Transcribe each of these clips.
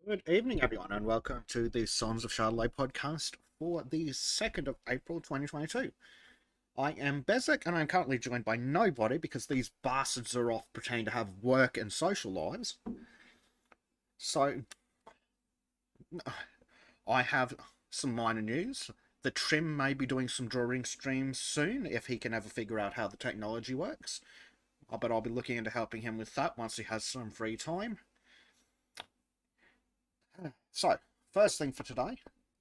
Good evening, everyone, and welcome to the Sultans of Shadilay podcast for the 2nd of April 2022. I am Bezek, and I'm currently joined by nobody because these bastards are off pretending to have work and social lives. So, I have some minor news. The Trim may be doing some drawing streams soon if he can ever figure out how the technology works. But I'll be looking into helping him with that once he has some free time. So, first thing for today,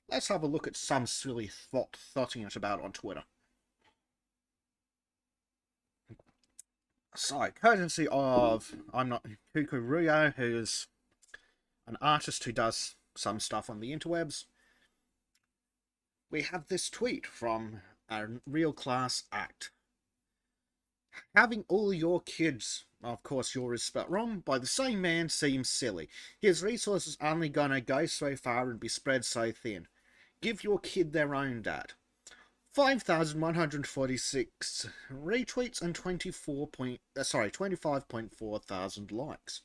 let's have a look at some silly thoughting it about on Twitter. So, courtesy of I'm not Kukuruyo, who's an artist who does some stuff on the interwebs, we have this tweet from a real class act. Having all your kids, of course yours is spelt wrong, by the same man seems silly. His resources only gonna go so far and be spread so thin. Give your kid their own dad. 5,146 retweets and 25.4 thousand likes.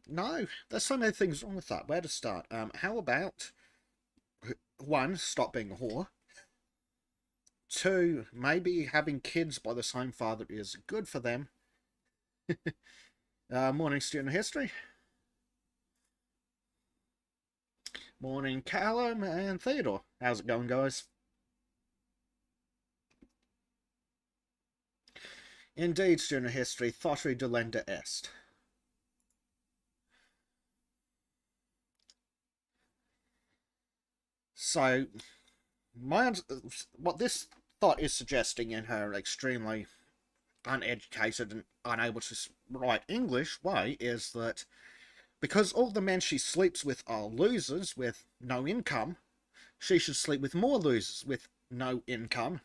No, there's so many things wrong with that. Where to start? How about one, stop being a whore. Two, maybe having kids by the same father is good for them. Morning, student history. Morning, Callum and Theodore. How's it going, guys? Indeed, student history, thottery delenda est. So, what this thought is suggesting in her extremely uneducated and unable to write English way is that because all the men she sleeps with are losers with no income, she should sleep with more losers with no income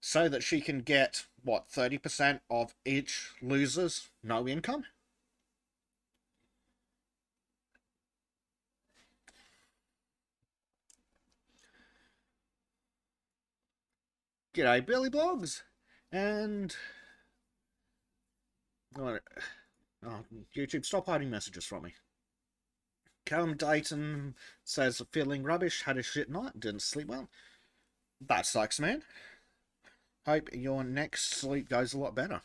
so that she can get, 30% of each loser's no income? G'day, Billy Blogs! And... Oh, YouTube, stop hiding messages from me. Callum Dayton says, feeling rubbish, had a shit night, didn't sleep well. That sucks, man. Hope your next sleep goes a lot better.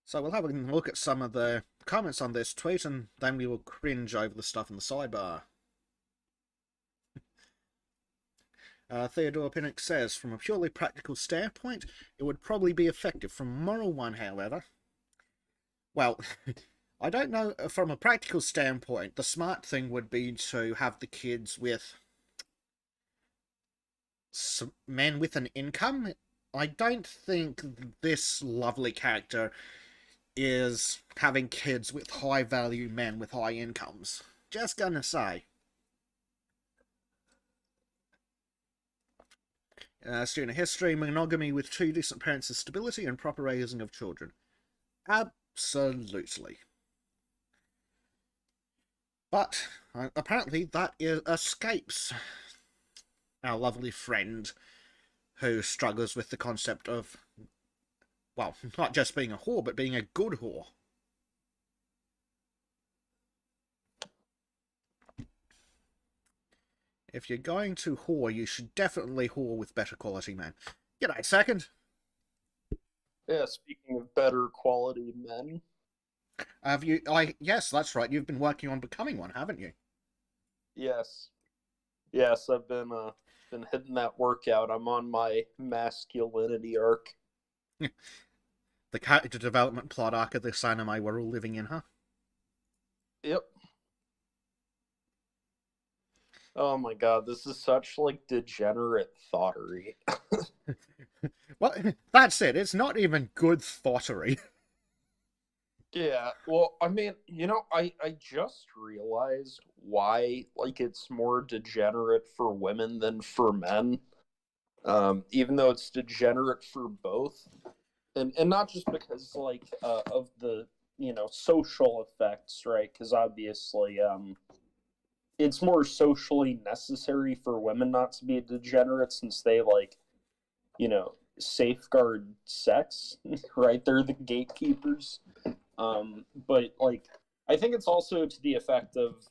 So we'll have a look at some of the comments on this tweet, and then we will cringe over the stuff in the sidebar. Theodore Pinnock says, from a purely practical standpoint, it would probably be effective. From a moral one, however, well, I don't know. From a practical standpoint, the smart thing would be to have the kids with men with an income. I don't think this lovely character is having kids with high value men with high incomes. Just gonna say. Student history, monogamy with two decent parents is stability and proper raising of children. Absolutely. But apparently that escapes our lovely friend who struggles with the concept of, well, not just being a whore, but being a good whore. If you're going to whore, you should definitely whore with better quality men. G'day, second. Yeah, speaking of better quality men. Have you? Yes, that's right. You've been working on becoming one, haven't you? Yes. Yes, I've been hitting that workout. I'm on my masculinity arc. The character development plot arc of this anime we're all living in, huh? Yep. Oh my god, this is such like degenerate thoughtery. Well, that's it. It's not even good thoughtery. Yeah, well, I mean, I just realized why like it's more degenerate for women than for men. Even though it's degenerate for both. And not just because like of the social effects, right? Because obviously it's more socially necessary for women not to be degenerate since they like safeguard sex, right? They're the gatekeepers. But like, I think it's also to the effect of,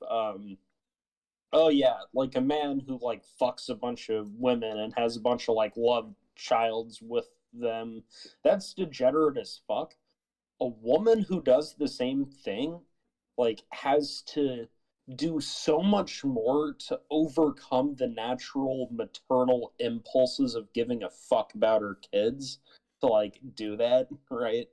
oh yeah, like a man who like fucks a bunch of women and has a bunch of like love childs with them. That's degenerate as fuck. A woman who does the same thing like has to do so much more to overcome the natural maternal impulses of giving a fuck about her kids to like do that, right?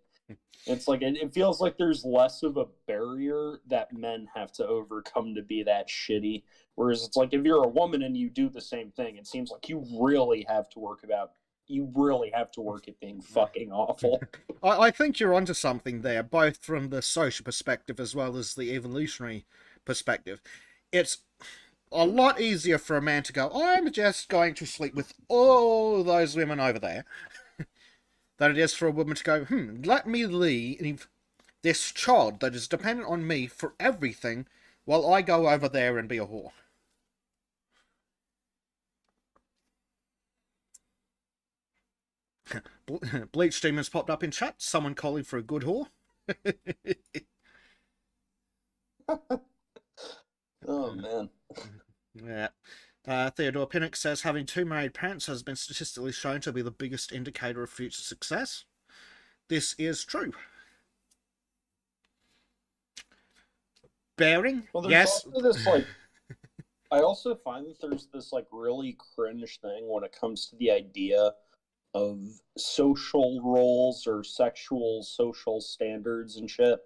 It's like it feels like there's less of a barrier that men have to overcome to be that shitty. Whereas it's like if you're a woman and you do the same thing, it seems like you really have to work at being fucking awful. I think you're onto something there, both from the social perspective as well as the evolutionary perspective. It's a lot easier for a man to go, I'm just going to sleep with all those women over there, than it is for a woman to go, let me leave this child that is dependent on me for everything while I go over there and be a whore. Bleach Demons popped up in chat. Someone calling for a good whore. Oh man. Yeah. Theodore Pinnock says having two married parents has been statistically shown to be the biggest indicator of future success. This is true. Bearing? Well, there's Yes. also this like I also find that there's this like really cringe thing when it comes to the idea of social roles or sexual social standards and shit,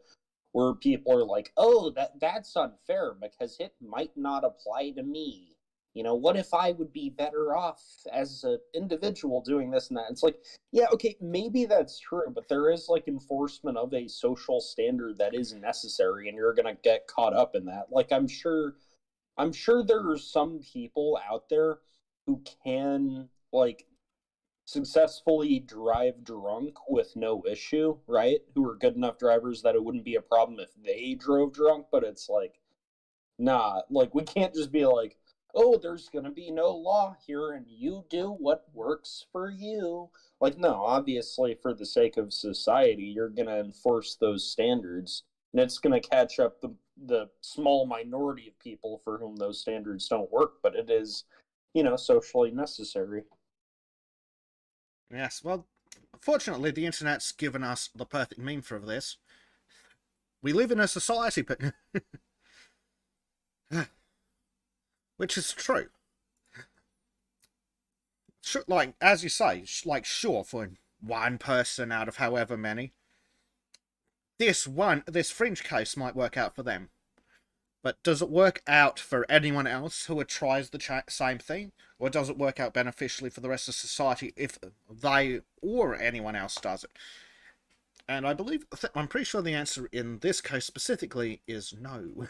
where people are like, "Oh, that's unfair because it might not apply to me." You know, what if I would be better off as an individual doing this and that? It's like, yeah, okay, maybe that's true, but there is like enforcement of a social standard that is necessary, and you're gonna get caught up in that. Like, I'm sure there are some people out there who can like successfully drive drunk with no issue, right? Who are good enough drivers that it wouldn't be a problem if they drove drunk, but it's like, nah, like we can't just be like, oh, there's gonna be no law here and you do what works for you. Like, no, obviously, for the sake of society, you're gonna enforce those standards, and it's gonna catch up the small minority of people for whom those standards don't work, but it is, socially necessary. Yes, well, fortunately, the internet's given us the perfect meme for this. We live in a society, which is true. Sure, like, as you say, like, sure, for one person out of however many, this fringe case might work out for them. But does it work out for anyone else who tries the same thing? Or does it work out beneficially for the rest of society if they or anyone else does it? And I'm pretty sure the answer in this case specifically is no.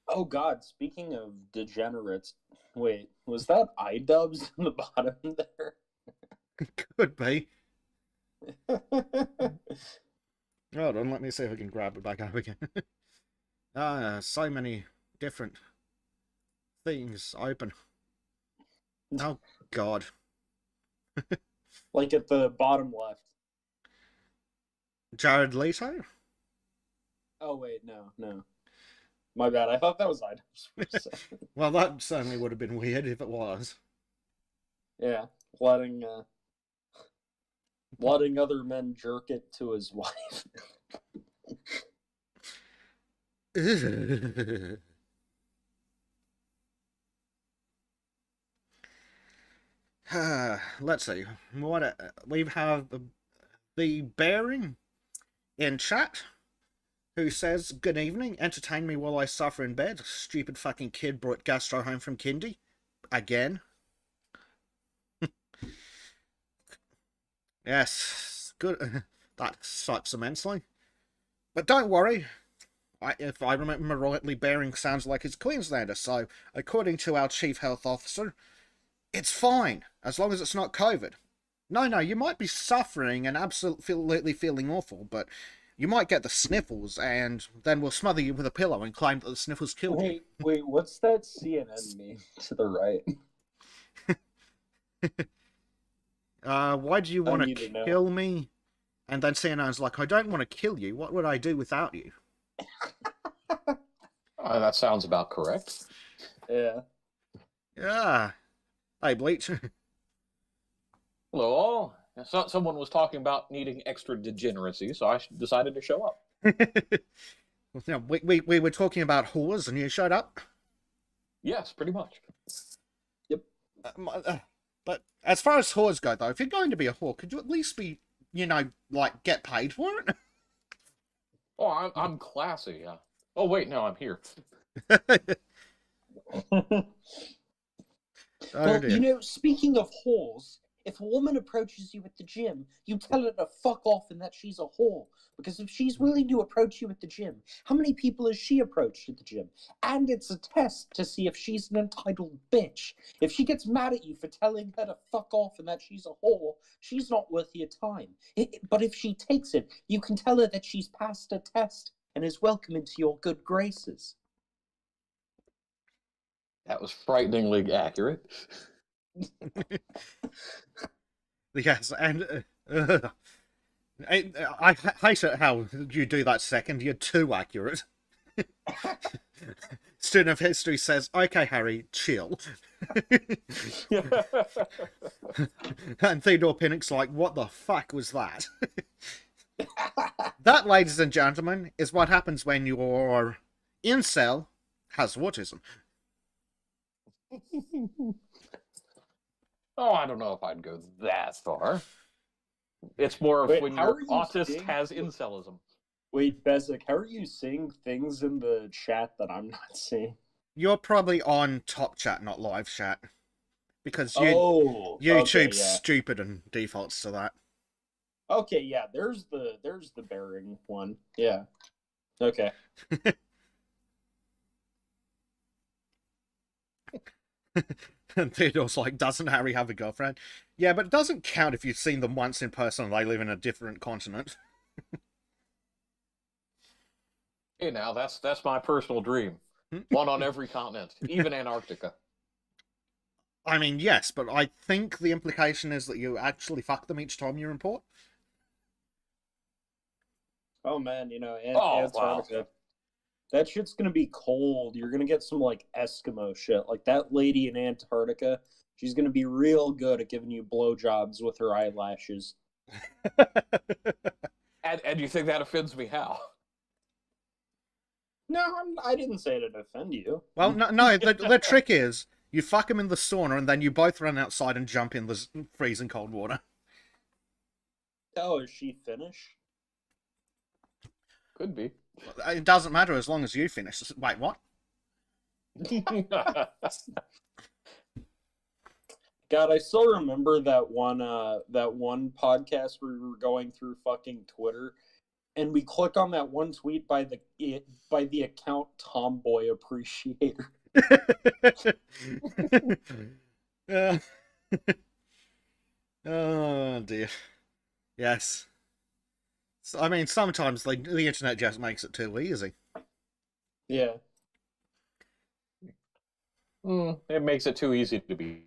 Oh God, speaking of degenerates, wait, was that iDubbbz in the bottom there? Could be. Hold on, let me see if I can grab it back up again. So many different things open. Oh, God. Like at the bottom left. Jared Leto? Oh wait, no. My bad. I thought that was iDubbbz for a second. Well, that certainly would have been weird if it was. Yeah, letting letting other men jerk it to his wife. Let's see. What we have the Bearing in chat, who says, "Good evening. Entertain me while I suffer in bed. Stupid fucking kid brought gastro home from kindy again." Yes, good. That sucks immensely. But don't worry. If I remember rightly, Bearing sounds like he's Queenslander, so according to our chief health officer, it's fine, as long as it's not COVID. No, you might be suffering and absolutely feeling awful, but you might get the sniffles, and then we'll smother you with a pillow and claim that the sniffles killed you. Wait, what's that CNN meme to the right? Why do you I want need to to know. kill me? And then CNR's like, I don't want to kill you. What would I do without you? That sounds about correct. Yeah. Yeah. Hey, Bleach. Hello, all. Someone was talking about needing extra degeneracy, so I decided to show up. Yeah, we were talking about whores and you showed up. Yes, pretty much. But as far as whores go, though, if you're going to be a whore, could you at least be, like, get paid for it? Oh, I'm classy. Oh, wait, no, I'm here. Oh, dear. Speaking of whores, if a woman approaches you at the gym, you tell her to fuck off and that she's a whore. Because if she's willing to approach you at the gym, how many people has she approached at the gym? And it's a test to see if she's an entitled bitch. If she gets mad at you for telling her to fuck off and that she's a whore, she's not worth your time. But if she takes it, you can tell her that she's passed a test and is welcome into your good graces. That was frighteningly accurate. Yes, and I hate it how you do that second. You're too accurate. Student of history says, "Okay, Harry, chill." And Theodore Pinnock's like, "What the fuck was that?" That, ladies and gentlemen, is what happens when your incel has autism. Oh, I don't know if I'd go that far. It's more of Wait, when how your are you autist seeing- has incelism. Wait, Bezic, how are you seeing things in the chat that I'm not seeing? You're probably on Top Chat, not Live Chat, because YouTube's YouTube's stupid and defaults to that. Okay, yeah, there's the bearing one. Yeah. Okay. And Theodore's like, doesn't Harry have a girlfriend? Yeah, but it doesn't count if you've seen them once in person and they live in a different continent. Hey, now that's my personal dream. One on every continent, even Antarctica. I mean, yes, but I think the implication is that you actually fuck them each time you import. Oh man, Oh, Antarctica. wow. That shit's gonna be cold. You're gonna get some like Eskimo shit. Like that lady in Antarctica, she's gonna be real good at giving you blowjobs with her eyelashes. And you think that offends me? How? No, I didn't say it to offend you. Well, no, the trick is you fuck them in the sauna and then you both run outside and jump in the freezing cold water. Oh, is she Finnish? Could be. It doesn't matter as long as you finish. Wait, what? God, I still remember that one podcast where we were going through fucking Twitter, and we click on that one tweet by the account Tomboy Appreciator. Oh dear. Yes. I mean, sometimes the internet just makes it too easy. Yeah. It makes it too easy to be.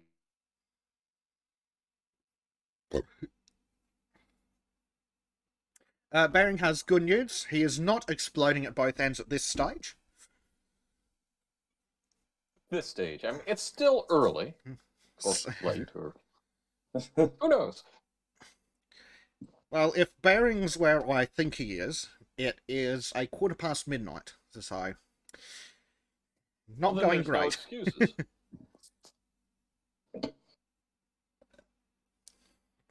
Bering has good news. He is not exploding at both ends at this stage. This stage. I mean, it's still early. Or late, or who knows? Well, if Bering's where I think he is, it is a 1:15 midnight. So, not Well, then going there's no great. excuses.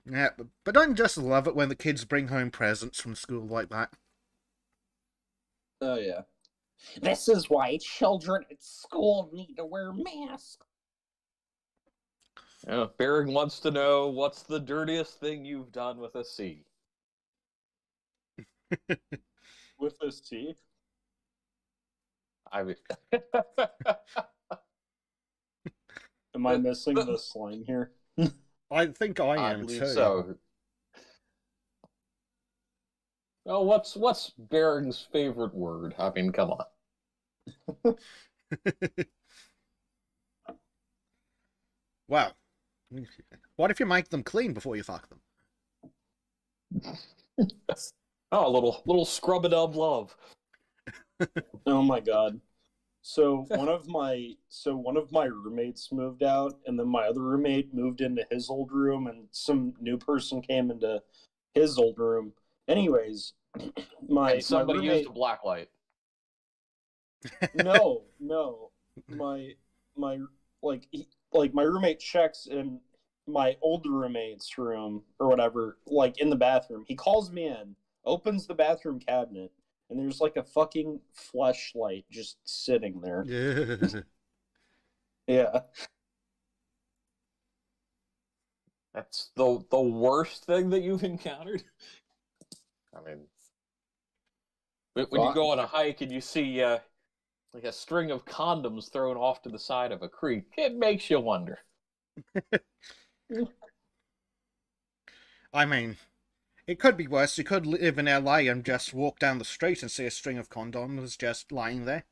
Yeah, but don't you just love it when the kids bring home presents from school like that? Oh yeah. This is why children at school need to wear masks. Yeah, Bering wants to know what's the dirtiest thing you've done with a C. With this tea. I mean, Am I missing the slang here? I think I I am believe too. so. Oh, what's Bering's favorite word? I mean, come on. Well, What if you make them clean before you fuck them? Oh, a little scrub-a-dub love. Oh my god. So one of my roommates moved out, and then my other roommate moved into his old room, and some new person came into his old room. Anyways, my And somebody roommate, used a blacklight. no, my my roommate checks in my old roommate's room or whatever, like in the bathroom. He calls me in, opens the bathroom cabinet, and there's like a fucking fleshlight just sitting there. Yeah. That's the worst thing that you've encountered. I mean, when you go on a hike and you see like a string of condoms thrown off to the side of a creek, it makes you wonder. I mean, it could be worse. You could live in LA and just walk down the street and see a string of condoms just lying there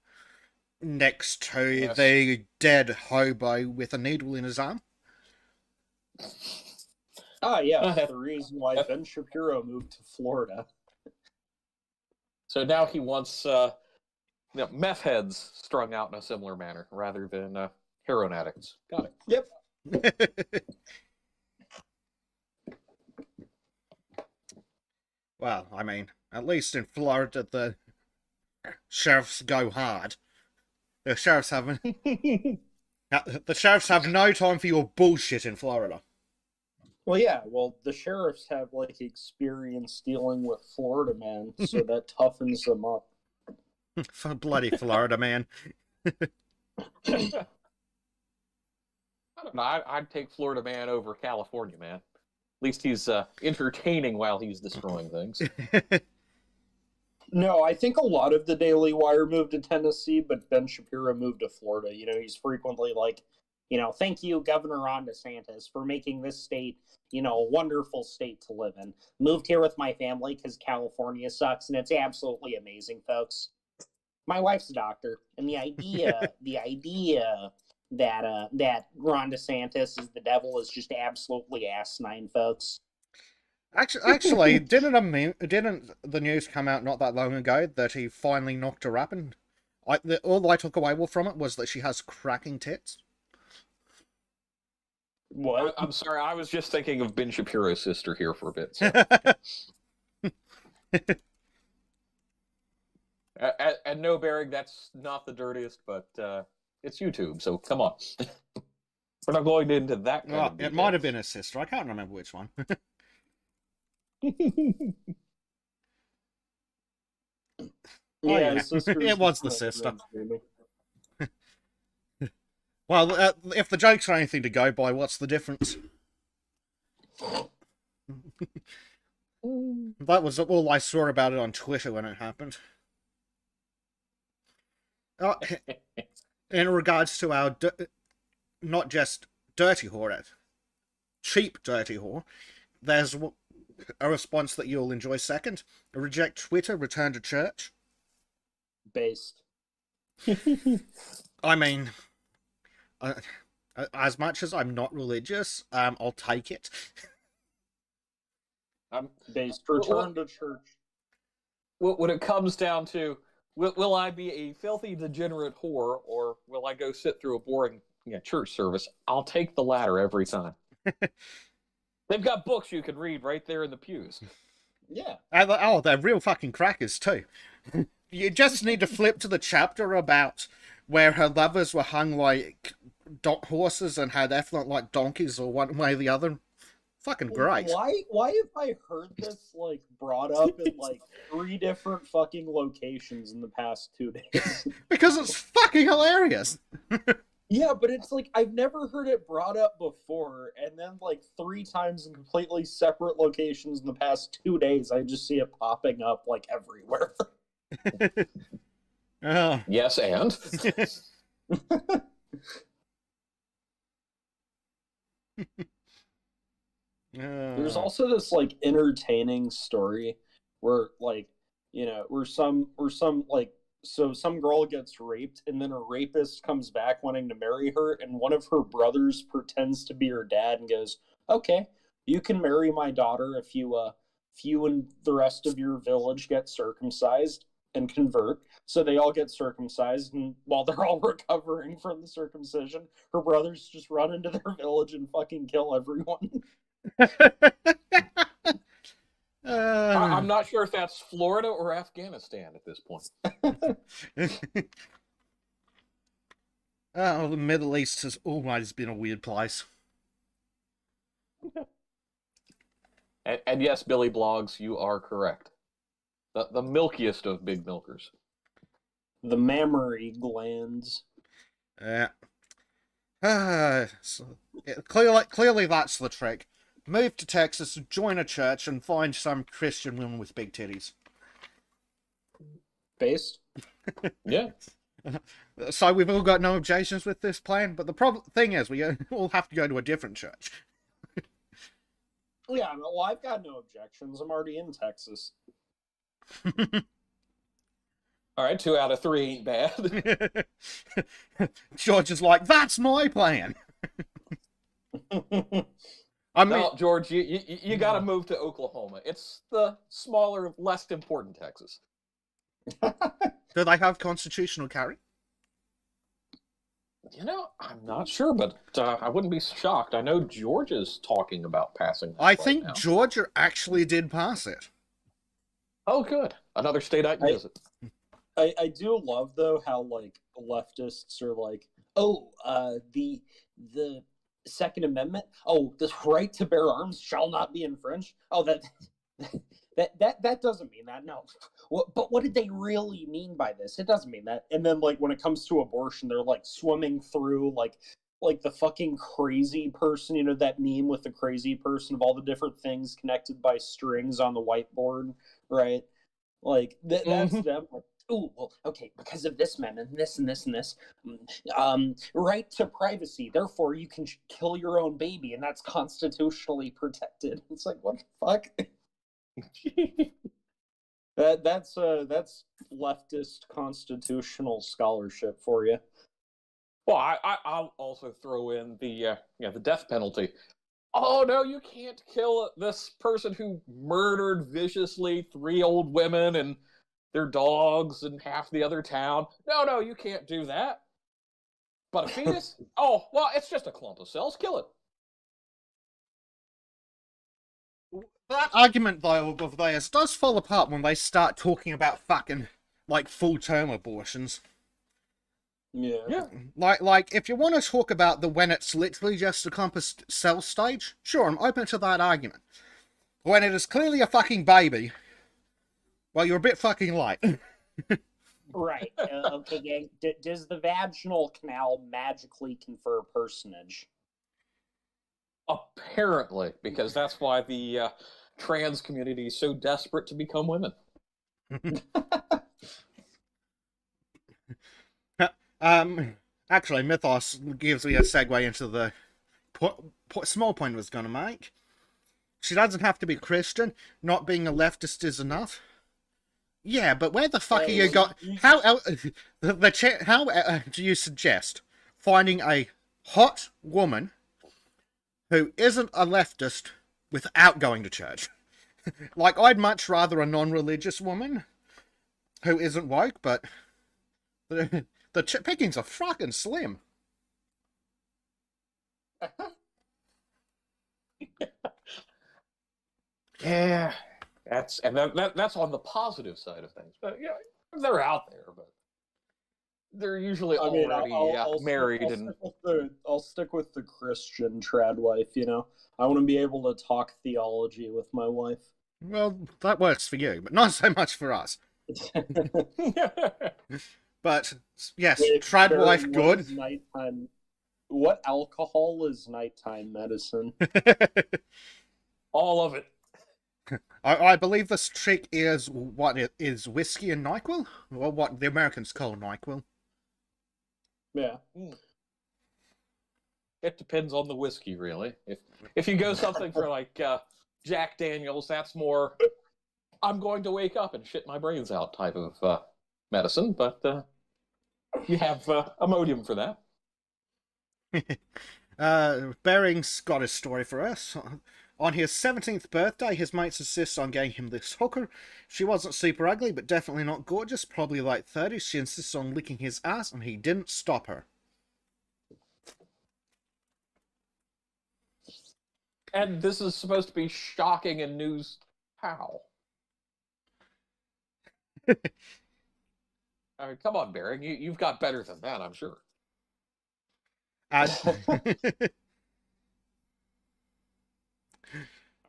next to Yes. the dead hobo with a needle in his arm. Ah, yeah, the reason why Ben Shapiro moved to Florida. So now he wants meth heads strung out in a similar manner rather than heroin addicts. Got it. Yep. Well, I mean, at least in Florida, the sheriffs go hard. The sheriffs have no time for your bullshit in Florida. Well, yeah. Well, the sheriffs have like experience dealing with Florida man, so that toughens them up. For bloody Florida man. I don't know. I'd take Florida man over California man. At least he's entertaining while he's destroying things. No, I think a lot of the Daily Wire moved to Tennessee, but Ben Shapiro moved to Florida. You know, he's frequently like, thank you, Governor Ron DeSantis, for making this state, a wonderful state to live in. Moved here with my family because California sucks, and it's absolutely amazing, folks. My wife's a doctor, and the idea that Ron DeSantis is the devil is just absolutely asinine, folks. Actually, didn't the news come out not that long ago that he finally knocked her up, and all I took away from it was that she has cracking tits. What? I'm sorry, I was just thinking of Ben Shapiro's sister here for a bit. So. And no, Barrick, that's not the dirtiest, but it's YouTube, so come on. We're not going into that kind of detail. It might have been his sister. I can't remember which one. Yeah, it was the sister. Well, if the jokes are anything to go by, what's the difference? That was all I saw about it on Twitter when it happened. In regards to our not just dirty whore, cheap dirty whore, there's a response that you'll enjoy second. Reject Twitter, return to church. Based. I mean, as much as I'm not religious, I'll take it. Based. Return to church. When it comes down to, will I be a filthy, degenerate whore, or will I go sit through a boring church service? I'll take the latter every time. They've got books you can read right there in the pews. Yeah. Oh, they're real fucking crackers too. You just need to flip to the chapter about where her lovers were hung like horses and had effluent like donkeys, or one way or the other. Fucking great. Why have I heard this like brought up in like 3 different fucking locations in the past 2 days? Because it's fucking hilarious. Yeah, but it's like I've never heard it brought up before, and then like 3 times in completely separate locations in the past 2 days, I just see it popping up like everywhere. Yes, and? There's also this like entertaining story where some girl gets raped, and then a rapist comes back wanting to marry her, and one of her brothers pretends to be her dad and goes, okay, you can marry my daughter if you and the rest of your village get circumcised and convert. So they all get circumcised, and while they're all recovering from the circumcision, her brothers just run into their village and fucking kill everyone. I'm not sure if that's Florida or Afghanistan at this point. Oh, the Middle East has always been a weird place. And yes, Billy Blogs, you are correct. The milkiest of big milkers. The mammary glands. Yeah. Clearly that's the trick. Move to Texas, join a church, and find some Christian woman with big titties. Based? Yeah. So we've all got no objections with this plan, but the thing is, we all have to go to a different church. Yeah, well, I've got no objections. I'm already in Texas. All right, 2 out of 3 ain't bad. George is like, that's my plan. I mean, No, George, you got to move to Oklahoma. It's the smaller, less important Texas. do they have constitutional carry? You know, I'm not sure, but I wouldn't be shocked. I know Georgia's talking about passing that I right think now. Georgia actually did pass it. Oh, good. Another state I can visit. I do love, though, how, like, leftists are like, oh, the Second Amendment, oh, the right to bear arms shall not be infringed. Oh, that doesn't mean that, no. But what did they really mean by this? It doesn't mean that. And then, like, when it comes to abortion, they're, like, swimming through, like the fucking crazy person, you know, that meme with the crazy person of all the different things connected by strings on the whiteboard, right? Like, that's them. Like, oh, well, okay, because of this amendment, and this and this and this, right to privacy. Therefore, you can kill your own baby, and that's constitutionally protected. It's like, what the fuck? That's leftist constitutional scholarship for you. Well, I'll also throw in the death penalty. Oh no, you can't kill this person who murdered viciously 3 old women and their dogs and half the other town. No, you can't do that. But a fetus? Oh, well, it's just a clump of cells. Kill it. That argument, though, of theirs does fall apart when they start talking about fucking, like, full-term abortions. Yeah. Like, if you want to talk about when it's literally just a clump of cell stage, sure, I'm open to that argument. When it is clearly a fucking baby, well, you're a bit fucking light. Right. Okay. Does the vaginal canal magically confer personage? Apparently, because that's why the trans community is so desperate to become women. Actually, Mythos gives me a segue into the small point I was going to make. She doesn't have to be Christian. Not being a leftist is enough. Yeah, but where the fuck are you got? How do you suggest finding a hot woman who isn't a leftist without going to church? Like, I'd much rather a non-religious woman who isn't woke, but the pickings are fucking slim. Yeah, that's on the positive side of things. But yeah, they're out there, but they're usually already married. I'll stick with the Christian trad wife. You know, I want to be able to talk theology with my wife. Well, that works for you, but not so much for us. But yes, trad wife, good. Nighttime. What alcohol is nighttime medicine? All of it. I believe this trick is what it is: whiskey and NyQuil, or what the Americans call NyQuil. Yeah. It depends on the whiskey, really. If you go something for like Jack Daniels, that's more I'm going to wake up and shit my brains out type of medicine, but you have Imodium for that. Bering's got a story for us. On his 17th birthday, his mates insist on getting him this hooker. She wasn't super ugly, but definitely not gorgeous, probably late 30s. She insists on licking his ass, and he didn't stop her. And this is supposed to be shocking and news. How? I mean, come on, Bering. You've got better than that, I'm sure. If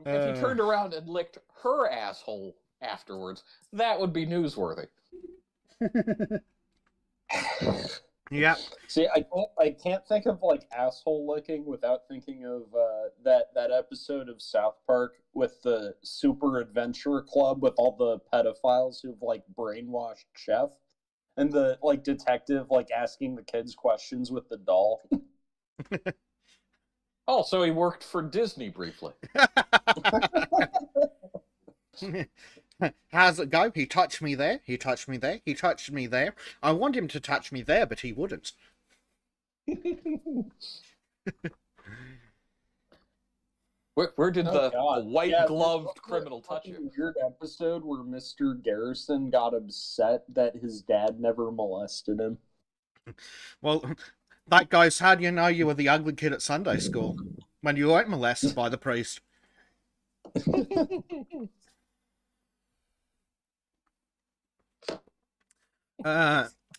he turned around and licked her asshole afterwards, that would be newsworthy. Yeah. See, I can't think of like asshole licking without thinking of that episode of South Park with the Super Adventure Club with all the pedophiles who've like brainwashed Chef, and the like detective like asking the kids questions with the doll. Oh, so he worked for Disney briefly. How's it go? He touched me there, he touched me there, he touched me there. I want him to touch me there, but he wouldn't. Where did the white-gloved criminal touch you? Weird episode where Mr. Garrison got upset that his dad never molested him. Well, that goes, how do you know you were the ugly kid at Sunday school when you weren't molested by the priest?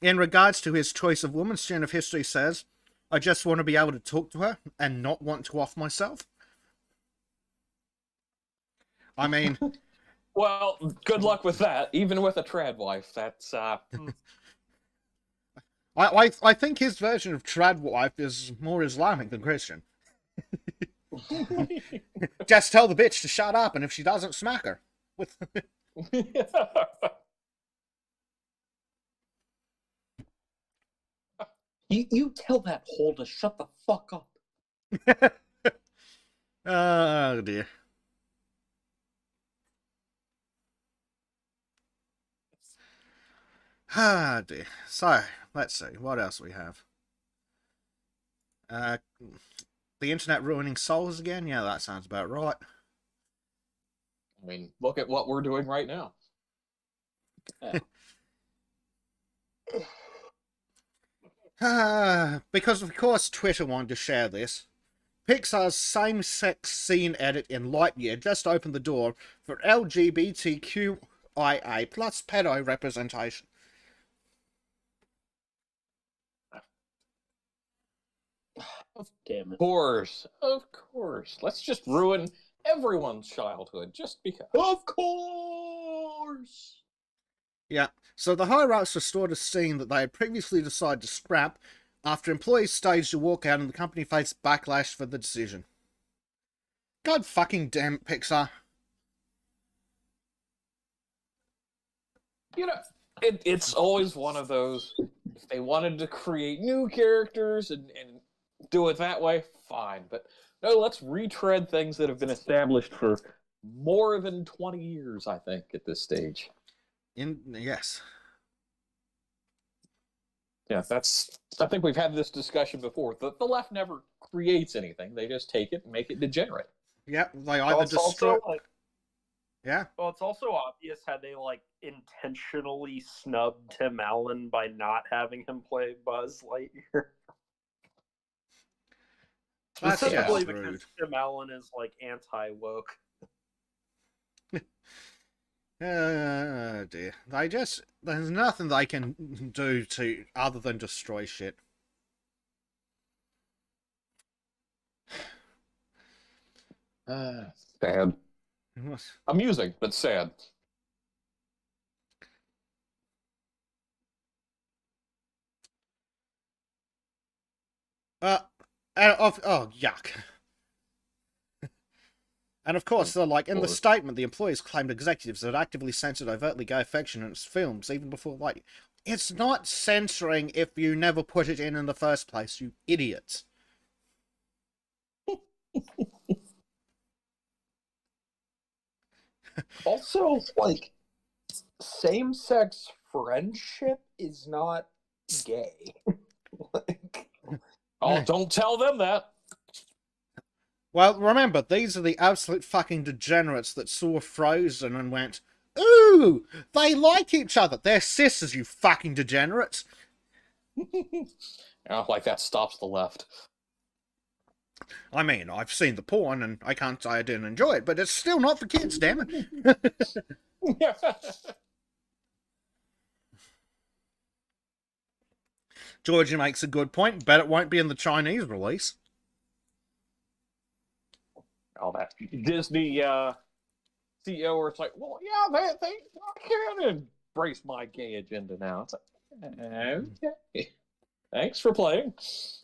In regards to his choice of woman, Student of History says, I just want to be able to talk to her and not want to off myself. I mean... Well, good luck with that. Even with a trad wife, that's... I think his version of trad wife is more Islamic than Christian. Just tell the bitch to shut up, and if she doesn't, smack her. With... You tell that hole to shut the fuck up. Oh, dear. Ah, dear. So, let's see. What else we have? The internet ruining souls again? Yeah, that sounds about right. I mean, look at what we're doing right now. Because of course Twitter wanted to share this. Pixar's same-sex scene edit in Lightyear just opened the door for LGBTQIA plus pedo representation. Damn it. Of course. Let's just ruin everyone's childhood just because. Of course! Yeah, so the higher-ups restored a scene that they had previously decided to scrap after employees staged a walkout and the company faced backlash for the decision. God fucking damn it, Pixar. You know, it's always one of those, if they wanted to create new characters and do it that way, fine. But no, let's retread things that have been established for more than 20 years, I think, at this stage. Yes. Yeah, I think we've had this discussion before. The left never creates anything. They just take it and make it degenerate. Yeah, they either destroy... Yeah. Well, it's also obvious how they intentionally snubbed Tim Allen by not having him play Buzz Lightyear. Specifically because Tim Allen is anti-woke. Oh dear. There's nothing they can do to other than destroy shit. Sad. Amusing, but sad. Yuck. And of course, in the statement, the employees claimed executives had actively censored overtly gay fiction in its films, even before, it's not censoring if you never put it in the first place, you idiots. Also, same-sex friendship is not gay. Oh, don't tell them that. Well, remember, these are the absolute fucking degenerates that saw Frozen and went, ooh, they like each other. They're sisters, you fucking degenerates. Like that stops the left. I mean, I've seen the porn and I can't say I didn't enjoy it, but it's still not for kids, damn it. Georgia makes a good point. Bet it won't be in the Chinese release. All that Disney CEO where it's like, well, yeah, they can embrace my gay agenda now. It's like, okay. Thanks for playing.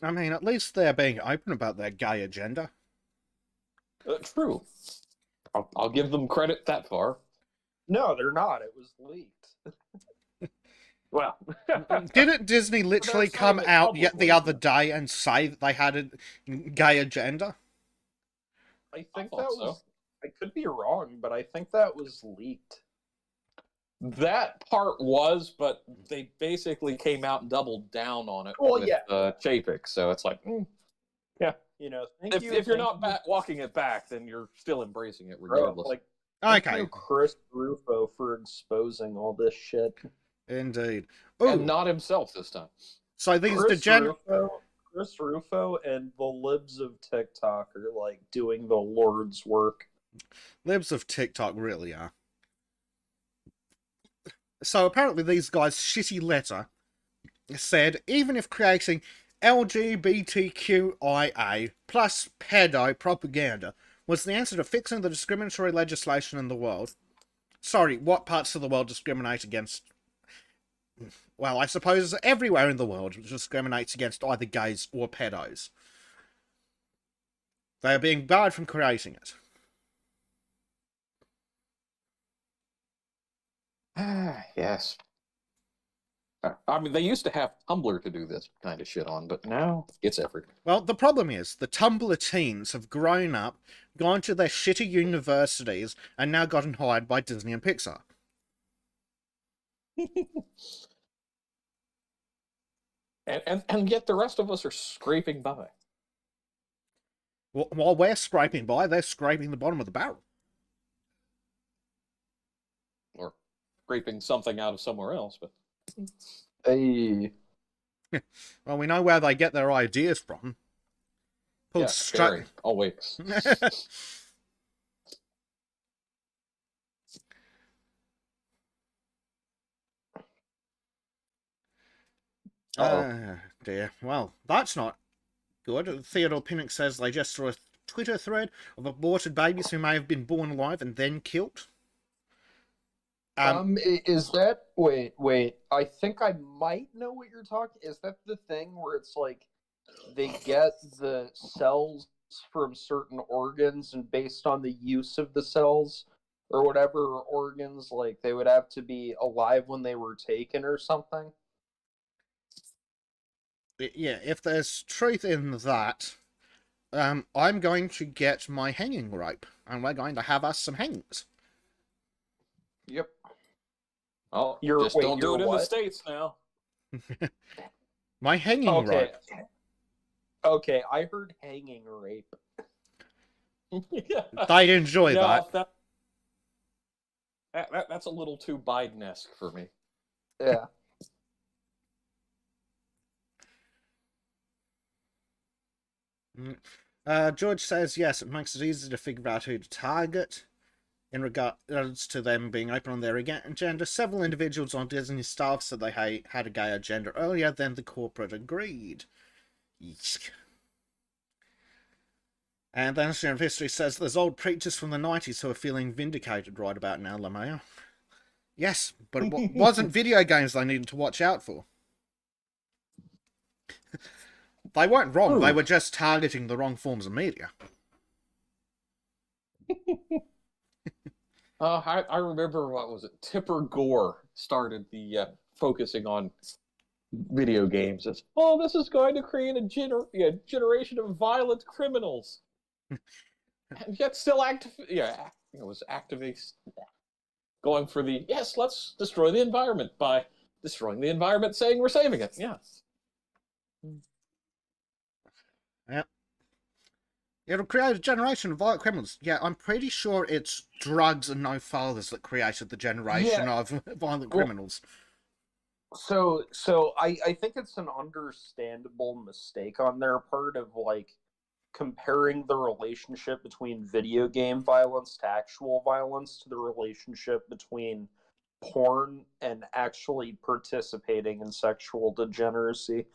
I mean, at least they're being open about their gay agenda. True. I'll give them credit that far. No, they're not. It was leaked. Well, Didn't Disney literally come out yet the publicly. other day and say that they had a gay agenda? I think thought that so. was. I could be wrong, but I think that was leaked. That part was, but they basically came out and doubled down on it Well, with yeah. Chapek. So it's like, yeah. You know, If you're not walking it back, then you're still embracing it regardless. Like, thank Okay, you, Chris Rufo, for exposing all this shit. indeed. And Ooh, not himself this time. so these Chris degenerates... Rufo and the libs of TikTok are like doing the Lord's work. Libs of TikTok really are. So apparently these guys' shitty letter said, even if creating LGBTQIA plus pedo propaganda was the answer to fixing the discriminatory legislation in the world. Sorry, what parts of the world discriminate against... Well, I suppose everywhere in the world discriminates against either gays or pedos. They are being barred from creating it. Yes. I mean, they used to have Tumblr to do this kind of shit on, but now it's everywhere. Well, the problem is, the Tumblr teens have grown up, gone to their shitty universities, and now gotten hired by Disney and Pixar. And yet the rest of us are scraping by. While we're scraping by, they're scraping the bottom of the barrel. Or scraping something out of somewhere else, but... Hey. Well, we know where they get their ideas from. Pulled Yeah, scary. Always. Dear. Well, that's not good. Theodore Pinnock says they just saw a Twitter thread of aborted babies who may have been born alive and then killed. Is that wait? I think I might know what you're talking. Is that the thing where it's like they get the cells from certain organs, and based on the use of the cells or whatever organs, like they would have to be alive when they were taken or something? Yeah, if there's truth in that, I'm going to get my hanging rope, and we're going to have us some hangings. Yep. Oh, You're- just wait, don't do you're it in the what? States now. My hanging rope. Okay, I heard hanging rape. They'd enjoy No, that. that's a little too Biden-esque for me. Yeah. George says, yes, it makes it easy to figure out who to target. In regards to them being open on their agenda, several individuals on Disney staff said they had a gay agenda earlier than the corporate agreed. Eesh. And then Student of History says there's old preachers from the 90s who are feeling vindicated right about now, LeMayo. Yes, but it wasn't video games they needed to watch out for. They weren't wrong, they were just targeting the wrong forms of media. I remember, what was it? Tipper Gore started the focusing on video games. It's, this is going to create a generation of violent criminals. And yet still it was activists going for the, yes, let's destroy the environment by destroying the environment, saying we're saving it. Yeah. It'll create a generation of violent criminals. Yeah, I'm pretty sure it's drugs and no fathers that created the generation of violent Well, criminals. So I think it's an understandable mistake on their part of like comparing the relationship between video game violence to actual violence to the relationship between porn and actually participating in sexual degeneracy.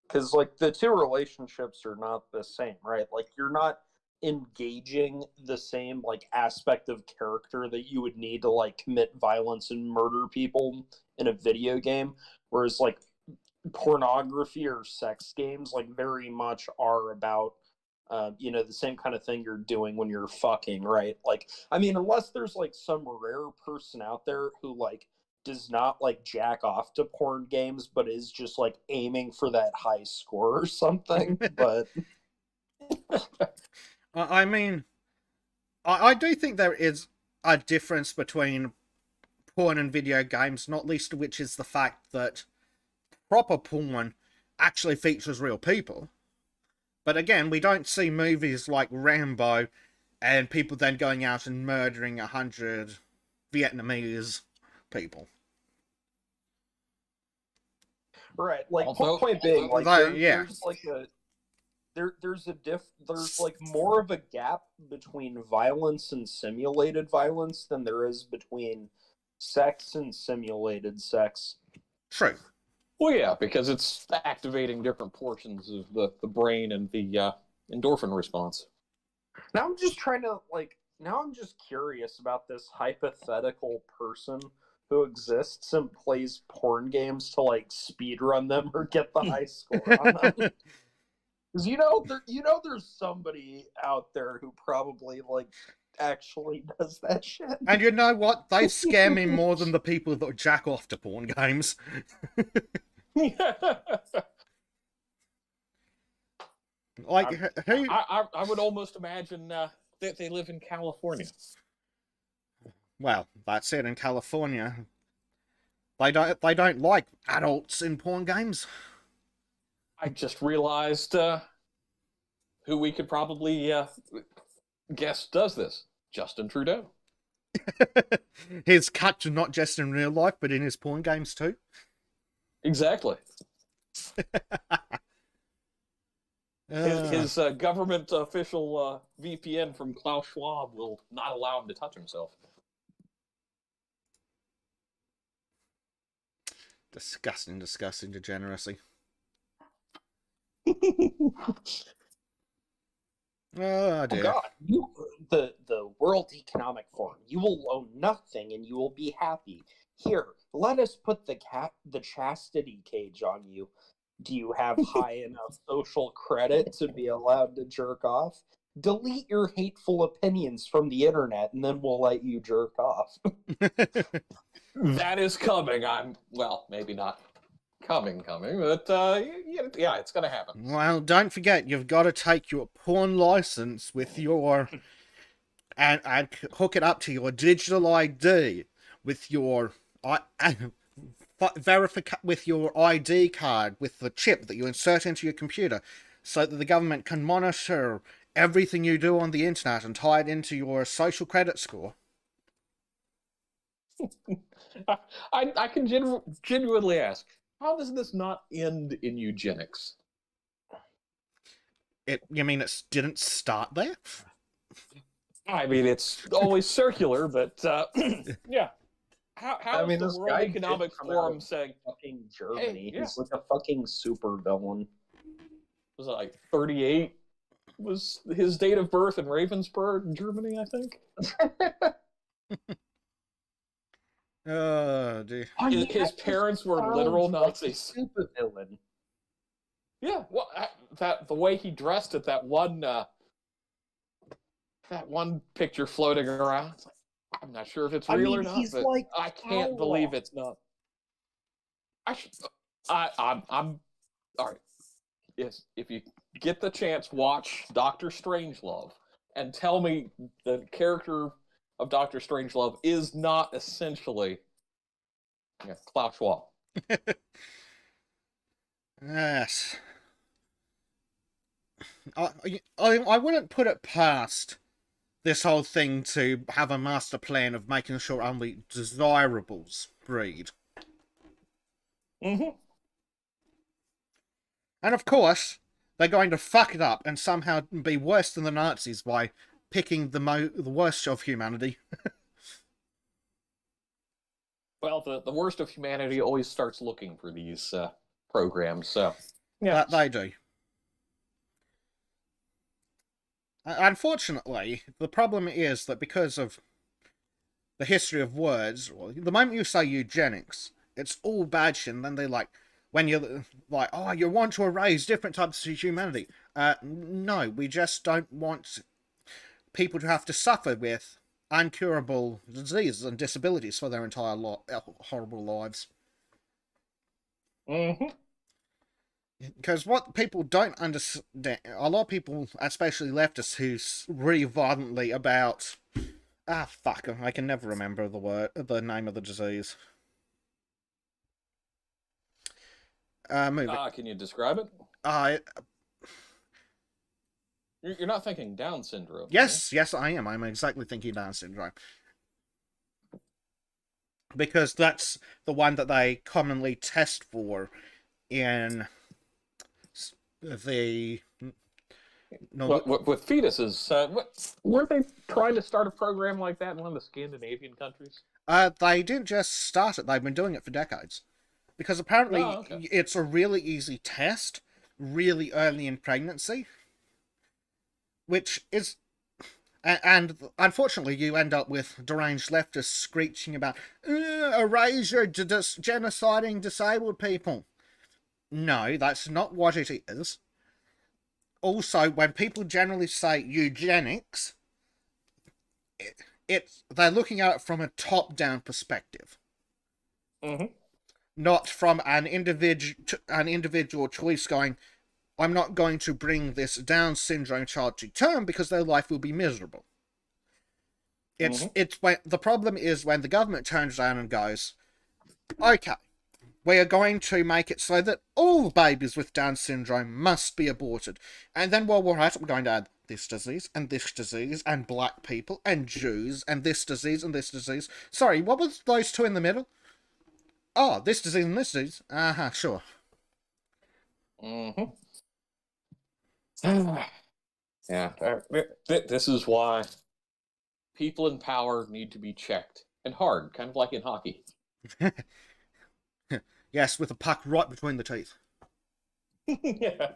Because like the two relationships are not the same, right? Like you're not engaging the same like aspect of character that you would need to like commit violence and murder people in a video game, whereas like pornography or sex games like very much are about the same kind of thing you're doing when you're fucking, right? Like, I mean, unless there's like some rare person out there who like does not like jack off to porn games, but is just like aiming for that high score or something. But I mean, I do think there is a difference between porn and video games, not least of which is the fact that proper porn actually features real people. But again, we don't see movies like Rambo and people then going out and murdering 100 Vietnamese people. right, like Also- point being, like yeah. there's like a there's like more of a gap between violence and simulated violence than there is between sex and simulated sex. True. Well, yeah, because it's activating different portions of the brain and the endorphin response. Now I'm just curious about this hypothetical person who exists and plays porn games to like speedrun them or get the high score on them. Because there's somebody out there who probably like actually does that shit. And you know what? They scare me more than the people that jack off to porn games. Like, who? I would almost imagine that they live in California. Well, that's it. In California, they don't like adults in porn games. I just realized who we could probably guess does this. Justin Trudeau. His cut not just in real life, but in his porn games too. Exactly. His government official VPN from Klaus Schwab will not allow him to touch himself. Disgusting degeneracy. Oh dear. God, the World Economic Forum. You will own nothing and you will be happy. Here, let us put the chastity cage on you. Do you have high enough social credit to be allowed to jerk off? Delete your hateful opinions from the internet and then we'll let you jerk off. That is coming. Maybe not coming, but yeah, it's gonna happen. Well, don't forget, you've got to take your porn license with your and hook it up to your digital ID with your with your ID card with the chip that you insert into your computer, so that the government can monitor everything you do on the internet and tie it into your social credit score. I can genuinely ask, how does this not end in eugenics? You mean it didn't start there? I mean, it's always circular, but yeah. How is the World Economic Forum saying fucking Germany? Hey, yeah. He's like a fucking super villain. Was it like 38? Was his date of birth in Ravensburg, Germany, I think? Oh, dear. His parents were literal Nazis. Super villain. Yeah, well, the way he dressed at that one picture floating around, I'm not sure if it's real or not, but like I can't believe it's not. I'm all right. Yes, if you get the chance, watch Doctor Strangelove and tell me the character of Doctor Strangelove is not essentially Klaus Schwab. Yes. I wouldn't put it past this whole thing to have a master plan of making sure only desirables breed. Mm-hmm. And of course, they're going to fuck it up and somehow be worse than the Nazis by picking the worst of humanity. Well, the worst of humanity always starts looking for these programs, so yeah. That they do. Unfortunately, the problem is that because of the history of words, the moment you say eugenics, it's all bad shit, and then they like, when you're like, oh, you want to erase different types of humanity. No, we just don't want people to have to suffer with uncurable diseases and disabilities for their entire horrible lives. Mm-hmm. Because what people don't understand, a lot of people, especially leftists, who really violently about, fuck, I can never remember the name of the disease. Can you describe it? You're not thinking Down syndrome. Yes, I am. I'm exactly thinking Down syndrome. Because that's the one that they commonly test for in the... With fetuses, weren't they trying to start a program like that in one of the Scandinavian countries? They didn't just start it, they've been doing it for decades. Because apparently it's a really easy test, really early in pregnancy, which is... And unfortunately, you end up with deranged leftists screeching about, erasure, genociding disabled people. No, that's not what it is. Also, when people generally say eugenics, they're looking at it from a top-down perspective. Mm-hmm. Not from an individual choice going, I'm not going to bring this Down syndrome child to term because their life will be miserable. It's when the problem is when the government turns around and goes, okay, we are going to make it so that all babies with Down syndrome must be aborted. And then while we're at it, we're going to add this disease, and black people, and Jews, and this disease, and this disease. Sorry, what was those two in the middle? Oh, this disease and this disease. Sure. Mm-hmm. Yeah, this is why people in power need to be checked. And hard, kind of like in hockey. Yes, with a puck right between the teeth. Yeah.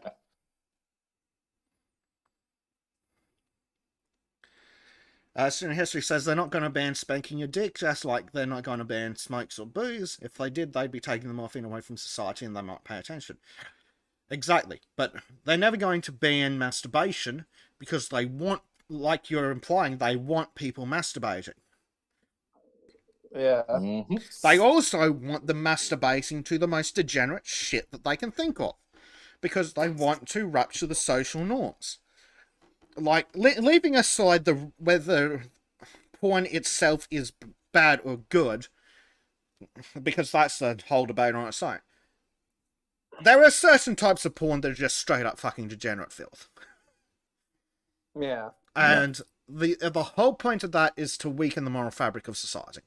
Student History says they're not going to ban spanking your dick, just like they're not going to ban smokes or booze. If they did, they'd be taking the morphine away from society and they might pay attention. Exactly. But they're never going to ban masturbation because they want, like you're implying, they want people masturbating. Yeah. Mm-hmm. They also want them masturbating to the most degenerate shit that they can think of. Because they want to rupture the social norms. Like, leaving aside whether porn itself is bad or good, because that's a whole debate on its own. There are certain types of porn that are just straight up fucking degenerate filth. Yeah. And the whole point of that is to weaken the moral fabric of society.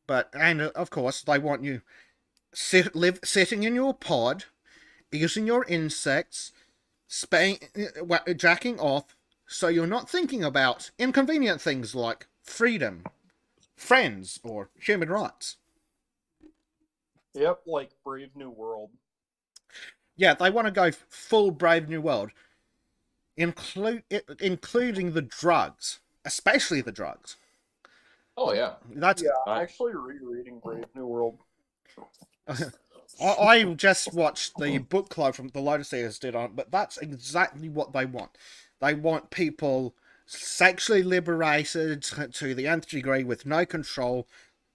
And of course, they want you sitting in your pod, eating your insects, jacking off, so you're not thinking about inconvenient things like freedom, friends, or human rights. Yep, like Brave New World. Yeah, they want to go full Brave New World, including the drugs, especially the drugs. Oh, yeah. I'm actually rereading Brave New World. I just watched the book club from the Lotus Eaters did on, but that's exactly what they want. They want people sexually liberated to the nth degree with no control.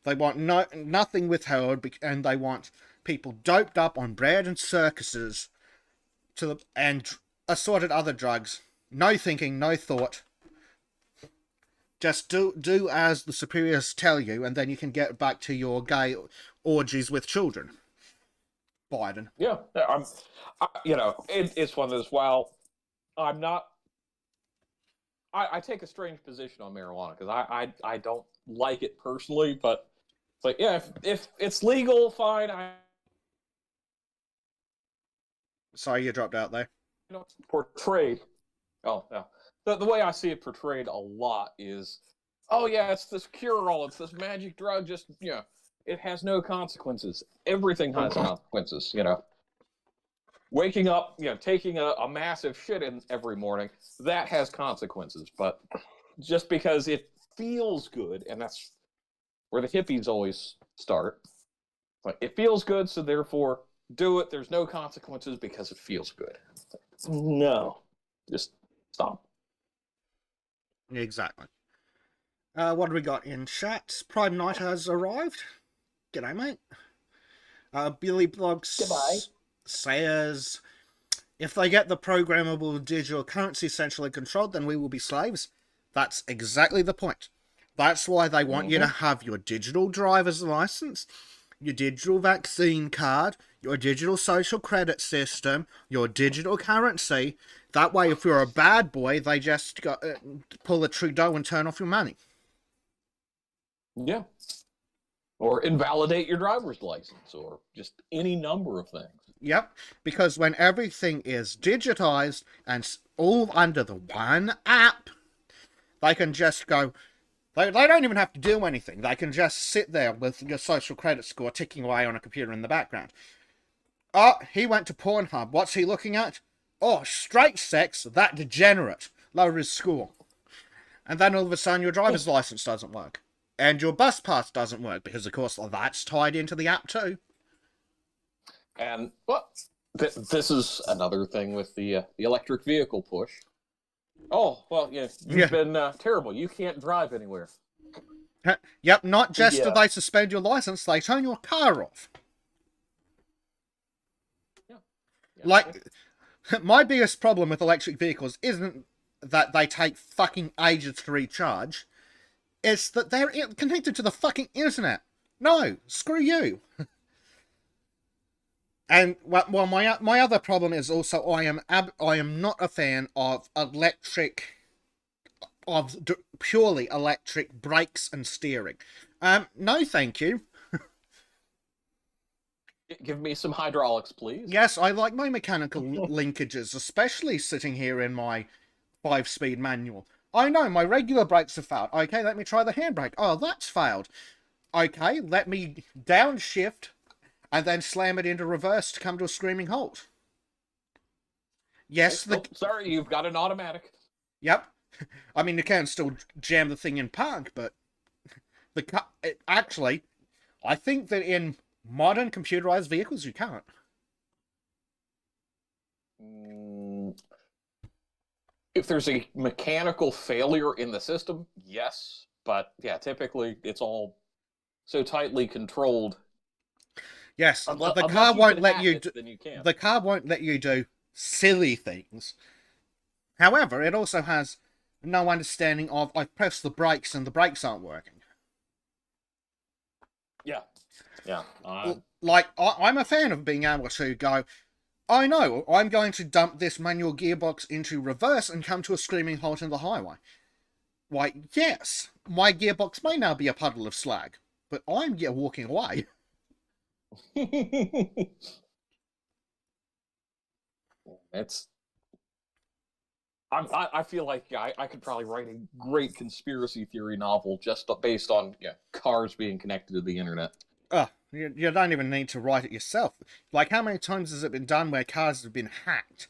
They want nothing withheld, and they want people doped up on bread and circuses and assorted other drugs. No thinking, no thought. Just do as the superiors tell you, and then you can get back to your gay orgies with children. Biden. Yeah, it's one of those. While I'm not, I take a strange position on marijuana because I don't like it personally, but yeah, if it's legal, fine. Sorry, you dropped out there. Portrayed. Oh, no. The way I see it portrayed a lot is, oh yeah, it's this cure-all, it's this magic drug, just, it has no consequences. Everything has consequences, Waking up, taking a massive shit in every morning, that has consequences. But just because it feels good, and that's where the hippies always start, but it feels good, so therefore do it. There's no consequences because it feels good. No. Just stop. Exactly. What do we got in chat? Prime Night has arrived. G'day, mate. Billy Blogs Goodbye. says, if they get the programmable digital currency centrally controlled, then we will be slaves. That's exactly the point. That's why they want you to have your digital driver's license, your digital vaccine card, your digital social credit system, your digital currency. That way, if you're a bad boy, they just pull a Trudeau and turn off your money. Yeah. Or invalidate your driver's license, or just any number of things. Yep, because when everything is digitized and all under the one app, they can just go... They don't even have to do anything. They can just sit there with your social credit score ticking away on a computer in the background. Oh, he went to Pornhub. What's he looking at? Oh, straight sex, that degenerate. Lower his score. And then all of a sudden your driver's license doesn't work. And your bus pass doesn't work, because of course that's tied into the app too. And, well, this is another thing with the electric vehicle push. Oh, well, you've been terrible. You can't drive anywhere. Yep, not just do they suspend your license, they turn your car off. Yeah. Like, my biggest problem with electric vehicles isn't that they take fucking ages to recharge. It's that they're connected to the fucking internet. No, screw you. And well, my other problem is also I am not a fan of purely electric brakes and steering. No, thank you. Give me some hydraulics, please. Yes, I like my mechanical linkages, especially sitting here in my 5-speed manual. I know, my regular brakes have failed. Okay, let me try the handbrake. Oh, that's failed. Okay, let me downshift and then slam it into reverse to come to a screaming halt. Yes, sorry, you've got an automatic. Yep. I mean, you can still jam the thing in park, but actually, I think that in modern computerized vehicles, you can't. If there's a mechanical failure in the system, yes. But yeah, typically it's all so tightly controlled. Yes, the car won't let you do. The car won't let you do silly things. However, it also has no understanding of I've pressed the brakes and the brakes aren't working. Yeah. Like, I'm a fan of being able to go, I know, I'm going to dump this manual gearbox into reverse and come to a screaming halt in the highway. Why, yes, my gearbox may now be a puddle of slag, but I'm walking away. I feel like I could probably write a great conspiracy theory novel just based on cars being connected to the internet. You don't even need to write it yourself. Like, how many times has it been done where cars have been hacked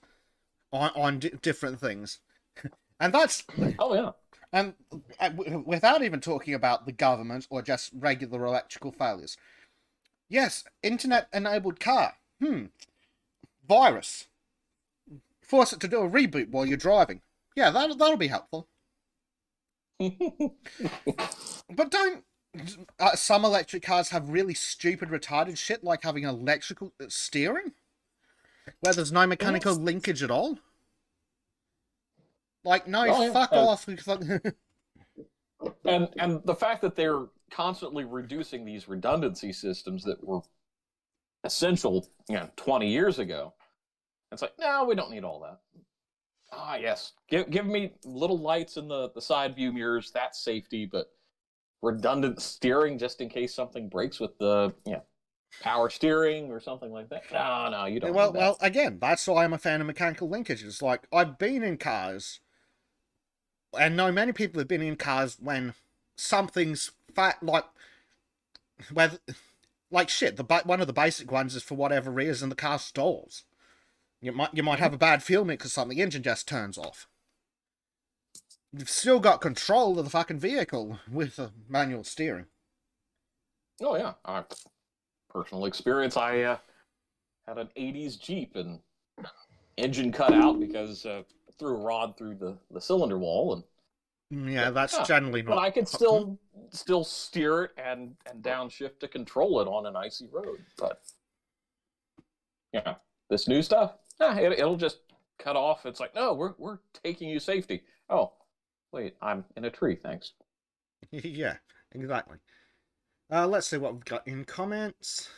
on different things? And that's... Oh, yeah. And without even talking about the government or just regular electrical failures. Yes, internet-enabled car. Virus. Force it to do a reboot while you're driving. Yeah, that'll be helpful. But don't... some electric cars have really stupid, retarded shit, like having electrical steering? Where there's no mechanical linkage at all? Like, no, fuck off. And the fact that they're constantly reducing these redundancy systems that were essential, 20 years ago. It's like, no, we don't need all that. Ah, yes. Give me little lights in the side view mirrors. That's safety, but redundant steering just in case something breaks with the power steering or something like that. No, you don't need that. Well, again, that's why I'm a fan of mechanical linkages. Like, I've been in cars, and know many people have been in cars when something's shit. One of the basic ones is for whatever reason the car stalls. You might have a bad fuel mix or something. The engine just turns off. You've still got control of the fucking vehicle with a manual steering. Oh yeah, personal experience. I had an '80s Jeep and engine cut out because threw a rod through the cylinder wall, and yeah, that's generally not. But I could still steer it and downshift to control it on an icy road. But yeah, this new stuff, it'll just cut off. It's like, no, we're taking you safety. Oh, wait, I'm in a tree. Thanks. Yeah, exactly. Let's see what we've got in comments.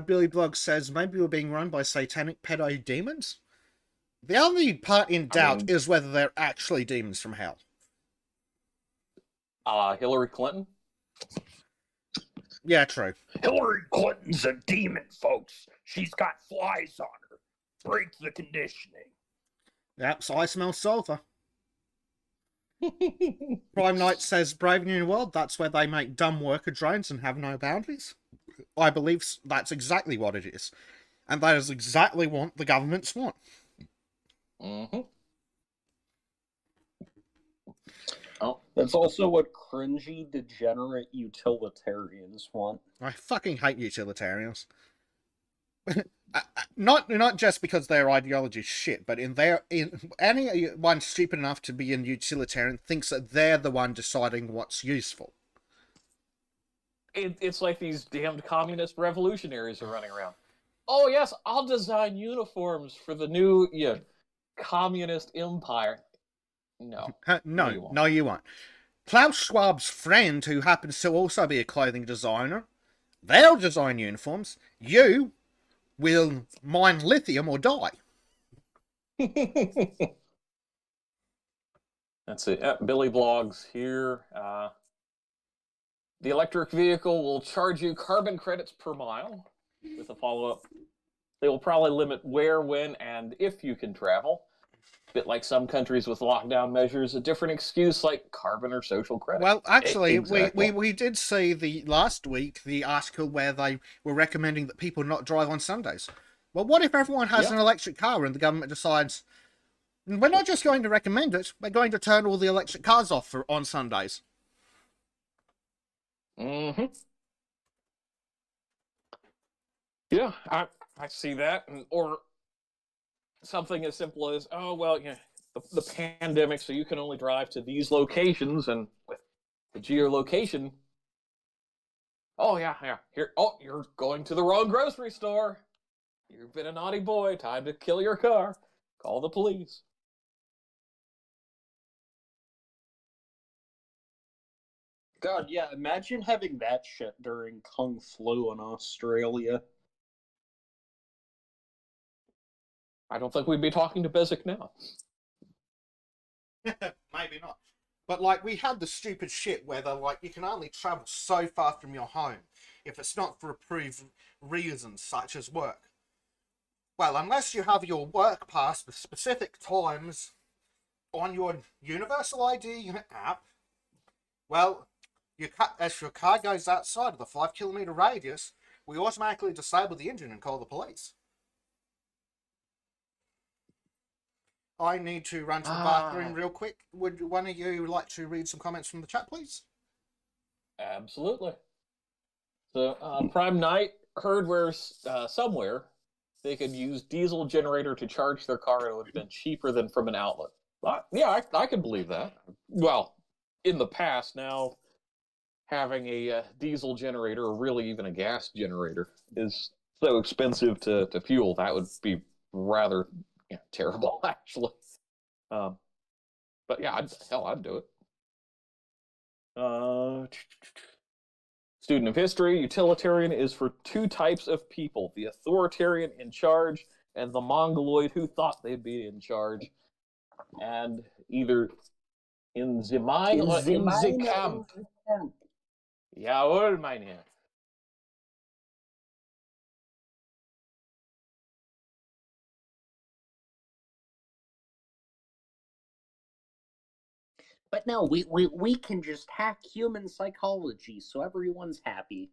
Billy Blog says, maybe we're being run by satanic pedo demons? The only part in doubt is whether they're actually demons from hell. Hillary Clinton? Yeah, true. Hillary Clinton's a demon, folks. She's got flies on her. Break the conditioning. Yep, so I smell sulfur. Prime Knight says, Brave New World, that's where they make dumb worker drones and have no boundaries. I believe that's exactly what it is. And that is exactly what the governments want. Mm-hmm. Oh, that's also what cringy, degenerate utilitarians want. I fucking hate utilitarians. Not just because their ideology is shit, but anyone stupid enough to be a utilitarian thinks that they're the one deciding what's useful. It's like these damned communist revolutionaries are running around. Oh yes, I'll design uniforms for the new communist empire. No. No, you won't. Klaus Schwab's friend, who happens to also be a clothing designer, they'll design uniforms. You will mine lithium or die. That's it. Billy Blogs here. The electric vehicle will charge you carbon credits per mile with a follow-up. They will probably limit where, when, and if you can travel. A bit like some countries with lockdown measures, a different excuse like carbon or social credit. Well, actually, Exactly. we did see last week the article where they were recommending that people not drive on Sundays. Well, what if everyone has an electric car and the government decides, we're not just going to recommend it, we're going to turn all the electric cars off on Sundays? Mm-hmm. Yeah, I see that. Or something as simple as, oh, well, the pandemic, so you can only drive to these locations, and with the geolocation, oh, yeah, here, oh, you're going to the wrong grocery store. You've been a naughty boy. Time to kill your car. Call the police. God, yeah, imagine having that shit during Kung Flu in Australia. I don't think we'd be talking to Bezic now. Maybe not. But, we had the stupid shit where you can only travel so far from your home if it's not for approved reasons, such as work. Well, unless you have your work pass with specific times on your Universal ID app, well, as your car goes outside of the 5 kilometer radius, we automatically disable the engine and call the police. I need to run to the bathroom real quick. Would one of you like to read some comments from the chat, please? Absolutely. So, Prime Knight heard where somewhere they could use diesel generator to charge their car, and it would have been cheaper than from an outlet. I can believe that. Well, in the past, now having a diesel generator, or really even a gas generator, is so expensive to fuel. That would be rather terrible, actually. But yeah, I'd do it. Student of history, utilitarian is for two types of people: the authoritarian in charge and the mongoloid who thought they'd be in charge. And either in the mine or in the camp. Jawohl, mein Herr. But no, we can just hack human psychology so everyone's happy.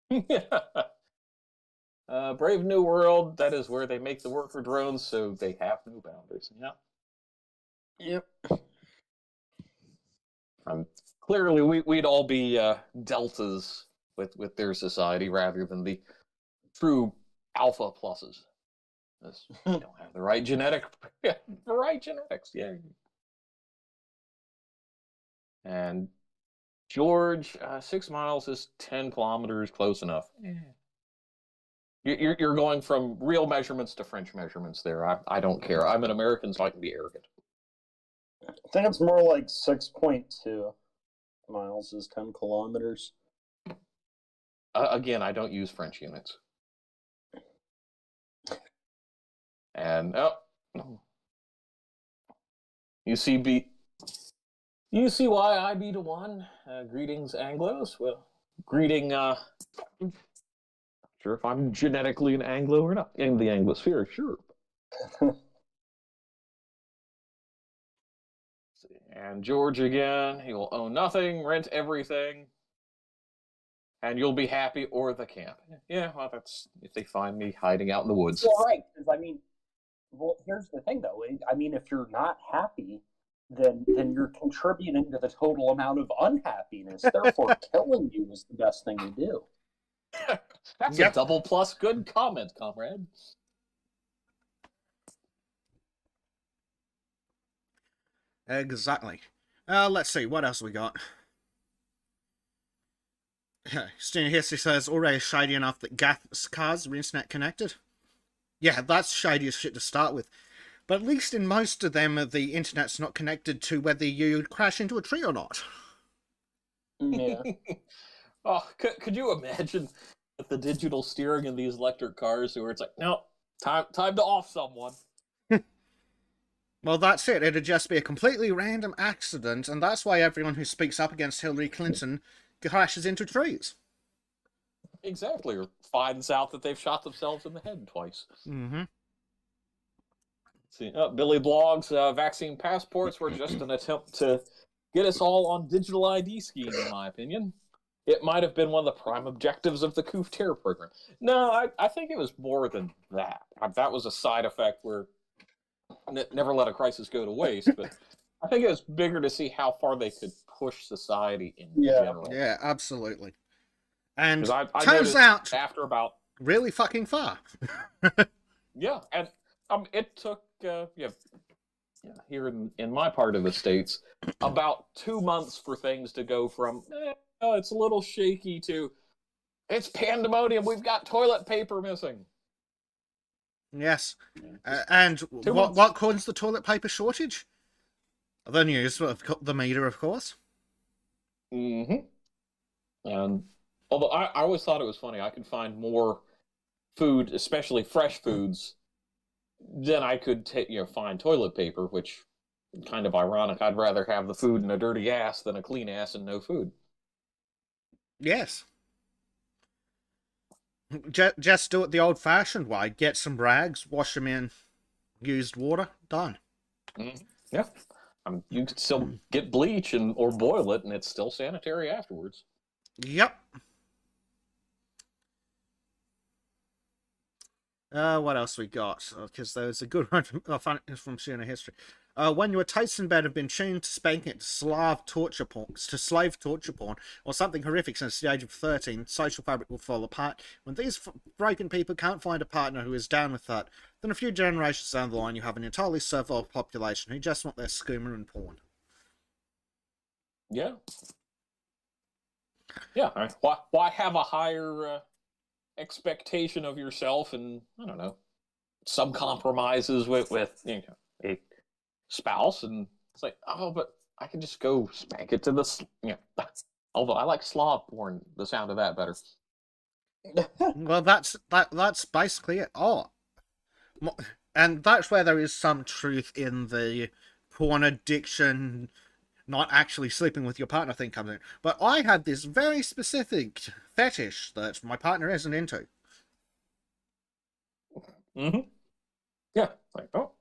Brave New World, that is where they make the worker drones, so they have no boundaries. Yeah. Yep. Clearly, we'd all be deltas with their society rather than the true alpha pluses. We don't have the right genetics. Yeah. And George, 6 miles is 10 kilometers, close enough. You're going from real measurements to French measurements there. I don't care. I'm an American, so I can be arrogant. I think it's more like 6.2 miles is 10 kilometers. Again, I don't use French units. And you see why I be to one. Greetings, Anglos. Well, greeting. Sure if I'm genetically an Anglo or not in the Anglosphere. Sure. And George again. He will own nothing, rent everything, and you'll be happy, or the camp. Yeah, well, that's if they find me hiding out in the woods. Well, right, because I mean, well, here's the thing, though. I mean, if you're not happy, then you're contributing to the total amount of unhappiness. Therefore, killing you is the best thing to do. That's a double plus good comment, comrade. Exactly. Let's see, what else we got? Student History says, already shady enough that gas cars are internet connected. Yeah, that's shady as shit to start with. But at least in most of them, the internet's not connected to whether you crash into a tree or not. Yeah. Oh, could you imagine the digital steering in these electric cars where it's like, no, time to off someone. Well, that's it. It'd just be a completely random accident, and that's why everyone who speaks up against Hillary Clinton crashes into trees. Exactly, or finds out that they've shot themselves in the head twice. Mm-hmm. See, Billy Blog's vaccine passports were just an attempt to get us all on digital ID scheme, in my opinion. It might have been one of the prime objectives of the Coof Terror program. No, I think it was more than that. That was a side effect where never let a crisis go to waste, but I think it was bigger to see how far they could push society in general. Yeah, absolutely. And I turns out, after about really fucking far. Yeah, and it took here in my part of the States about 2 months for things to go from it's a little shaky to it's pandemonium. We've got toilet paper missing. Yes. And what caused the toilet paper shortage? The news of the meter, of course. Mm-hmm. And although I always thought it was funny, I could find more food, especially fresh foods, than I could find toilet paper, which is kind of ironic. I'd rather have the food in a dirty ass than a clean ass and no food. Yes. Just do it the old-fashioned way. Get some rags, wash them in used water, done. Mm-hmm. Yeah. You could still get bleach or boil it, and it's still sanitary afterwards. Yep. What else we got? Because there's a good one from Student History. When your taste in bed have been tuned to spanking it to slave torture porn, or something horrific since the age of 13, social fabric will fall apart. When these broken people can't find a partner who is down with that, then a few generations down the line you have an entirely servile population who just want their skooma and porn. Yeah. Yeah. Why have a higher expectation of yourself, and I don't know, some compromises with a spouse, and it's like, oh, but I can just go spank it to the Although I like Slav porn, the sound of that better. Well, that's basically it. Oh, and that's where there is some truth in the porn addiction, not actually sleeping with your partner thing comes in. But I had this very specific fetish that my partner isn't into. Mm-hmm. Yeah. Like, oh.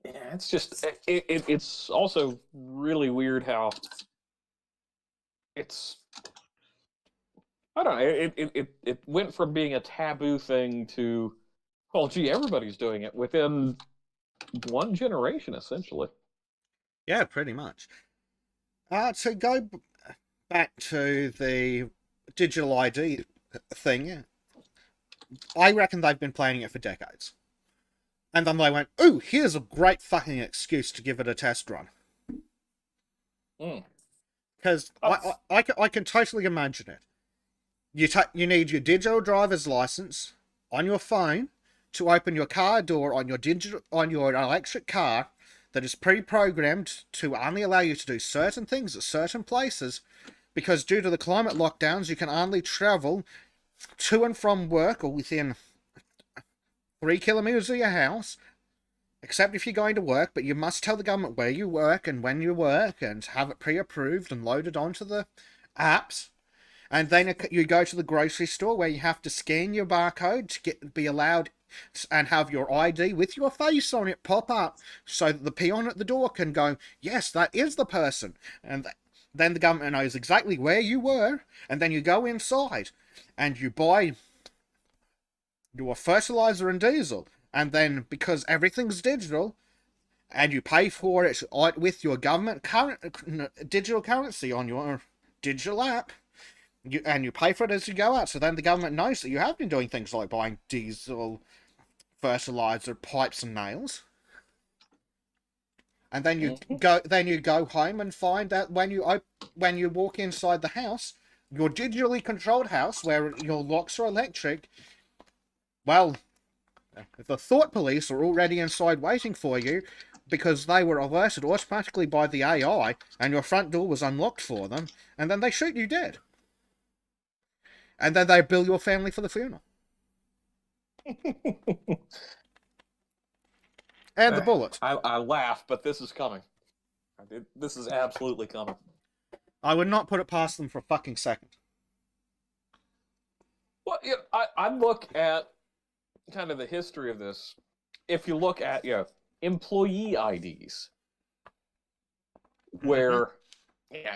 Yeah, it's just it's also really weird how it's I don't know it went from being a taboo thing to well gee everybody's doing it within one generation essentially. Yeah, pretty much. To go back to the digital ID thing, I reckon they've been planning it for decades. And then they went, ooh, here's a great fucking excuse to give it a test run. Because I can totally imagine it. You need your digital driver's license on your phone to open your car door on your electric car that is pre-programmed to only allow you to do certain things at certain places, because due to the climate lockdowns, you can only travel to and from work or within 3 kilometers of your house, except if you're going to work, but you must tell the government where you work and when you work and have it pre-approved and loaded onto the apps. And then you go to the grocery store where you have to scan your barcode to be allowed and have your ID with your face on it pop up so that the peon at the door can go, yes, that is the person. And then the government knows exactly where you were. And then you go inside and you buy your fertilizer and diesel. And then because everything's digital and you pay for it with your government digital currency on your digital app, you pay for it as you go out, so then the government knows that you have been doing things like buying diesel, fertilizer, pipes, and nails. And then you go home and find out when you walk inside the house, your digitally controlled house where your locks are electric. Well, the thought police are already inside waiting for you because they were alerted automatically by the AI, and your front door was unlocked for them, and then they shoot you dead. And then they bill your family for the funeral. And the bullet. I laugh, but this is coming. This is absolutely coming. I would not put it past them for a fucking second. Well, I look at kind of the history of this. If you look at employee IDs, where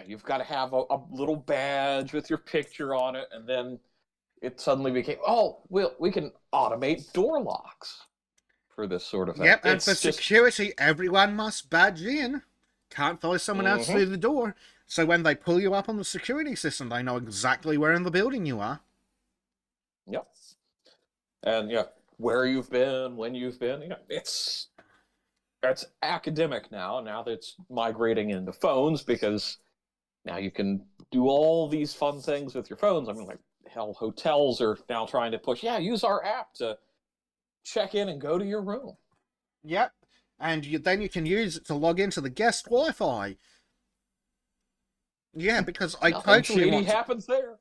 you've got to have a little badge with your picture on it, and then it suddenly became, we can automate door locks for this sort of thing. Yep, and for security, everyone must badge in. Can't follow someone else through the door. So when they pull you up on the security system, they know exactly where in the building you are. Yep. And where you've been, when you've been. It's academic now that it's migrating into phones, because now you can do all these fun things with your phones. I mean, like, hell, hotels are now trying to push, use our app to check in and go to your room. Yep. And then you can use it to log into the guest Wi-Fi. Yeah, because I totally happens there.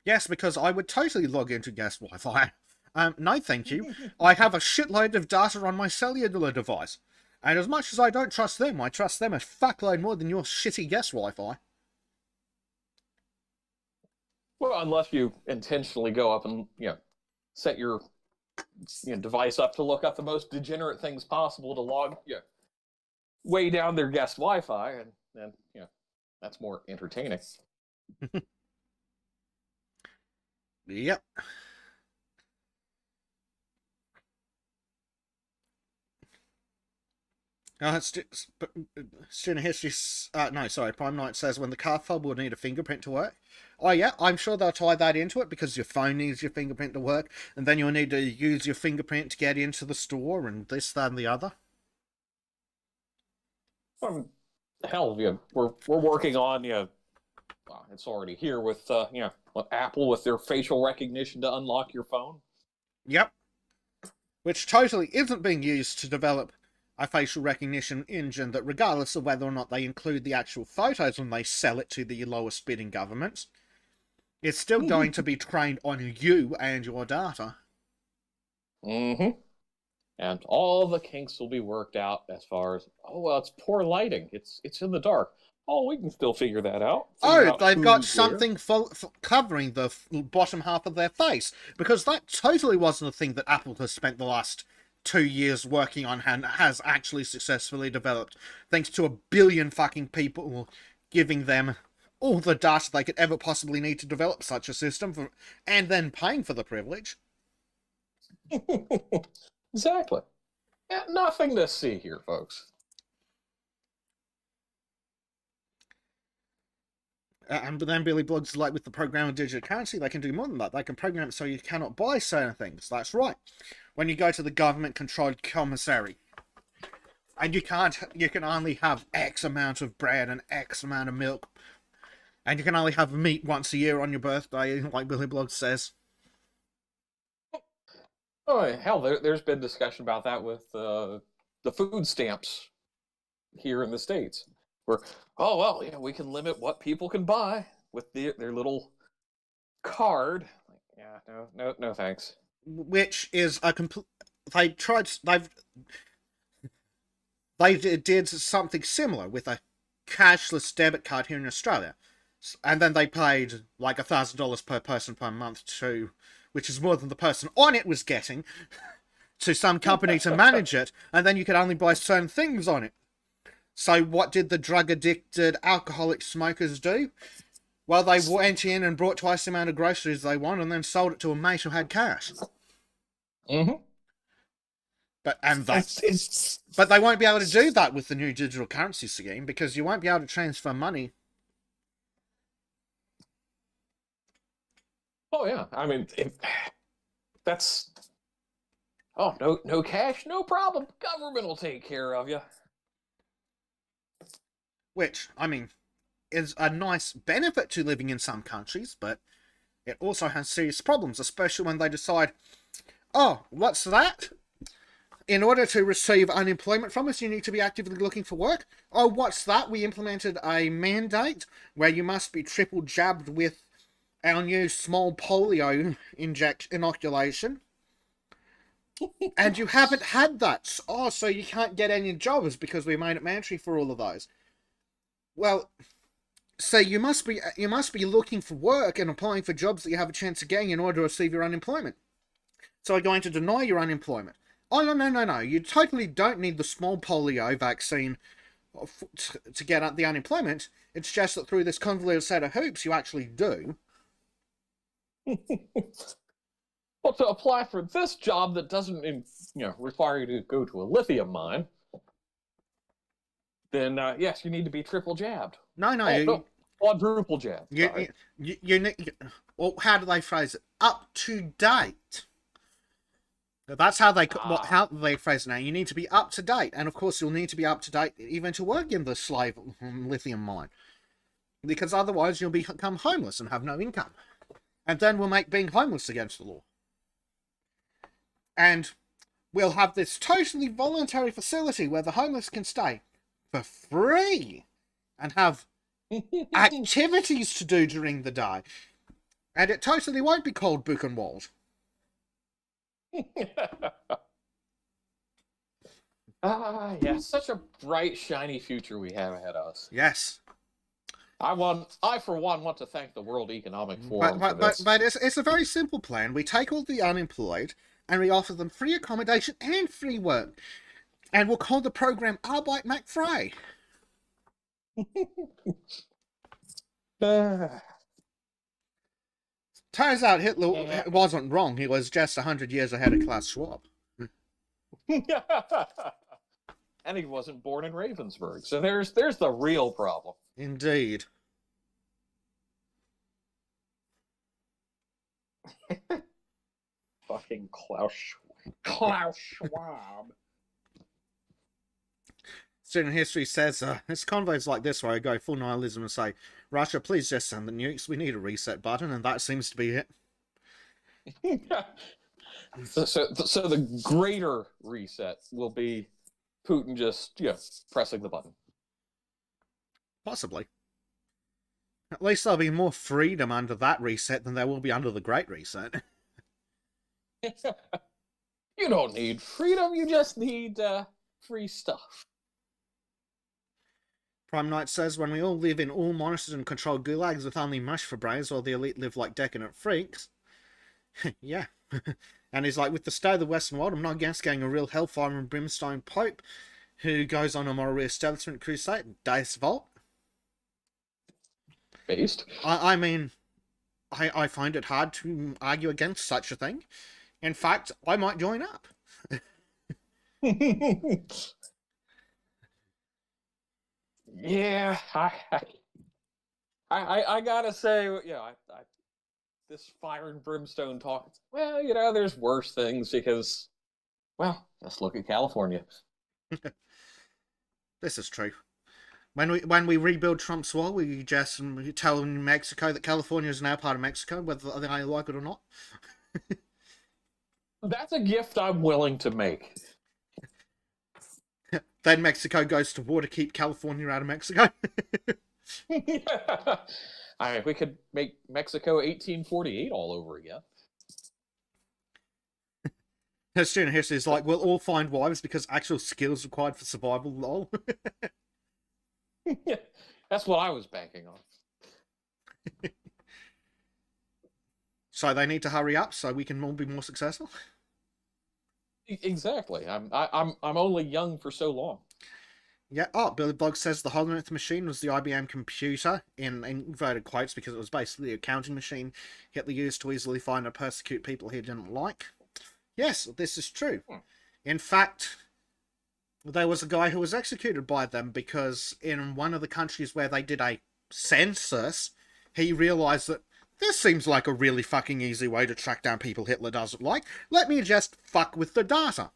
Yes, because I would totally log into guest Wi-Fi. No, thank you. I have a shitload of data on my cellular device. And as much as I don't trust them, I trust them a fuckload more than your shitty guest Wi-Fi. Well, unless you intentionally go up and, set your device up to look up the most degenerate things possible to log, way down their guest Wi-Fi, and then, that's more entertaining. Yep. Student history. Prime Knight says when the car fob will need a fingerprint to work. Oh yeah, I'm sure they'll tie that into it because your phone needs your fingerprint to work, and then you'll need to use your fingerprint to get into the store and this, that, and the other. Hell, we're working on it's already here with Apple with their facial recognition to unlock your phone. Yep. Which totally isn't being used to develop a facial recognition engine that, regardless of whether or not they include the actual photos when they sell it to the lowest bidding governments, it's still going to be trained on you and your data. Mm-hmm. And all the kinks will be worked out as far as, oh, well, it's poor lighting. It's in the dark. Oh, we can still figure that out. They've got something covering the bottom half of their face. Because that totally wasn't a thing that Apple has spent the last 2 years working on and has actually successfully developed. Thanks to 1 billion fucking people giving them all the data they could ever possibly need to develop such a system, and then paying for the privilege. Exactly. Yeah, nothing to see here, folks. And then Billy Blogs, like with the program of digital currency, they can do more than that. They can program it so you cannot buy certain things. That's right. When you go to the government-controlled commissary, and you can only have X amount of bread and X amount of milk, and you can only have meat once a year on your birthday, like Billy Blogs says. Oh, hell, there's been discussion about that with the food stamps here in the States. Where, oh, well, yeah, we can limit what people can buy with their little card. Yeah, no, thanks. Which is a complete... They did something similar with a cashless debit card here in Australia. And then they paid like $1,000 per person per month to... which is more than the person on it was getting, to some company to manage it, and then you could only buy certain things on it. So what did the drug-addicted alcoholic smokers do? Well, they went in and brought twice the amount of groceries they want, and then sold it to a mate who had cash. Mm-hmm. But they won't be able to do that with the new digital currency scheme, because you won't be able to transfer money. Oh yeah, I mean, that's... Oh, no cash, no problem. Government will take care of you. Which, I mean, is a nice benefit to living in some countries, but it also has serious problems, especially when they decide, oh, what's that? In order to receive unemployment from us, you need to be actively looking for work. Oh, what's that? We implemented a mandate where you must be triple jabbed with our new small polio inoculation. And you haven't had that. Oh, so you can't get any jobs because we made it mandatory for all of those. Well, so you must be looking for work and applying for jobs that you have a chance of getting in order to receive your unemployment. So we're going to deny your unemployment. Oh, no. You totally don't need the small polio vaccine to get the unemployment. It's just that through this convoluted set of hoops, you actually do. Well, to apply for this job that doesn't, require you to go to a lithium mine, then yes, you need to be triple jabbed. No, quadruple jabbed. Well, how do they phrase it? Up to date. That's how they phrase it now. You need to be up to date, and of course, you'll need to be up to date even to work in the slave lithium mine, because otherwise you'll become homeless and have no income, and then we'll make being homeless against the law. And we'll have this totally voluntary facility where the homeless can stay for free and have activities to do during the day. And it totally won't be called Buchenwald. Yeah, such a bright, shiny future we have ahead of us. Yes. I for one want to thank the World Economic Forum for this. But it's a very simple plan. We take all the unemployed and we offer them free accommodation and free work. And we'll call the program Arbeit macht frei. Turns out Hitler wasn't wrong. He was just 100 years ahead of Klaus Schwab. And he wasn't born in Ravensburg. So there's the real problem. Indeed. Fucking Klaus Schwab. Student history says, it's convoys like this where I go full nihilism and say, Russia, please just send the nukes. We need a reset button, and that seems to be it. So the greater reset will be Putin just, pressing the button. Possibly. At least there'll be more freedom under that reset than there will be under the Great Reset. You don't need freedom, you just need free stuff. Prime Knight says, when we all live in all monitored and controlled gulags with only mush for brains while the elite live like decadent freaks. Yeah. And he's like, with the state of the Western world, I'm not against getting a real hellfire and brimstone pope who goes on a moral re-establishment crusade. Deus Volt. Based. I mean, I find it hard to argue against such a thing. In fact, I might join up. Yeah, I gotta say, this fire and brimstone talk. Well, there's worse things because, well, let's look at California. This is true. When we rebuild Trump's wall, we just tell Mexico that California is now part of Mexico, whether they like it or not. That's a gift I'm willing to make. Then Mexico goes to war to keep California out of Mexico. Yeah. We could make Mexico 1848 all over again. Student history is like, we'll all find wives because actual skills required for survival, lol. Yeah, that's what I was banking on. So they need to hurry up so we can all be more successful. Exactly. I'm only young for so long. Yeah. Oh, Billy Blog says the Holomith machine was the IBM computer, in inverted quotes, because it was basically a counting machine Hitler used to easily find and persecute people he didn't like. Yes, this is true. In fact, there was a guy who was executed by them because in one of the countries where they did a census, he realized that this seems like a really fucking easy way to track down people Hitler doesn't like. Let me just fuck with the data.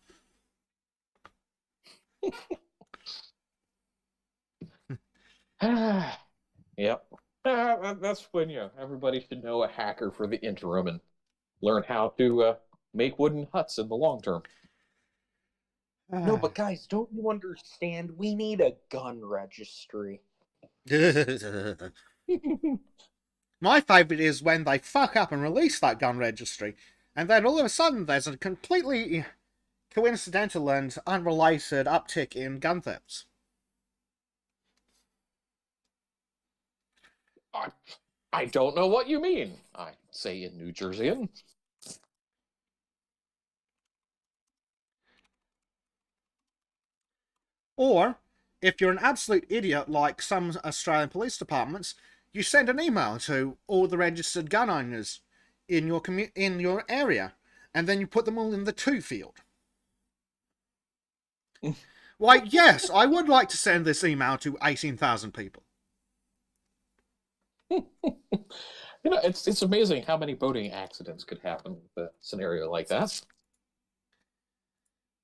Yep. That's when, everybody should know a hacker for the interim and learn how to make wooden huts in the long term. No, but guys, don't you understand? We need a gun registry. My favourite is when they fuck up and release that gun registry, and then all of a sudden there's a completely coincidental and unrelated uptick in gun thefts. I don't know what you mean, I say in New Jerseyan. Or, if you're an absolute idiot like some Australian police departments, you send an email to all the registered gun owners in your area, and then you put them all in the to field. Why, yes, I would like to send this email to 18,000 people. It's amazing how many boating accidents could happen with a scenario like that.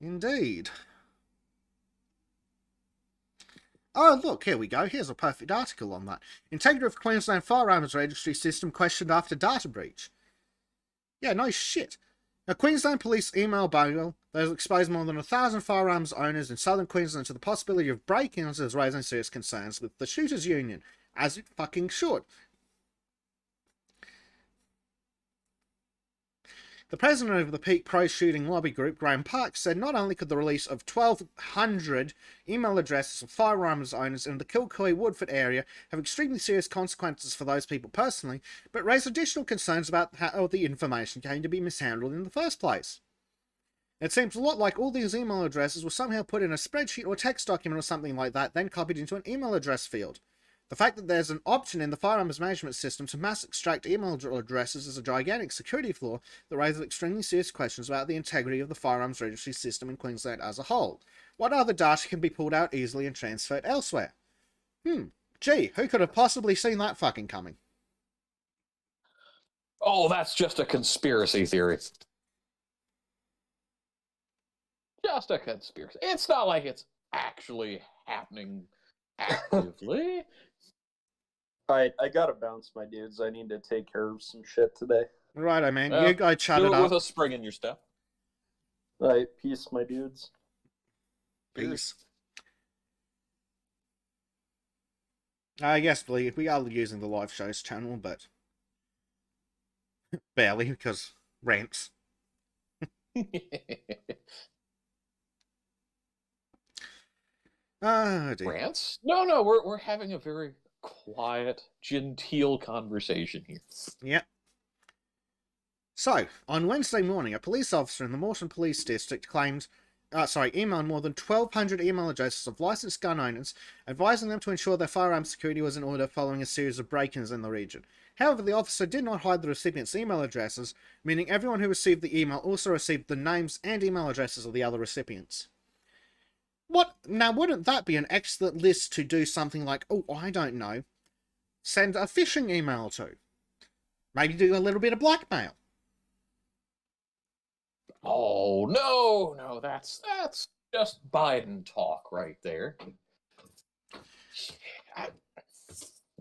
Indeed. Oh, look, here we go. Here's a perfect article on that. Integrity of Queensland Firearms Registry System questioned after data breach. Yeah, no shit. A Queensland police email bundle that has exposed more than 1,000 firearms owners in southern Queensland to the possibility of break-ins is raising serious concerns with the Shooters Union, as it fucking should. The president of the Peak Pro Shooting Lobby Group, Graham Parks, said not only could the release of 1,200 email addresses of firearms owners in the Kilcoy-Woodford area have extremely serious consequences for those people personally, but raised additional concerns about how the information came to be mishandled in the first place. It seems a lot like all these email addresses were somehow put in a spreadsheet or text document or something like that, then copied into an email address field. The fact that there's an option in the firearms management system to mass extract email addresses is a gigantic security flaw that raises extremely serious questions about the integrity of the firearms registry system in Queensland as a whole. What other data can be pulled out easily and transferred elsewhere? Gee, who could have possibly seen that fucking coming? Oh, that's just a conspiracy theory. Just a conspiracy. It's not like it's actually happening actively. Alright, I gotta bounce, my dudes. I need to take care of some shit today. Righto, man. You go chat Do it it up. with a spring in your step. Alright, peace, my dudes. Peace. Yes, we are using the live shows channel, but barely, because rants. Oh, dear. Rants? No, we're having a very quiet, genteel conversation here. Yep. So, on Wednesday morning, a police officer in the Morton Police District emailed more than 1,200 email addresses of licensed gun owners, advising them to ensure their firearm security was in order following a series of break-ins in the region. However, the officer did not hide the recipient's email addresses, meaning everyone who received the email also received the names and email addresses of the other recipients. Now, wouldn't that be an excellent list to do something like, oh, I don't know, send a phishing email to? Maybe do a little bit of blackmail. Oh, no, that's just Biden talk right there.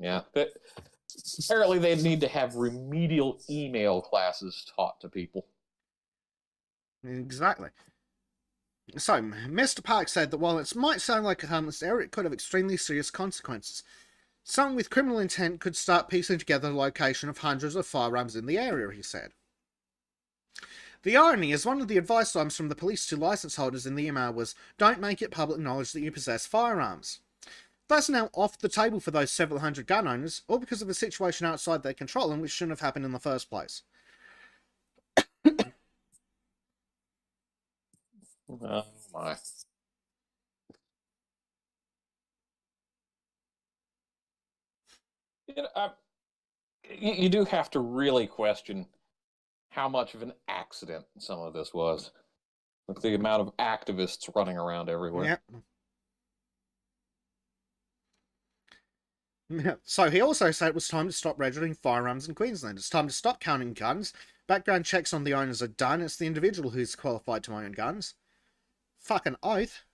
Yeah, but apparently they need to have remedial email classes taught to people. Exactly. So, Mr. Park said that while it might sound like a harmless error, it could have extremely serious consequences. Someone with criminal intent could start piecing together the location of hundreds of firearms in the area, he said. The irony is one of the advice items from the police to license holders in the email was, don't make it public knowledge that you possess firearms. That's now off the table for those several hundred gun owners, all because of a situation outside their control and which shouldn't have happened in the first place. Oh, my. You do have to really question how much of an accident some of this was. With the amount of activists running around everywhere. Yep. So he also said it was time to stop registering firearms in Queensland. It's time to stop counting guns. Background checks on the owners are done. It's the individual who's qualified to own guns. Fucking oath.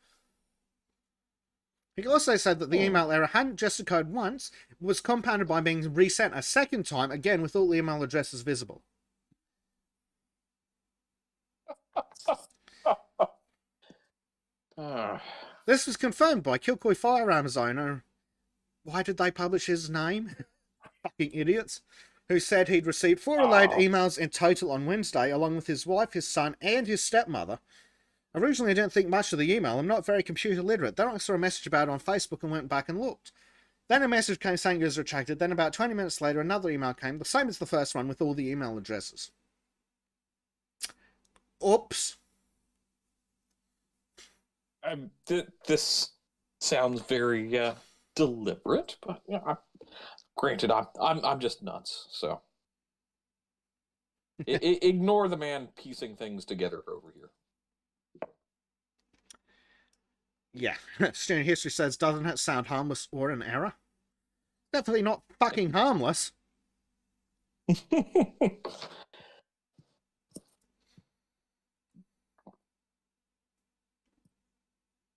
He also said that the email error hadn't just occurred once, but was compounded by being resent a second time, again with all the email addresses visible. This was confirmed by Kilcoy Firearms owner. Why did they publish his name? Fucking idiots. Who said he'd received 4 relayed emails in total on Wednesday, along with his wife, his son, and his stepmother. Originally, I didn't think much of the email. I'm not very computer literate. Then I saw a message about it on Facebook and went back and looked. Then a message came saying it was retracted. Then about 20 minutes later, another email came, the same as the first one, with all the email addresses. Oops. This sounds very deliberate, but granted, I'm just nuts. So ignore the man piecing things together over here. Yeah, Student History says, doesn't that sound harmless or an error? Definitely not fucking harmless.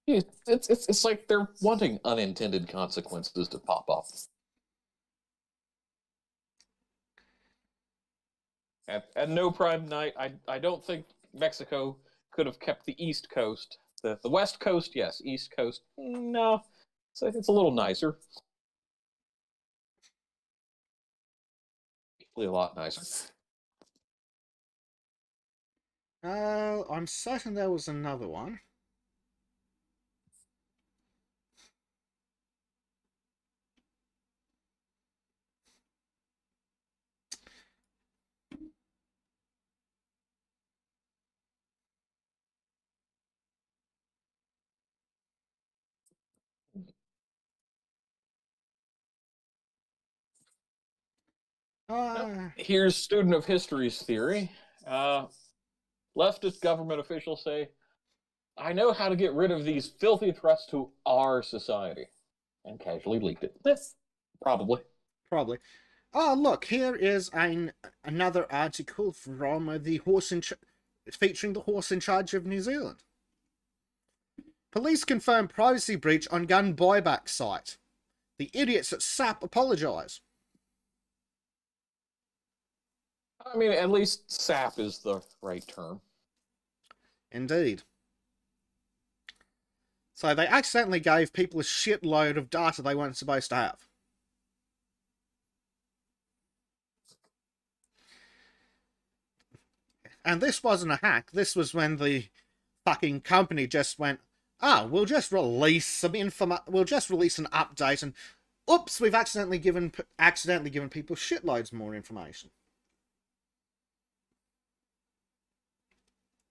It's like they're wanting unintended consequences to pop up. At no prime night, I don't think Mexico could have kept the East Coast. The West Coast, yes. East Coast, no. It's a little nicer. A lot nicer. I'm certain there was another one. Here's student of history's theory. Leftist government officials say, I know how to get rid of these filthy threats to our society. And casually leaked it. Probably. Probably. Oh, look, here is another article from the featuring the horse in charge of New Zealand. Police confirm privacy breach on gun buyback site. The idiots at SAP apologise. I mean, at least SAP is the right term. Indeed. So they accidentally gave people a shitload of data they weren't supposed to have. And this wasn't a hack. This was when the fucking company just went, we'll just release some we'll just release an update, and oops, we've accidentally given people shitloads more information.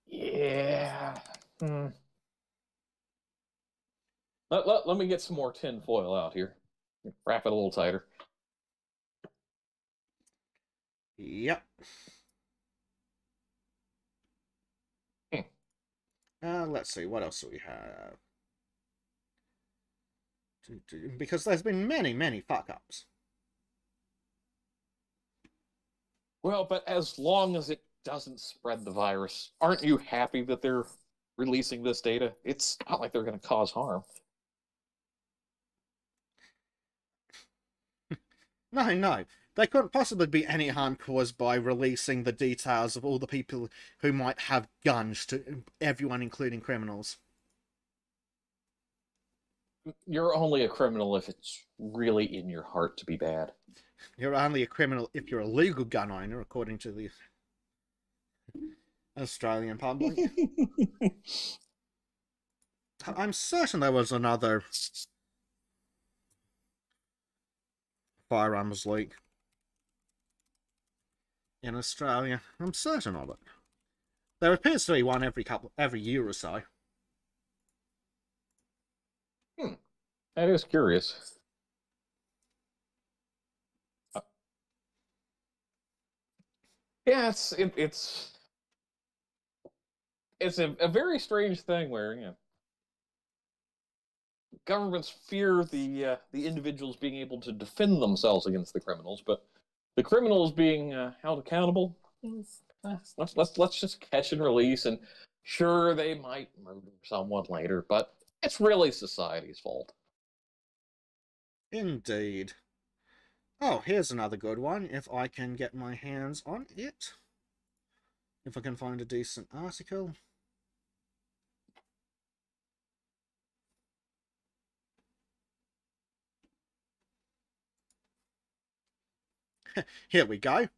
Yeah. Let me get some more tin foil out here. Wrap it a little tighter. Yep. Let's see, what else do we have? Because there's been many fuck-ups. Well, but as long as it doesn't spread the virus, aren't you happy that they're releasing this data? It's not like they're going to cause harm. No. There couldn't possibly be any harm caused by releasing the details of all the people who might have guns to everyone, including criminals. You're only a criminal if it's really in your heart to be bad. You're only a criminal if you're a legal gun owner, according to the Australian public. I'm certain there was another firearms leak in Australia. I'm certain of it. There appears to be one every year or so. That is curious. Yeah, it's a very strange thing where governments fear the individuals being able to defend themselves against the criminals, but the criminals being held accountable. Let's just catch and release, and sure, they might murder someone later, but it's really society's fault. Indeed. Oh, here's another good one, if I can get my hands on it. If I can find a decent article. Here we go.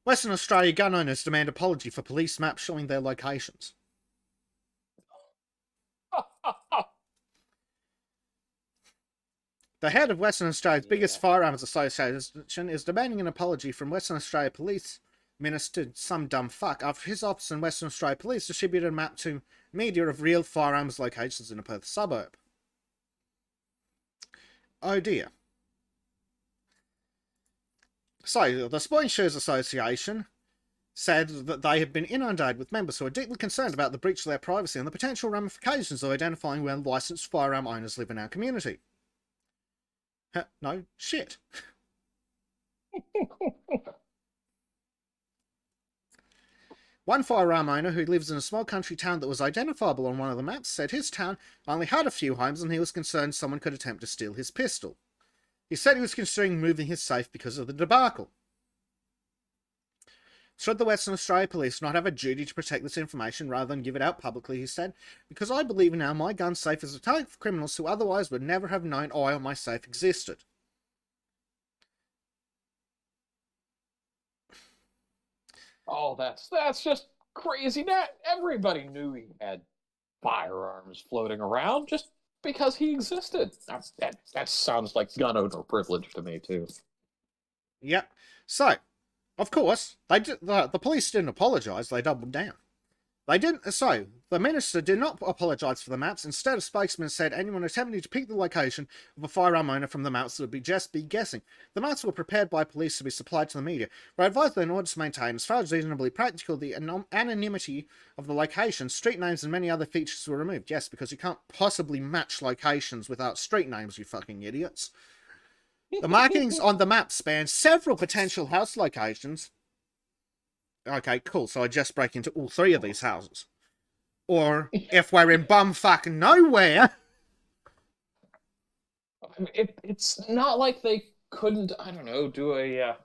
Western Australia gun owners demand apology for police maps showing their locations. The head of Western Australia's biggest firearms association is demanding an apology from Western Australia Police Minister some dumb fuck after his office in Western Australia Police distributed a map to media of real firearms locations in a Perth suburb. Oh dear. So, the Sporting Shooters Association said that they have been inundated with members who are deeply concerned about the breach of their privacy and the potential ramifications of identifying where licensed firearm owners live in our community. No, shit. One firearm owner who lives in a small country town that was identifiable on one of the maps said his town only had a few homes and he was concerned someone could attempt to steal his pistol. He said he was considering moving his safe because of the debacle. Should the Western Australia Police not have a duty to protect this information rather than give it out publicly, he said, because I believe now my gun safe is a target for criminals who otherwise would never have known I or my safe existed. Oh, that's just crazy. That everybody knew he had firearms floating around just because he existed. That sounds like gun owner privilege to me too. Yep. So, of course, the police didn't apologise, they doubled down. So, the minister did not apologise for the maps. Instead, a spokesman said anyone attempting to pick the location of a firearm owner from the maps would just be guessing. The maps were prepared by police to be supplied to the media, but advised that in order to maintain, as far as reasonably practical, the anonymity of the location, street names and many other features were removed. Yes, because you can't possibly match locations without street names, you fucking idiots. The markings on the map span several potential house locations. Okay, cool, so I just break into all three of these houses. Or, if we're in bumfuck nowhere... I mean, it's not like they couldn't, I don't know, do a...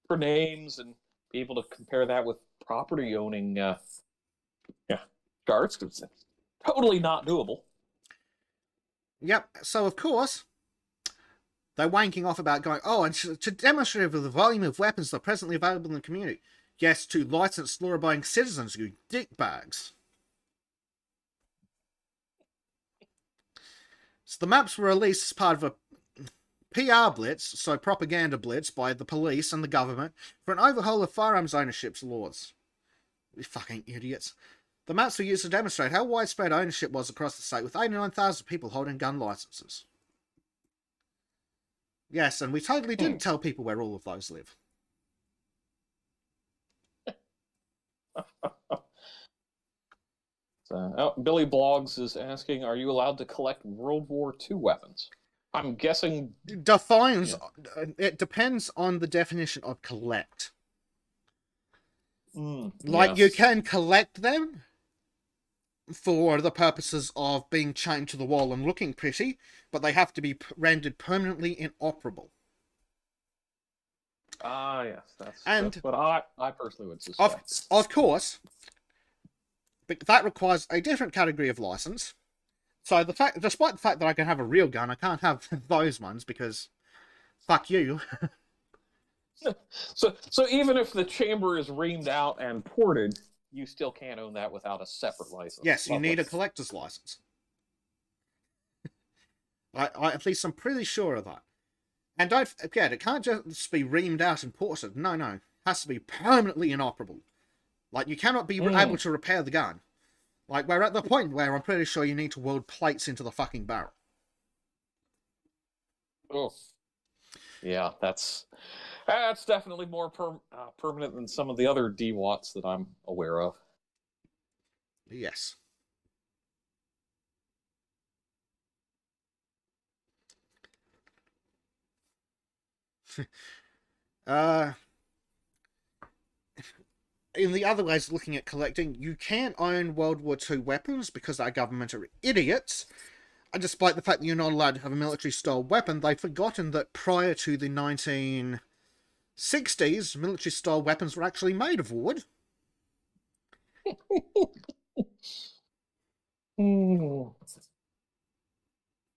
for names and be able to compare that with property owning charts. totally not doable. Yep, so of course, they're wanking off about going, oh, and to demonstrate the volume of weapons that are presently available in the community. Yes, to licensed law-abiding citizens, you dickbags. So the maps were released as part of a PR blitz, so propaganda blitz, by the police and the government for an overhaul of firearms ownership laws. You fucking idiots. The maps were used to demonstrate how widespread ownership was across the state, with 89,000 people holding gun licenses. Yes, and we totally didn't tell people where all of those live. Billy Blogs is asking, are you allowed to collect World War II weapons? I'm guessing... It depends on the definition of collect. You can collect them for the purposes of being chained to the wall and looking pretty, but they have to be rendered permanently inoperable. Yes, that's what I personally would suspect. Of course, but that requires a different category of license. So despite the fact that I can have a real gun, I can't have those ones because fuck you. So even if the chamber is reamed out and ported, you still can't own that without a separate license. Yes, you need a collector's license. At least I'm pretty sure of that. And don't forget, it can't just be reamed out and ported. No, it has to be permanently inoperable. Like, you cannot be able to repair the gun. Like, we're at the point where I'm pretty sure you need to weld plates into the fucking barrel. Oh. Yeah, that's definitely more permanent than some of the other DWATs that I'm aware of. Yes. In the other ways of looking at collecting, you can own World War II weapons because our government are idiots. And despite the fact that you're not allowed to have a military-style weapon, they've forgotten that prior to the 1960s, military-style weapons were actually made of wood.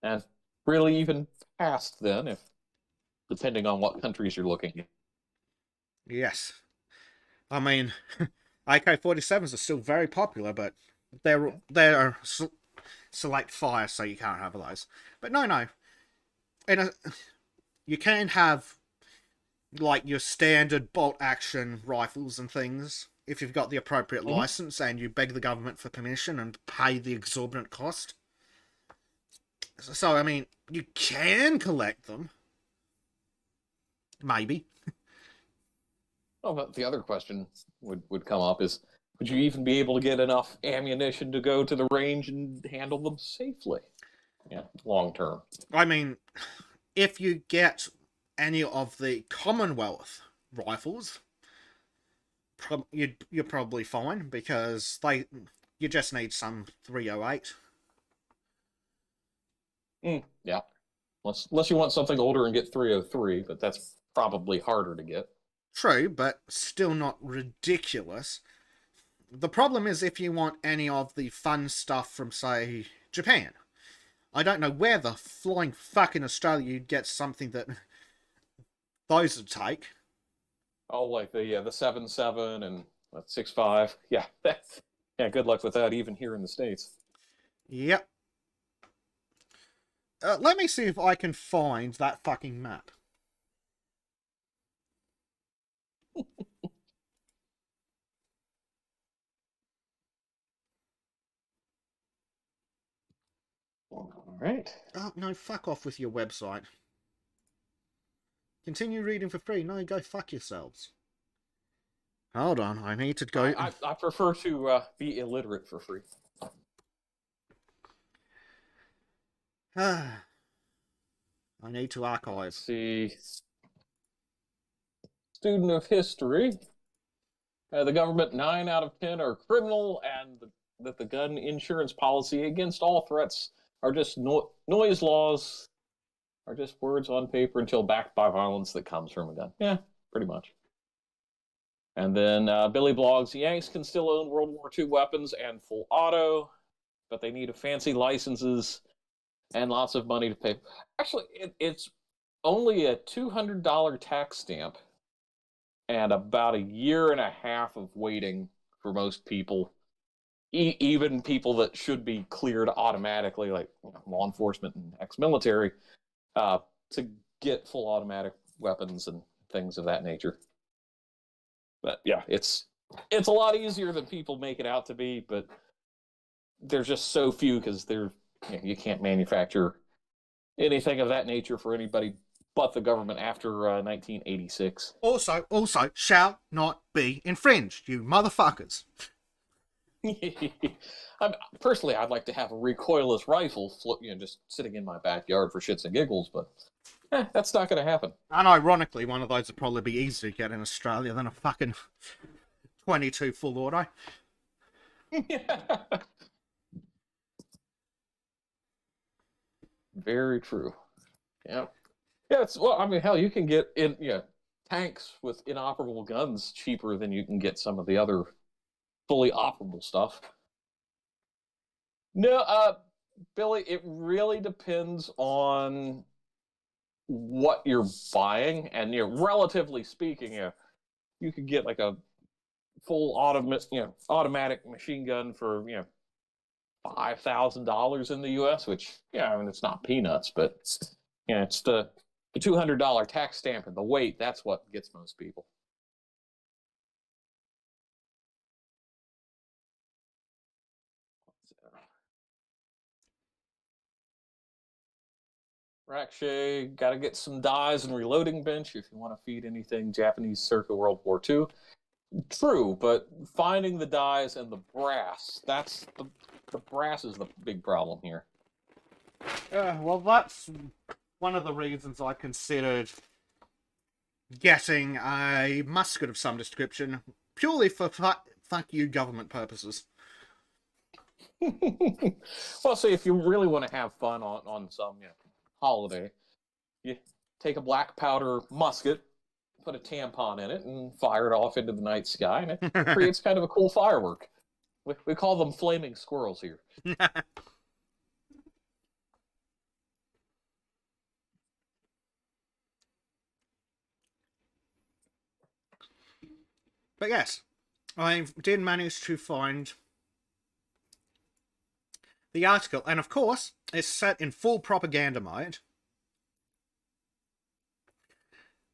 And really even past then, depending on what countries you're looking at. Yes. I mean, AK-47s are still very popular, but they're select fire, so you can't have those. But no. You can have, like, your standard bolt-action rifles and things, if you've got the appropriate license and you beg the government for permission and pay the exorbitant cost. So, I mean, you can collect them. Maybe. Oh, but the other question would come up is, would you even be able to get enough ammunition to go to the range and handle them safely? Yeah, long term. I mean, if you get any of the Commonwealth rifles, you're probably fine, because you just need some 308. Yeah. Unless you want something older and get 303, but that's probably harder to get. True, but still not ridiculous. The problem is if you want any of the fun stuff from, say, Japan. I don't know where the flying fuck in Australia you'd get something that those would take. Oh, like the 7.7 and 6.5. Yeah, good luck with that even here in the States. Yep. Let me see if I can find that fucking map. All right. Oh, no, fuck off with your website. Continue reading for free. No, go fuck yourselves. Hold on, I need to go... I prefer to be illiterate for free. I need to archive. Let's see. Student of history. The government 9 out of 10 are criminal, and that the gun insurance policy against all threats are just noise laws, are just words on paper until backed by violence that comes from a gun. Yeah, pretty much. And then Billy Blogs, Yanks can still own World War II weapons and full auto. but they need fancy licenses and lots of money to pay. Actually, it's only a $200 tax stamp and about a year and a half of waiting for most people, even people that should be cleared automatically, like law enforcement and ex-military, to get full automatic weapons and things of that nature. But yeah, it's a lot easier than people make it out to be, but there's just so few because you can't manufacture anything of that nature for anybody but the government after 1986. Also, shall not be infringed, you motherfuckers. Personally, I'd like to have a recoilless rifle, just sitting in my backyard for shits and giggles, but that's not going to happen. And ironically, one of those would probably be easier to get in Australia than a fucking 22 full auto. Very true. Yeah. Yeah, hell, you can get tanks with inoperable guns cheaper than you can get some of the other fully operable stuff. No, Billy, it really depends on what you're buying, and relatively speaking, you could get like a full automatic machine gun for $5,000 in the U.S., which it's not peanuts, but it's the $200 tax stamp and the weight. That's what gets most people. Rakshay, got to get some dies and reloading bench if you want to feed anything Japanese circa World War II. True, but finding the dies and the brass, that's the brass is the big problem here. Well, that's one of the reasons I considered getting a musket of some description, purely for fuck you government purposes. Well, see, if you really want to have fun on some holiday, you take a black powder musket, put a tampon in it, and fire it off into the night sky, and it creates kind of a cool firework. We call them flaming squirrels here. But yes, I did manage to find the article, and of course, it's set in full propaganda mode.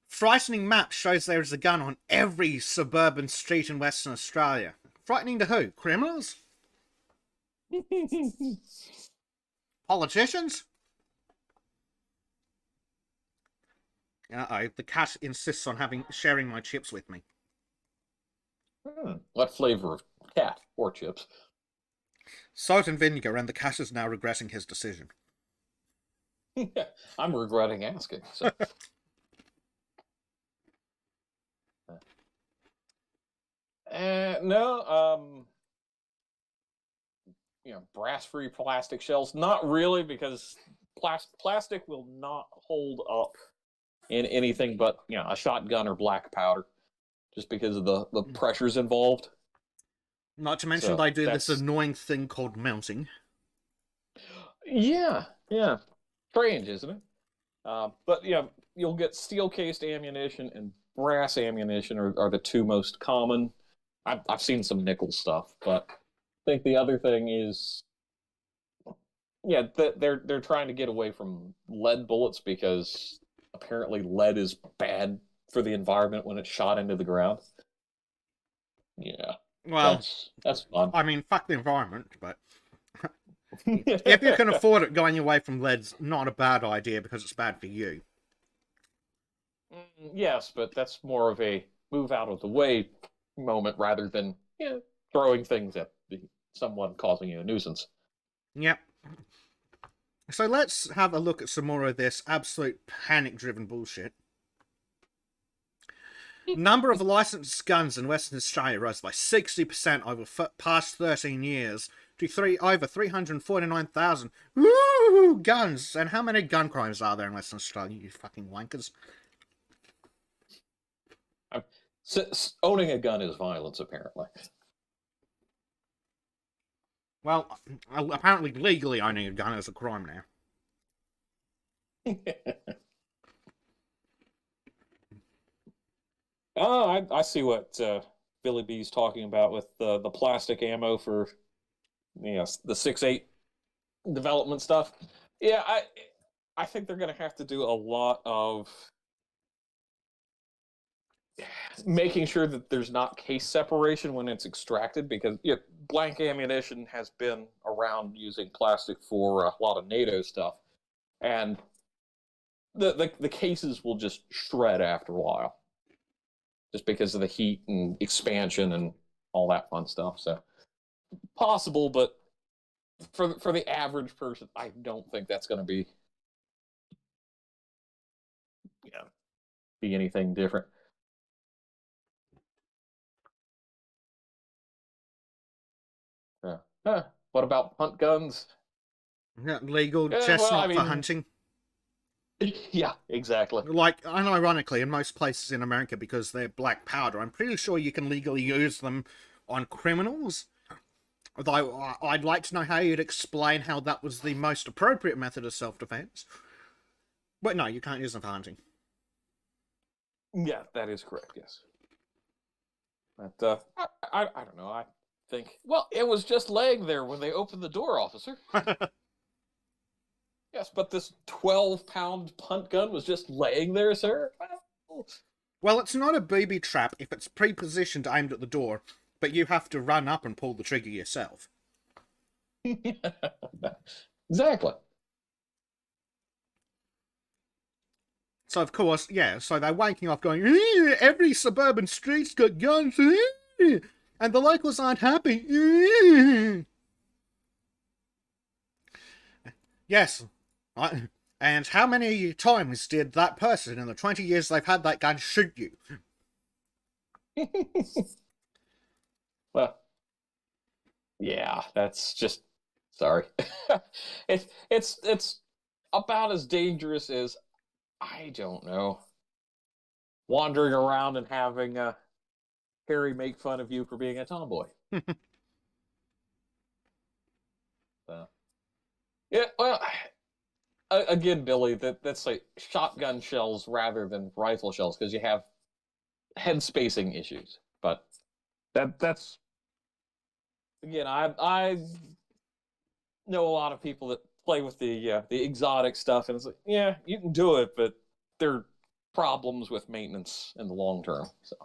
Frightening map shows there is a gun on every suburban street in Western Australia. Frightening to who? Criminals? Politicians? Uh-oh, the cat insists on sharing my chips with me. What flavor of cat or chips? Salt and vinegar, and the cat is now regretting his decision. I'm regretting asking. So. No, brass-free plastic shells. Not really, because plastic will not hold up in anything but a shotgun or black powder, just because of the pressures involved. Not to mention they do this annoying thing called melting. Yeah. Strange, isn't it? But you'll get steel-cased ammunition and brass ammunition are the two most common. I've seen some nickel stuff, but I think the other thing is, they're trying to get away from lead bullets because apparently lead is bad for the environment when it's shot into the ground. Yeah. Well, that's fun. I mean, fuck the environment, but if you can afford it, going away from lead's not a bad idea because it's bad for you. Yes, but that's more of a move out of the way moment rather than throwing things at someone causing you a nuisance. Yep. So let's have a look at some more of this absolute panic-driven bullshit. Number of licensed guns in Western Australia rose by 60% over past 13 years to over 349,000. Woo! Guns! And how many gun crimes are there in Western Australia, you fucking wankers? Owning a gun is violence, apparently. Well, apparently legally owning a gun is a crime now. Oh, I see what Billy B's talking about with the plastic ammo for the 6.8 development stuff. Yeah, I think they're going to have to do a lot of making sure that there's not case separation when it's extracted, because blank ammunition has been around using plastic for a lot of NATO stuff, and the cases will just shred after a while, just because of the heat and expansion and all that fun stuff. So possible, but for the average person, I don't think that's going to be anything different. What about punt guns? Legal Yeah, just well, not I for mean, hunting. yeah, exactly. Like, unironically, in most places in America, because they're black powder, I'm pretty sure you can legally use them on criminals. Although I'd like to know how you'd explain how that was the most appropriate method of self-defense. But no, you can't use them for hunting. Yeah, that is correct, yes. But I don't know. I think, well, it was just laying there when they opened the door, officer. Yes, but this 12-pound punt gun was just laying there, sir? Well, it's not a booby trap if it's pre-positioned aimed at the door, but you have to run up and pull the trigger yourself. Exactly. So, of course, yeah, so they're waking up going, every suburban street's got guns, and the locals aren't happy. Yes. And how many times did that person in the 20 years they've had that gun shoot you? Well, yeah, that's just sorry. It's about as dangerous as, I don't know, wandering around and having Harry make fun of you for being a tomboy. Yeah, well, again, Billy, that's like shotgun shells rather than rifle shells, because you have head spacing issues. But that's again, I know a lot of people that play with the exotic stuff, and it's like, yeah, you can do it, but there are problems with maintenance in the long term. So,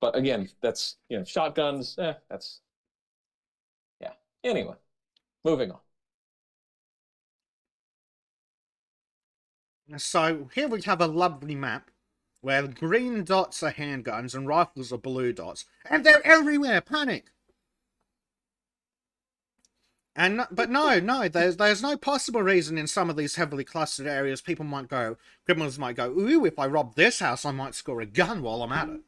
but again, that's shotguns. That's yeah. Anyway, moving on. So here we have a lovely map where green dots are handguns and rifles are blue dots, and they're everywhere. Panic! But no, there's no possible reason in some of these heavily clustered areas criminals might go, ooh, if I rob this house, I might score a gun while I'm at it.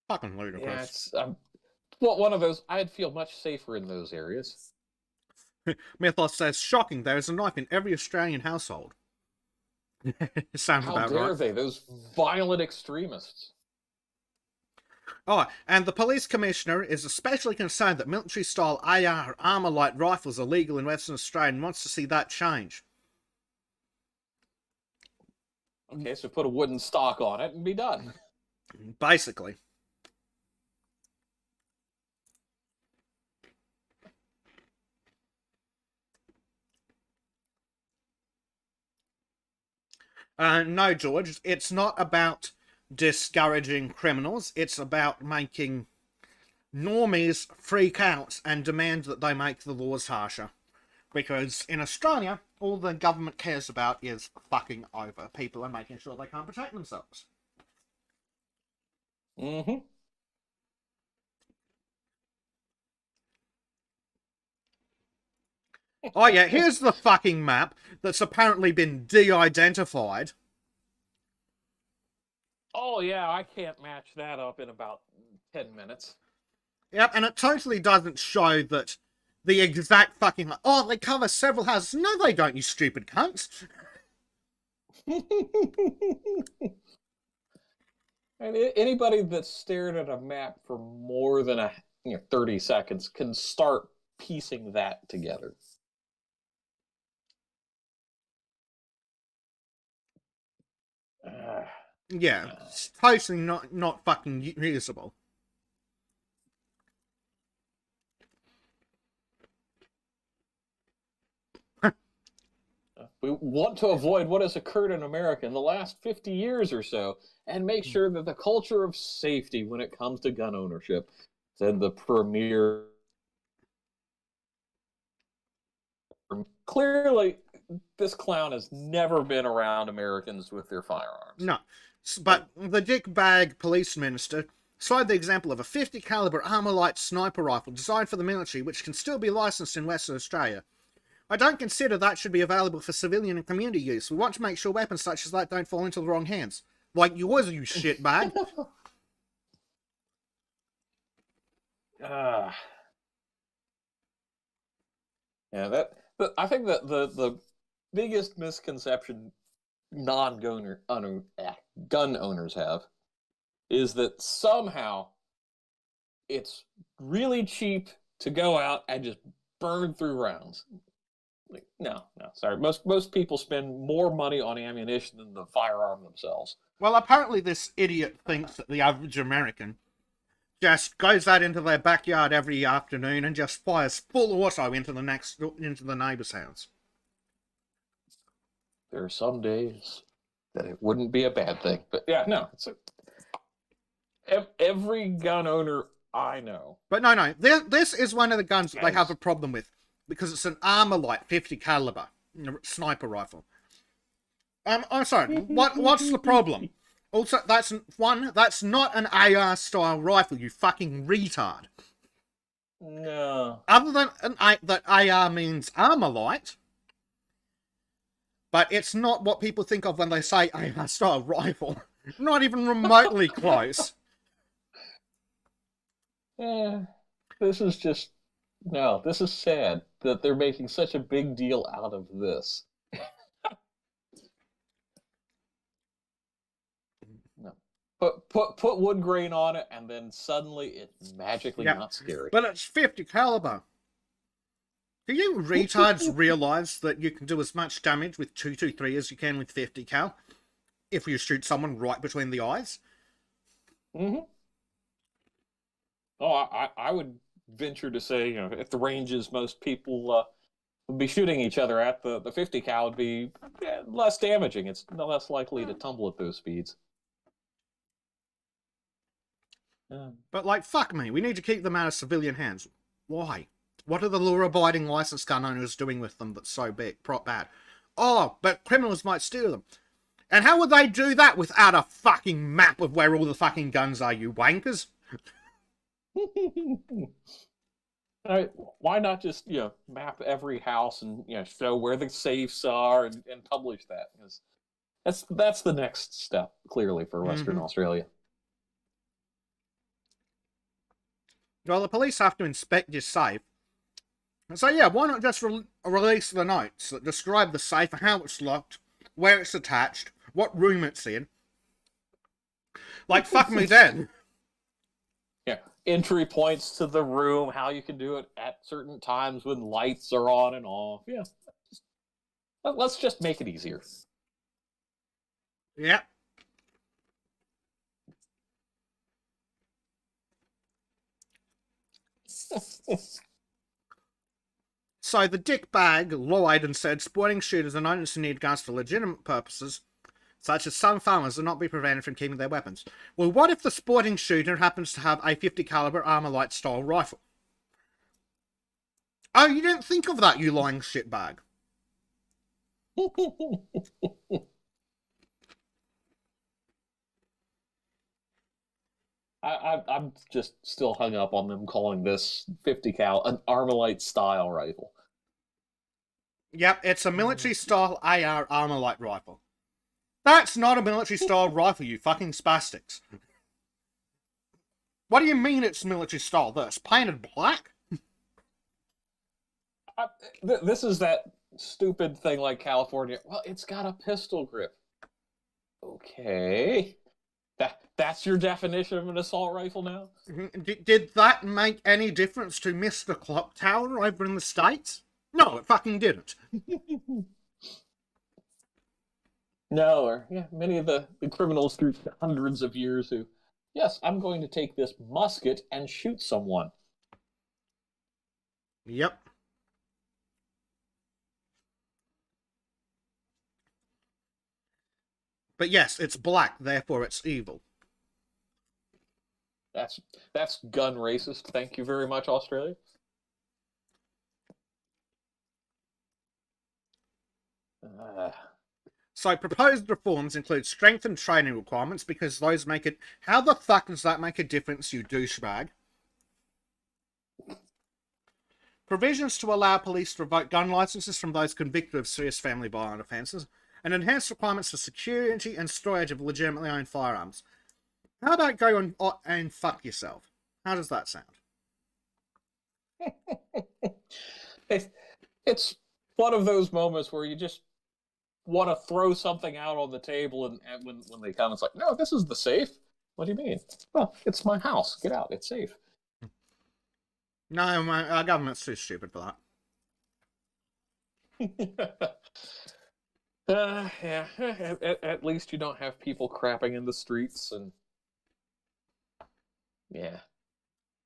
Fucking ludicrous. Yeah, it's well, one of those. I'd feel much safer in those areas. Mythos says, shocking, there's a knife in every Australian household. Sounds How about dare right. they, those violent extremists? Oh, and the police commissioner is especially concerned that military-style AR armor-light rifles are legal in Western Australia and wants to see that change. Okay, so put a wooden stock on it and be done. Basically. No, George, it's not about discouraging criminals. It's about making normies freak out and demand that they make the laws harsher. Because in Australia, all the government cares about is fucking over people and making sure they can't protect themselves. Mm-hmm. Oh yeah, here's the fucking map that's apparently been de-identified. Oh yeah, I can't match that up in about 10 minutes. Yep, and it totally doesn't show that the exact fucking, oh, they cover several houses. No, they don't, you stupid cunts. And anybody that's stared at a map for more than 30 seconds can start piecing that together. Yeah, it's totally not fucking usable. We want to avoid what has occurred in America in the last 50 years or so and make sure that the culture of safety when it comes to gun ownership, said the premier. Clearly, this clown has never been around Americans with their firearms. No, but the dickbag police minister cited the example of a 50 caliber Armalite sniper rifle designed for the military, which can still be licensed in Western Australia. I don't consider that should be available for civilian and community use. We want to make sure weapons such as that don't fall into the wrong hands. Like yours, you shitbag. Yeah, I think that the biggest misconception gun owners have is that somehow it's really cheap to go out and just burn through rounds. Like, no, sorry. Most people spend more money on ammunition than the firearm themselves. Well, apparently this idiot thinks that the average American just goes out into their backyard every afternoon and just fires full auto into the neighbor's house. There are some days that it wouldn't be a bad thing, but yeah, no. Every gun owner I know. But no, this is one of the guns that they have a problem with. Because it's an Armalite 50 caliber sniper rifle. I'm sorry. What's the problem? Also, that's not an AR style rifle. You fucking retard. No. Other than that AR means Armalite, but it's not what people think of when they say AR style rifle. Not even remotely close. Yeah, this is just. No, this is sad that they're making such a big deal out of this. No. Put wood grain on it, and then suddenly it's magically not scary. But it's 50 caliber. Do you retards realize that you can do as much damage with 223 as you can with 50 cal if you shoot someone right between the eyes? Mm-hmm. Oh, I would venture to say, at the ranges most people would be shooting each other at, the 50 cal would be less damaging. It's less likely to tumble at those speeds. But like, fuck me, we need to keep them out of civilian hands. Why? What are the law-abiding licensed gun owners doing with them that's so bad? Oh, but criminals might steal them. And how would they do that without a fucking map of where all the fucking guns are, you wankers? Why not just map every house and show where the safes are and publish that? Because that's the next step, clearly, for Western Australia. Well, the police have to inspect your safe. So yeah, why not just release the notes that describe the safe, how it's locked, where it's attached, what room it's in? Like, fuck me dead. Yeah, entry points to the room, how you can do it at certain times when lights are on and off. Yeah, let's just make it easier. Yeah. So the dickbag lied and said sporting shooters are not to need guns for legitimate purposes, such as some farmers will not be prevented from keeping their weapons. Well, what if the sporting shooter happens to have a 50 caliber Armalite style rifle? Oh, you didn't think of that, you lying shitbag. I'm just still hung up on them calling this 50 cal an Armalite style rifle. Yep, it's a military style AR Armalite rifle. That's not a military style rifle, you fucking spastics. What do you mean it's military style? This painted black? This is that stupid thing like California. Well, it's got a pistol grip. Okay. That's your definition of an assault rifle now? Did that make any difference to Mr. Clock Tower over in the States? No, it fucking didn't. No, or many of the criminals through hundreds of years who, yes, I'm going to take this musket and shoot someone. Yep. But yes, it's black, therefore it's evil. That's gun racist. Thank you very much, Australia. So proposed reforms include strengthened training requirements because those make it... How the fuck does that make a difference, you douchebag? Provisions to allow police to revoke gun licenses from those convicted of serious family violent offences, and enhanced requirements for security and storage of legitimately owned firearms. How about go and fuck yourself? How does that sound? It's one of those moments where you just want to throw something out on the table, and when they come, it's like, no, this is the safe. What do you mean? Well, it's my house. Get out. It's safe. No, our government's too stupid for that. Yeah. At least you don't have people crapping in the streets, and yeah.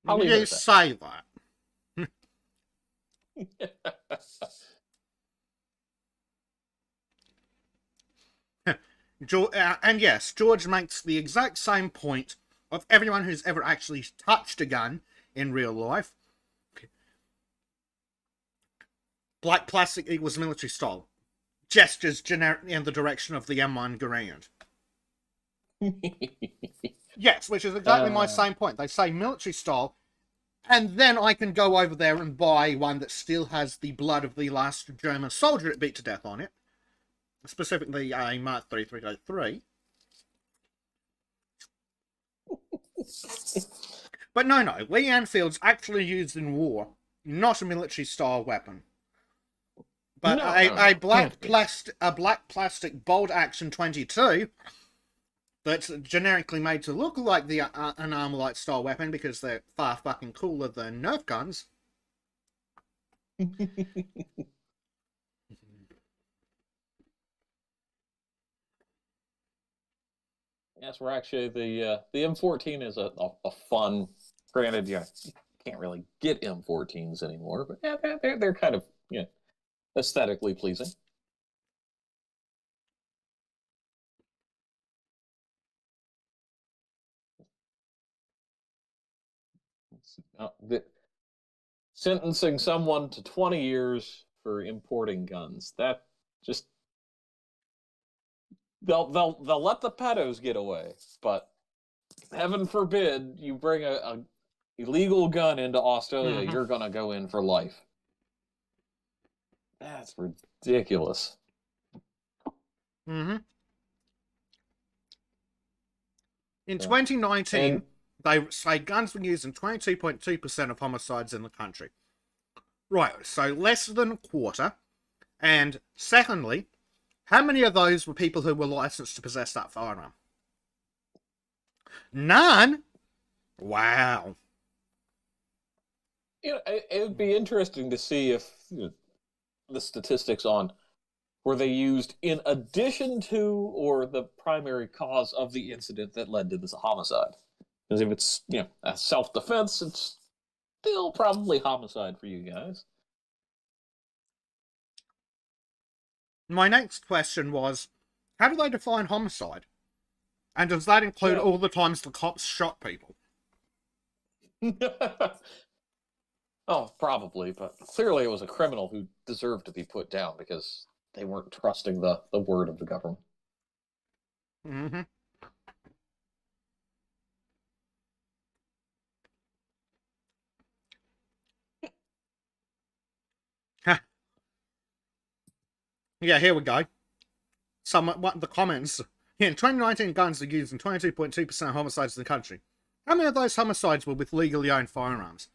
I'll you say that. And yes, George makes the exact same point of everyone who's ever actually touched a gun in real life. Black plastic equals military style. Gestures generically in the direction of the M1 Garand. Yes, which is exactly my same point. They say military style, and then I can go over there and buy one that still has the blood of the last German soldier it beat to death on it. Specifically a Mark 3.303. But no, Lee Enfield's actually used in war, not a military-style weapon. But a black plastic bolt action 22 that's generically made to look like an Armalite style weapon because they're far fucking cooler than Nerf guns. Yes, we're actually the M14 is a fun. Granted, you can't really get M14s anymore, but yeah, they're kind of aesthetically pleasing. Sentencing someone to 20 years for importing guns. That just they'll let the pedos get away, but heaven forbid you bring a illegal gun into Australia, you're gonna go in for life. That's ridiculous. In 2019, they say guns were used in 22.2% of homicides in the country. Right, so less than a quarter. And secondly, how many of those were people who were licensed to possess that firearm? None? Wow. It would be interesting to see if the statistics on were they used in addition to or the primary cause of the incident that led to this homicide. Because if it's a self-defense, it's still probably homicide for you guys. My next question was, how do they define homicide? And does that include all the times the cops shot people? Oh, probably, but clearly it was a criminal who deserved to be put down because they weren't trusting the word of the government. Yeah, here we go. The comments. In 2019, guns are used in 22.2% of homicides in the country. How many of those homicides were with legally owned firearms?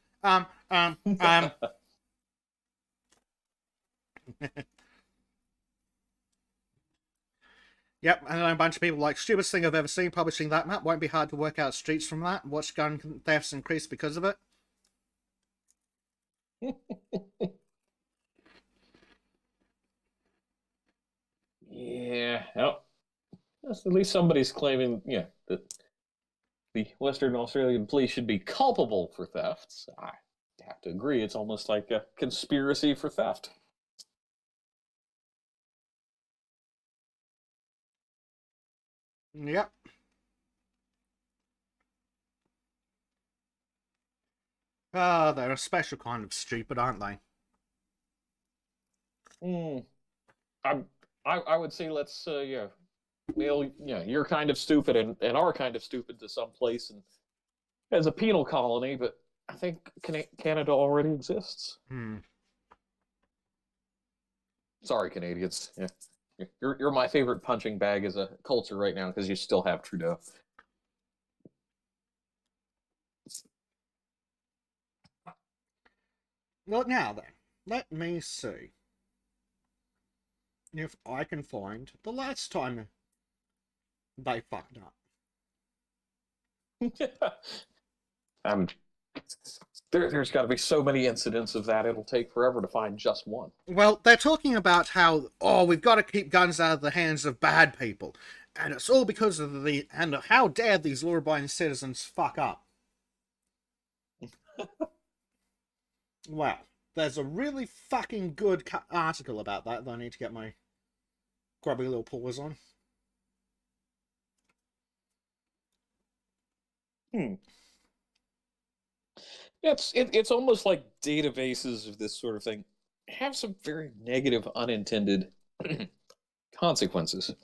Yep, and then a bunch of people like, stupidest thing I've ever seen, publishing that map. Won't be hard to work out streets from that. Watch gun thefts increase because of it. Yeah, well, at least somebody's claiming, that the Western Australian police should be culpable for thefts. I have to agree, it's almost like a conspiracy for theft. Yep. Ah, they're a special kind of stupid, aren't they? I'm, I would say let's, mail, you're kind of stupid and our kind of stupid to some place and as a penal colony, but I think Canada already exists. Sorry, Canadians. Yeah. You're my favorite punching bag as a culture right now because you still have Trudeau. Well, now then, let me see if I can find the last time they fucked up. There's got to be so many incidents of that, it'll take forever to find just one. Well, they're talking about how, we've got to keep guns out of the hands of bad people. And it's all because of and how dare these law-abiding citizens fuck up. Well, there's a really fucking good article about that I need to get my grubby little paws on. It's almost like databases of this sort of thing have some very negative unintended consequences.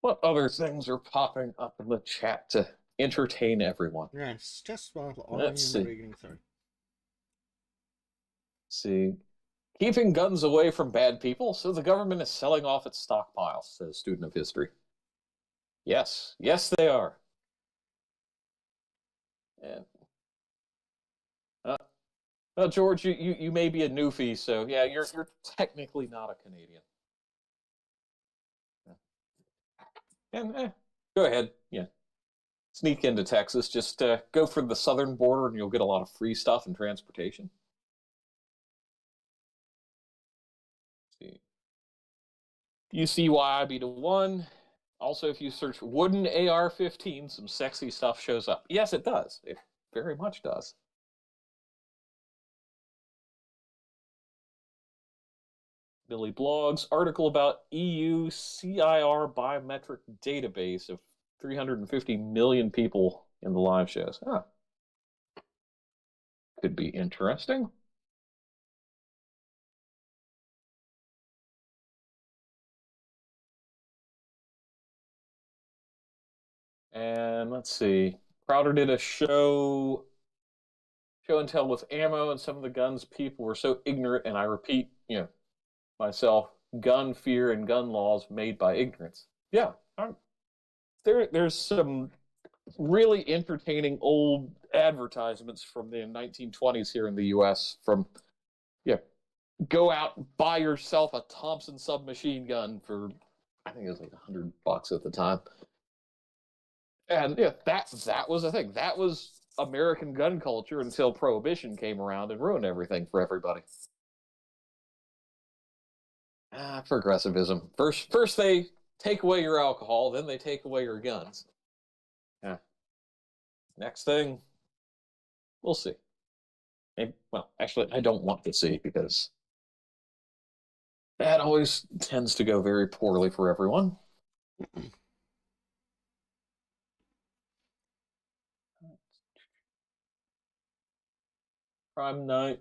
What other things are popping up in the chat to entertain everyone? Yes, just while Let's see. reading through. See. Keeping guns away from bad people, so the government is selling off its stockpiles, says student of history. Yes, they are. And George, you may be a newfie, so yeah, you're technically not a Canadian. And go ahead, yeah, sneak into Texas. Just go for the southern border, and you'll get a lot of free stuff and transportation. Let's see, UCY be to 1. Also, if you search wooden AR-15, some sexy stuff shows up. Yes, it does. It very much does. Billy Blogs, article about EU CIR biometric database of 350 million people in the live shows. Could be interesting. And let's see. Crowder did a show and tell with ammo and some of the guns. People were so ignorant, and I repeat, myself, gun fear and gun laws made by ignorance. Yeah, there's some really entertaining old advertisements from the 1920s here in the U.S. from, go out and buy yourself a Thompson submachine gun for, I think it was like $100 at the time. And that was a thing. That was American gun culture until Prohibition came around and ruined everything for everybody. Progressivism. First they take away your alcohol, then they take away your guns. Yeah. Next thing, we'll see. Well, actually, I don't want to see because that always tends to go very poorly for everyone. Prime Night,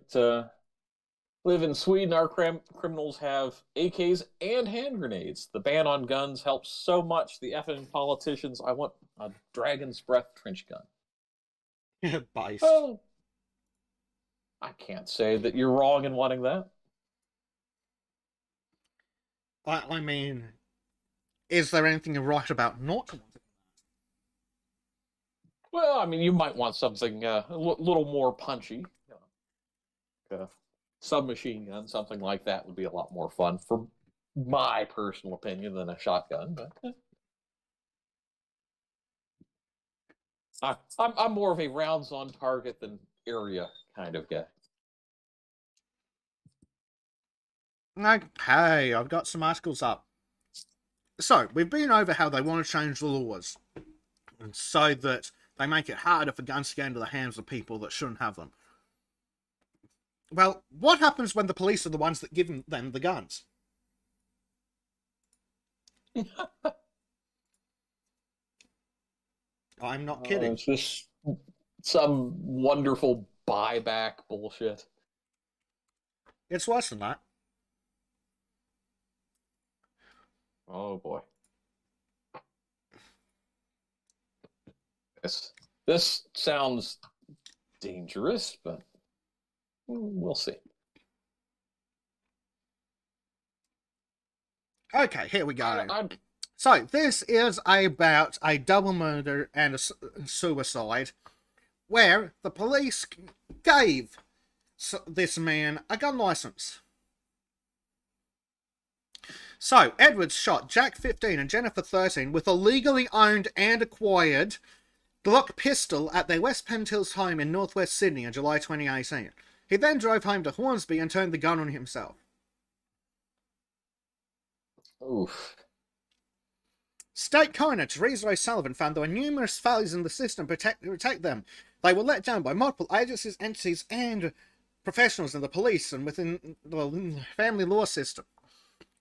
live in Sweden, our criminals have AKs and hand grenades. The ban on guns helps so much. The effing politicians, I want a dragon's breath trench gun. Based. Well, I can't say that you're wrong in wanting that. I mean, is there anything right about not wanting? Well, I mean, you might want something a little more punchy. Like a submachine gun, something like that would be a lot more fun, for my personal opinion, than a shotgun. But I'm more of a rounds on target than area kind of guy. Okay, I've got some articles up. So, we've been over how they want to change the laws and so that they make it harder for guns to get into the hands of people that shouldn't have them. Well, what happens when the police are the ones that give them the guns? I'm not kidding. It's just some wonderful buyback bullshit. It's worse than that. Oh boy. This sounds dangerous, but we'll see. Okay, here we go. So, this is about a double murder and a suicide where the police gave this man a gun license. So, Edwards shot Jack 15 and Jennifer 13 with a legally owned and acquired Glock pistol at their West Penn Hills home in northwest Sydney in July 2018. He then drove home to Hornsby and turned the gun on himself. Oof. State coroner Teresa O'Sullivan found there were numerous failures in the system to protect them. They were let down by multiple agencies, entities, and professionals in the police and within the family law system.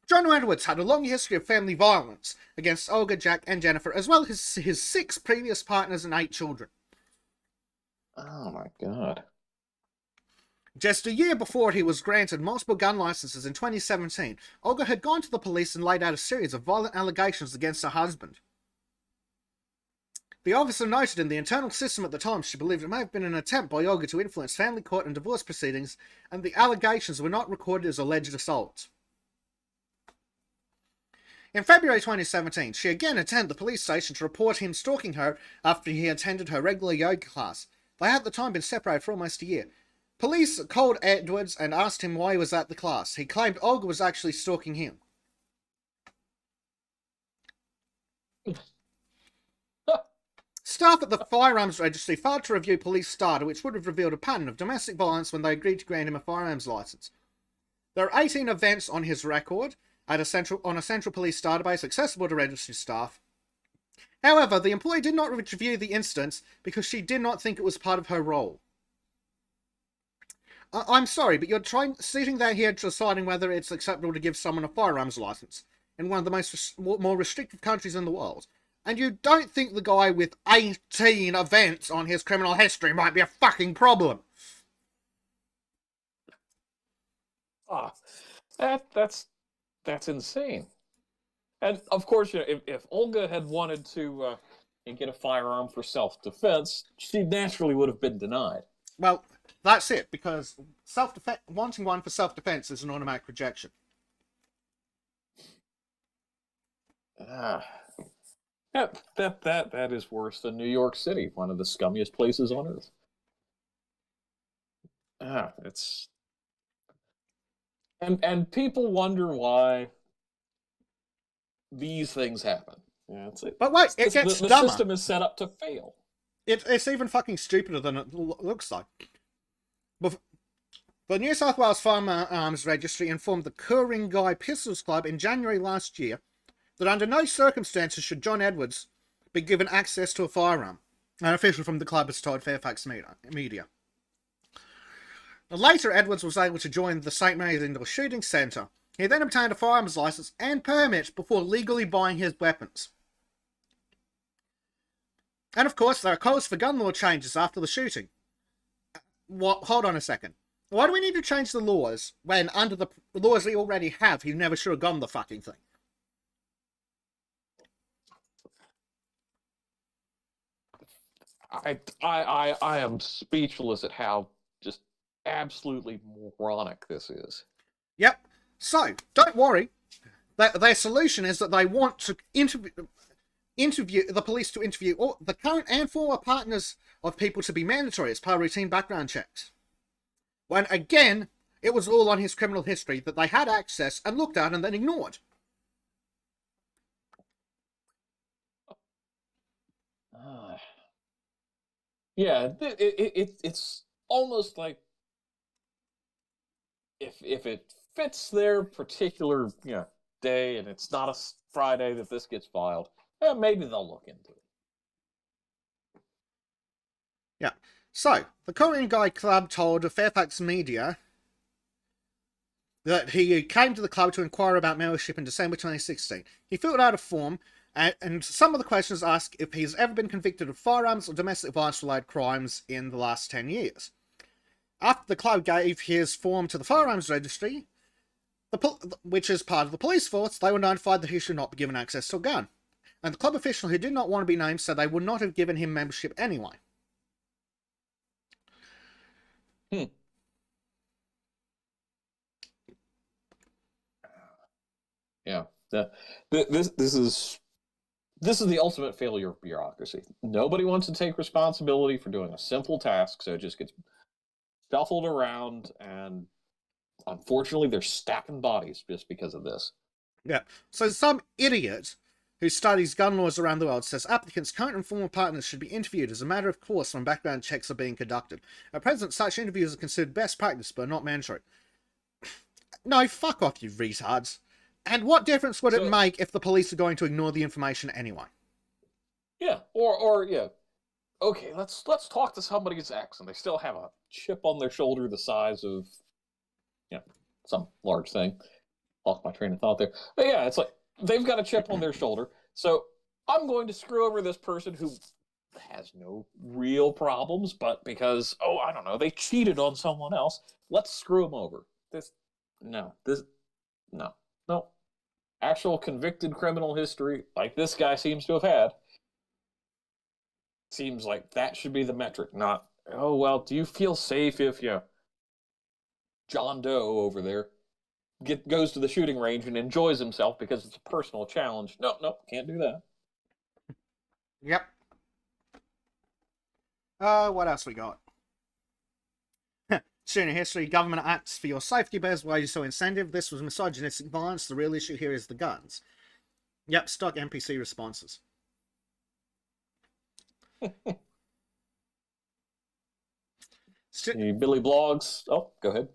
John Edwards had a long history of family violence against Olga, Jack, and Jennifer, as well as his 6 previous partners and 8 children. Oh my god. Just a year before he was granted multiple gun licenses in 2017, Olga had gone to the police and laid out a series of violent allegations against her husband. The officer noted in the internal system at the time she believed it may have been an attempt by Olga to influence family court and divorce proceedings, and the allegations were not recorded as alleged assault. In February 2017, she again attended the police station to report him stalking her after he attended her regular yoga class. They had at the time been separated for almost a year. Police called Edwards and asked him why he was at the class. He claimed Olga was actually stalking him. Staff at the firearms registry failed to review police data, which would have revealed a pattern of domestic violence when they agreed to grant him a firearms license. There are 18 events on his record on a central police database accessible to registry staff. However, the employee did not review the incidents because she did not think it was part of her role. I'm sorry, but you're sitting there here deciding whether it's acceptable to give someone a firearms license in one of the more restrictive countries in the world, and you don't think the guy with 18 events on his criminal history might be a fucking problem. Ah, that's insane. And of course, you know, if Olga had wanted to get a firearm for self-defense, she naturally would have been denied. Well, that's it, because wanting one for self-defense is an automatic rejection. That is worse than New York City, one of the scummiest places on earth. It's and people wonder why these things happen. Yeah, but wait, it gets the dumber. system is set up to fail. It's even fucking stupider than it looks like. The New South Wales Firearms Registry informed the Ku-ring-gai Pistols Club in January last year that under no circumstances should John Edwards be given access to a firearm. An official from the club has told Fairfax Media. Later, Edwards was able to join the St. Mary's Indoor Shooting Centre. He then obtained a firearms license and permit before legally buying his weapons. And of course, there are calls for gun law changes after the shooting. Hold on a second. Why do we need to change the laws when under the laws we already have, he never should have gone the fucking thing? I am speechless at how just absolutely moronic this is. Yep. So, don't worry. Their solution is that they want to interview the police to interview all the current and former partners of people to be mandatory as part of routine background checks. When, again, it was all on his criminal history that they had access and looked at and then ignored. Yeah, it's almost like if it fits their particular day and it's not a Friday that this gets filed, maybe they'll look into it. Yeah. So, the Korean Guy Club told Fairfax Media that he came to the club to inquire about membership in December 2016. He filled out a form, and some of the questions ask if he's ever been convicted of firearms or domestic violence-related crimes in the last 10 years. After the club gave his form to the firearms registry, which is part of the police force, they were notified that he should not be given access to a gun. And the club official who did not want to be named said they would not have given him membership anyway. Yeah. This is the ultimate failure of bureaucracy. Nobody wants to take responsibility for doing a simple task, so it just gets shuffled around, and unfortunately, they're stacking bodies just because of this. Yeah. So some idiot who studies gun laws around the world says applicants' current and former partners should be interviewed as a matter of course when background checks are being conducted. At present, such interviews are considered best practice, but not mandatory. No, fuck off, you retards. And what difference would it make if the police are going to ignore the information anyway? Yeah, or yeah. Okay, let's talk to somebody's ex, and they still have a chip on their shoulder the size of, some large thing. Lost my train of thought there. But yeah, it's like they've got a chip on their shoulder, so I'm going to screw over this person who has no real problems, but because, I don't know, they cheated on someone else, let's screw them over. No. Actual convicted criminal history, like this guy seems to have had, seems like that should be the metric, not, do you feel safe if, John Doe over there goes to the shooting range and enjoys himself because it's a personal challenge. No, can't do that. Yep. What else we got? Student history, government acts for your safety, bears wages or incentive. This was misogynistic violence. The real issue here is the guns. Yep, stock NPC responses. Billy Blogs. Oh, go ahead.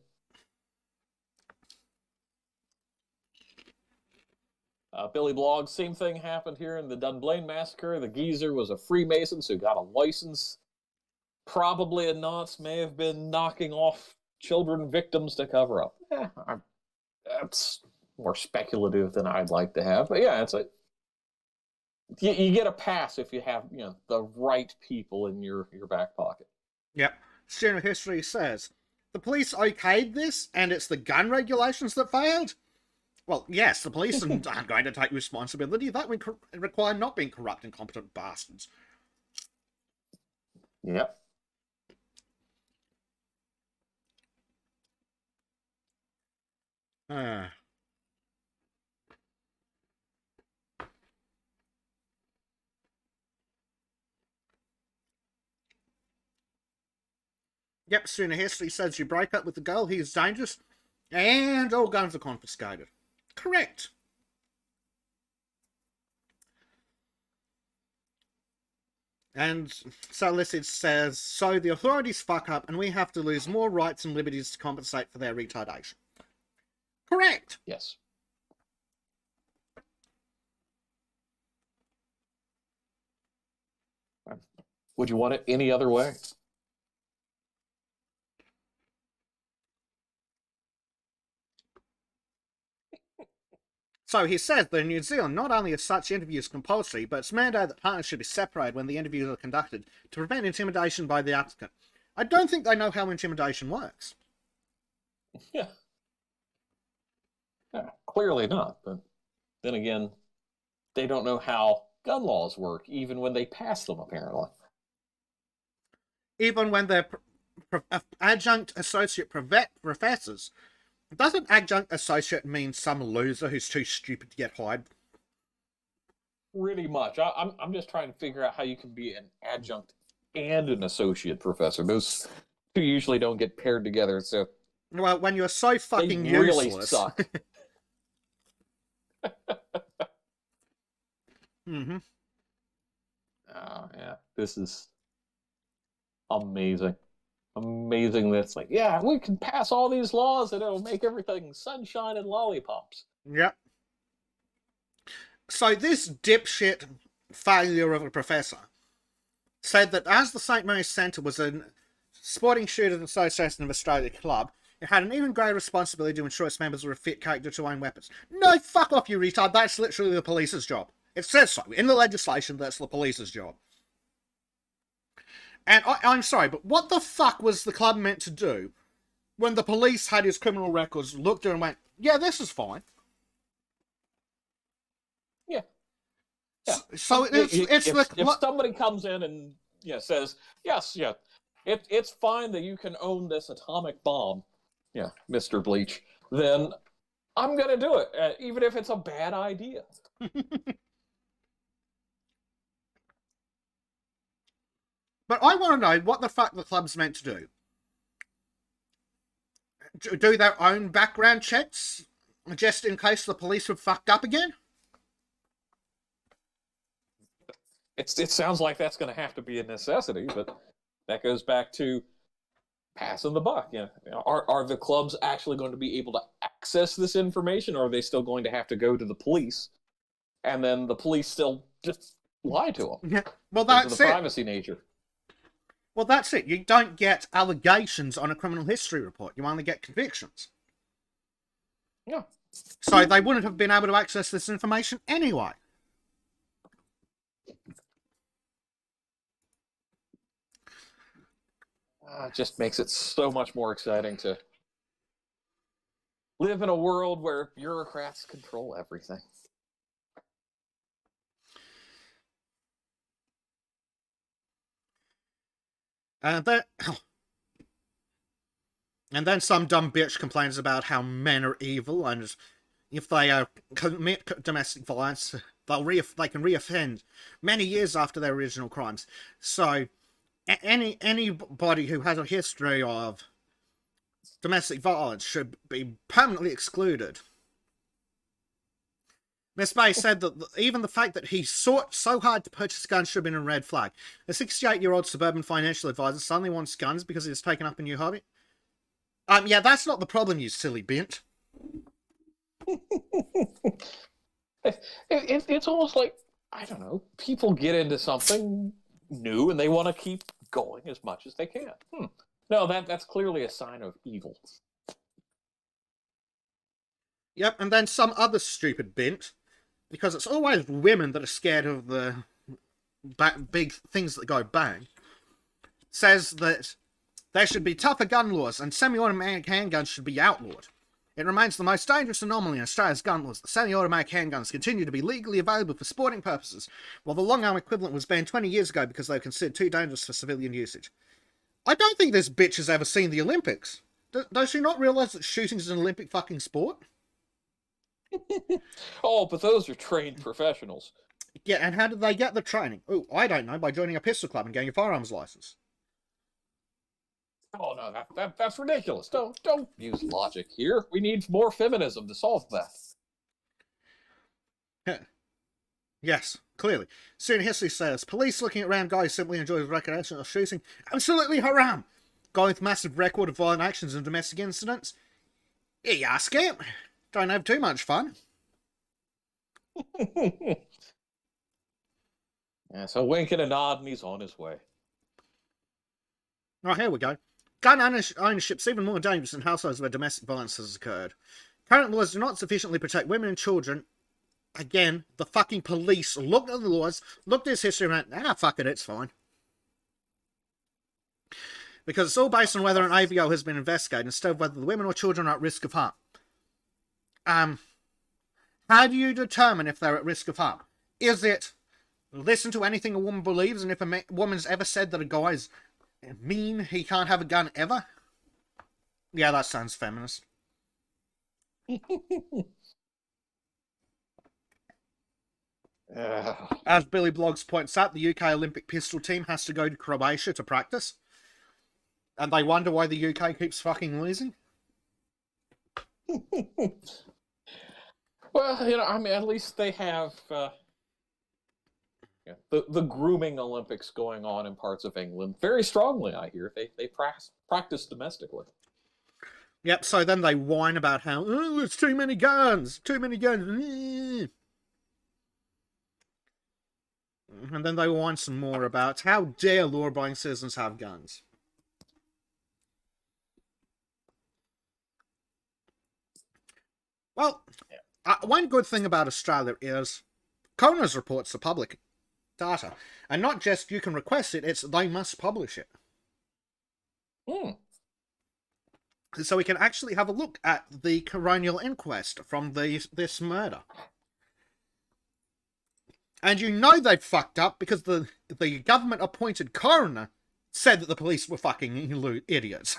Billy Blogs, same thing happened here in the Dunblane Massacre. The geezer was a Freemason, so got a license. Probably a nonce, may have been knocking off children victims to cover up. That's more speculative than I'd like to have. But yeah, it's like you get a pass if you have the right people in your back pocket. Yep. Student history says the police okayed this, and it's the gun regulations that failed. Well, yes, the police aren't going to take responsibility. That would require not being corrupt, incompetent bastards. Yep. Yep, student history says you break up with the girl, he is dangerous, and all guns are confiscated. Correct. And Solicit says, so the authorities fuck up and we have to lose more rights and liberties to compensate for their retardation. Correct. Yes. Would you want it any other way? So he says that in New Zealand, not only are such interviews compulsory, but it's mandated that partners should be separated when the interviews are conducted to prevent intimidation by the applicant. I don't think they know how intimidation works. Yeah. Yeah, clearly not. But then again, they don't know how gun laws work, even when they pass them, apparently. Even when they're adjunct associate professors. Doesn't adjunct associate mean some loser who's too stupid to get hired? Pretty much. I'm just trying to figure out how you can be an adjunct and an associate professor. Those two usually don't get paired together, so Well, when you're so fucking they really useless. suck. Mm-hmm. Oh yeah, this is amazing. Amazing that it's like, yeah, we can pass all these laws and it'll make everything sunshine and lollipops. Yep. So this dipshit failure of a professor said that as the St. Mary's Centre was a Sporting Shooters Association of Australia club, it had an even greater responsibility to ensure its members were a fit character to own weapons. No, fuck off, you retard. That's literally the police's job. It says so. In the legislation, that's the police's job. And I'm sorry, but what the fuck was the club meant to do when the police had his criminal records, looked at it and went, yeah, this is fine? Yeah. Yeah. So if somebody comes in and says, yes, yeah, it's fine that you can own this atomic bomb, yeah, Mr. Bleach, then I'm going to do it, even if it's a bad idea. But I want to know what the fuck the club's meant to do. Do their own background checks, just in case the police have fucked up again? It sounds like that's going to have to be a necessity, but that goes back to passing the buck. Are the clubs actually going to be able to access this information, or are they still going to have to go to the police, and then the police still just lie to them? Yeah. Well, that's the privacy nature. Well, that's it. You don't get allegations on a criminal history report. You only get convictions. Yeah. So they wouldn't have been able to access this information anyway. It just makes it so much more exciting to live in a world where bureaucrats control everything. And then some dumb bitch complains about how men are evil, and if they commit domestic violence, they can reoffend many years after their original crimes. So anybody who has a history of domestic violence should be permanently excluded. Miss Bay said that even the fact that he sought so hard to purchase guns should have been a red flag. A 68-year-old suburban financial advisor suddenly wants guns because he has taken up a new hobby. Yeah, that's not the problem, you silly bint. It's almost like, I don't know, people get into something new and they want to keep going as much as they can. No, that's clearly a sign of evil. Yep, and then some other stupid bint, because it's always women that are scared of the big things that go bang, says that there should be tougher gun laws and semi-automatic handguns should be outlawed. It remains the most dangerous anomaly in Australia's gun laws that semi-automatic handguns continue to be legally available for sporting purposes, while the long-arm equivalent was banned 20 years ago because they were considered too dangerous for civilian usage. I don't think this bitch has ever seen the Olympics. Does she not realise that shooting is an Olympic fucking sport? Oh, but those are trained professionals. Yeah, and how did they get the training? Oh, I don't know, by joining a pistol club and getting a firearms license. Oh no, that's ridiculous. Don't use logic here. We need more feminism to solve that. Yes, clearly. Student history says, police looking around guy who simply enjoys recreational shooting. Absolutely haram! Guy with massive record of violent actions and domestic incidents. Yeah, scamp. Don't have too much fun. Yeah, so wink and a nod and he's on his way. Oh, here we go. Gun ownership's even more dangerous in households where domestic violence has occurred. Current laws do not sufficiently protect women and children. Again, the fucking police looked at the laws, looked at his history and went, fuck it, it's fine. Because it's all based on whether an AVO has been investigated instead of whether the women or children are at risk of harm. How do you determine if they're at risk of harm? Is it listen to anything a woman believes, and if a woman's ever said that a guy's mean, he can't have a gun ever? Yeah, that sounds feminist. As Billy Bloggs points out, the UK Olympic pistol team has to go to Croatia to practice. And they wonder why the UK keeps fucking losing. Well, you know, I mean, at least they have the grooming Olympics going on in parts of England very strongly, I hear. They practice domestically. Yep, so then they whine about how, oh, there's too many guns, too many guns. And then they whine some more about how dare law-abiding citizens have guns. Well, one good thing about Australia is coroner's reports are public data. And not just you can request it, it's they must publish it. So we can actually have a look at the coronial inquest from this murder. And you know they fucked up because the government-appointed coroner said that the police were fucking idiots.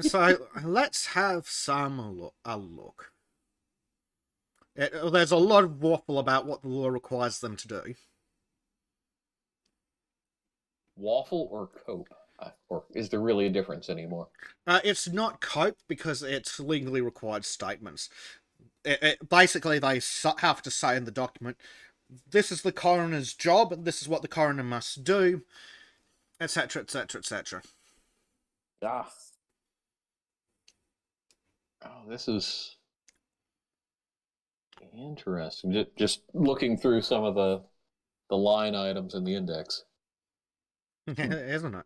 So let's have a look. There's a lot of waffle about what the law requires them to do. Waffle or cope? Or is there really a difference anymore? It's not cope because it's legally required statements. Basically, they have to say in the document, this is the coroner's job, and this is what the coroner must do, etc., etc., etc. Ah. Oh, this is interesting. Just looking through some of the line items in the index. Isn't it?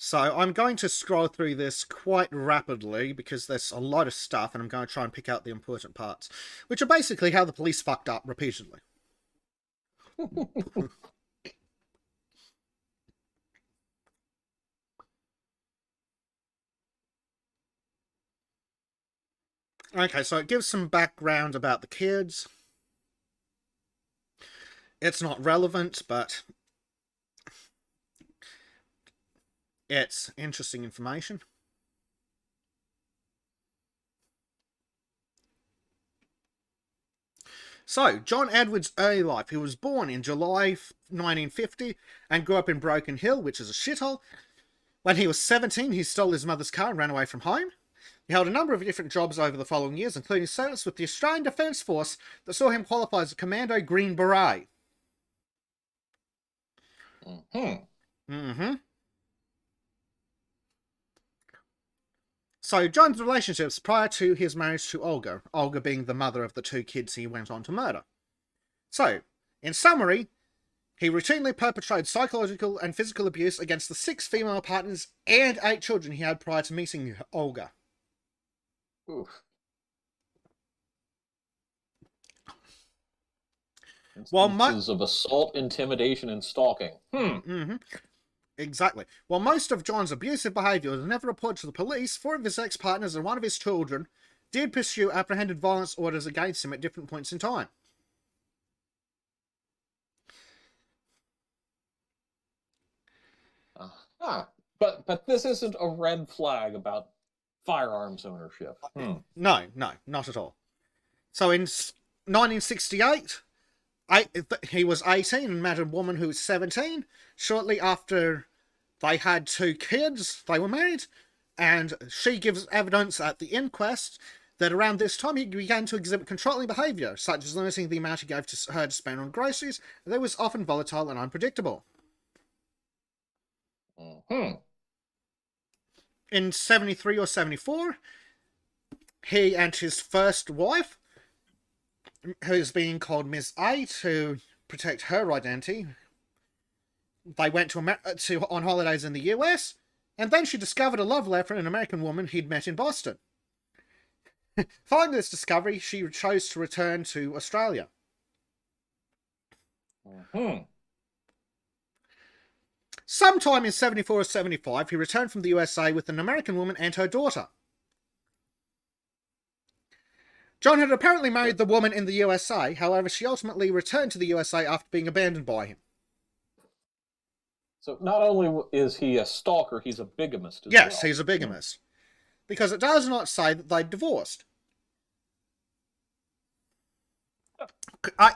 So I'm going to scroll through this quite rapidly because there's a lot of stuff and I'm going to try and pick out the important parts, which are basically how the police fucked up repeatedly. Okay, so it gives some background about the kids. It's not relevant, but it's interesting information. So, John Edwards' early life. He was born in July 1950 and grew up in Broken Hill, which is a shithole. When he was 17, he stole his mother's car and ran away from home. He held a number of different jobs over the following years, including service with the Australian Defence Force that saw him qualify as a Commando Green Beret. So, John's relationships prior to his marriage to Olga being the mother of the two kids he went on to murder. So, in summary, he routinely perpetrated psychological and physical abuse against the 6 female partners and 8 children he had prior to meeting Olga. Oof. Instances of assault, intimidation, and stalking. Exactly. While most of John's abusive behaviour was never reported to the police, 4 of his ex-partners and 1 of his children did pursue apprehended violence orders against him at different points in time. But this isn't a red flag about firearms ownership. No, not at all. So in 1968, he was 18 and met a woman who was 17. Shortly after they had 2 kids, they were married, and she gives evidence at the inquest that around this time he began to exhibit controlling behaviour, such as limiting the amount he gave to her to spend on groceries, and that was often volatile and unpredictable. In 73 or 74, he and his first wife, who's being called Ms. A to protect her identity, they went on holidays in the US, and then she discovered a love letter from an American woman he'd met in Boston. Following this discovery, she chose to return to Australia. Sometime in 74 or 75, he returned from the USA with an American woman and her daughter. John had apparently married the woman in the USA, however, she ultimately returned to the USA after being abandoned by him. So not only is he a stalker, he's a bigamist as Yes, well. he's a bigamist. Because it does not say that they divorced.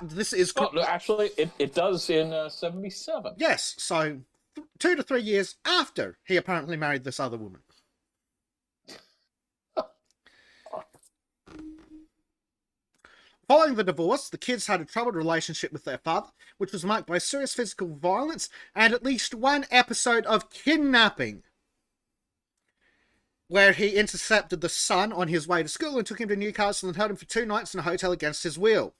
This is... Oh, actually, it does in 77. Yes, so 2 to 3 years after he apparently married this other woman. Following the divorce, the kids had a troubled relationship with their father, which was marked by serious physical violence and at least one episode of kidnapping, where he intercepted the son on his way to school and took him to Newcastle and held him for 2 nights in a hotel against his will.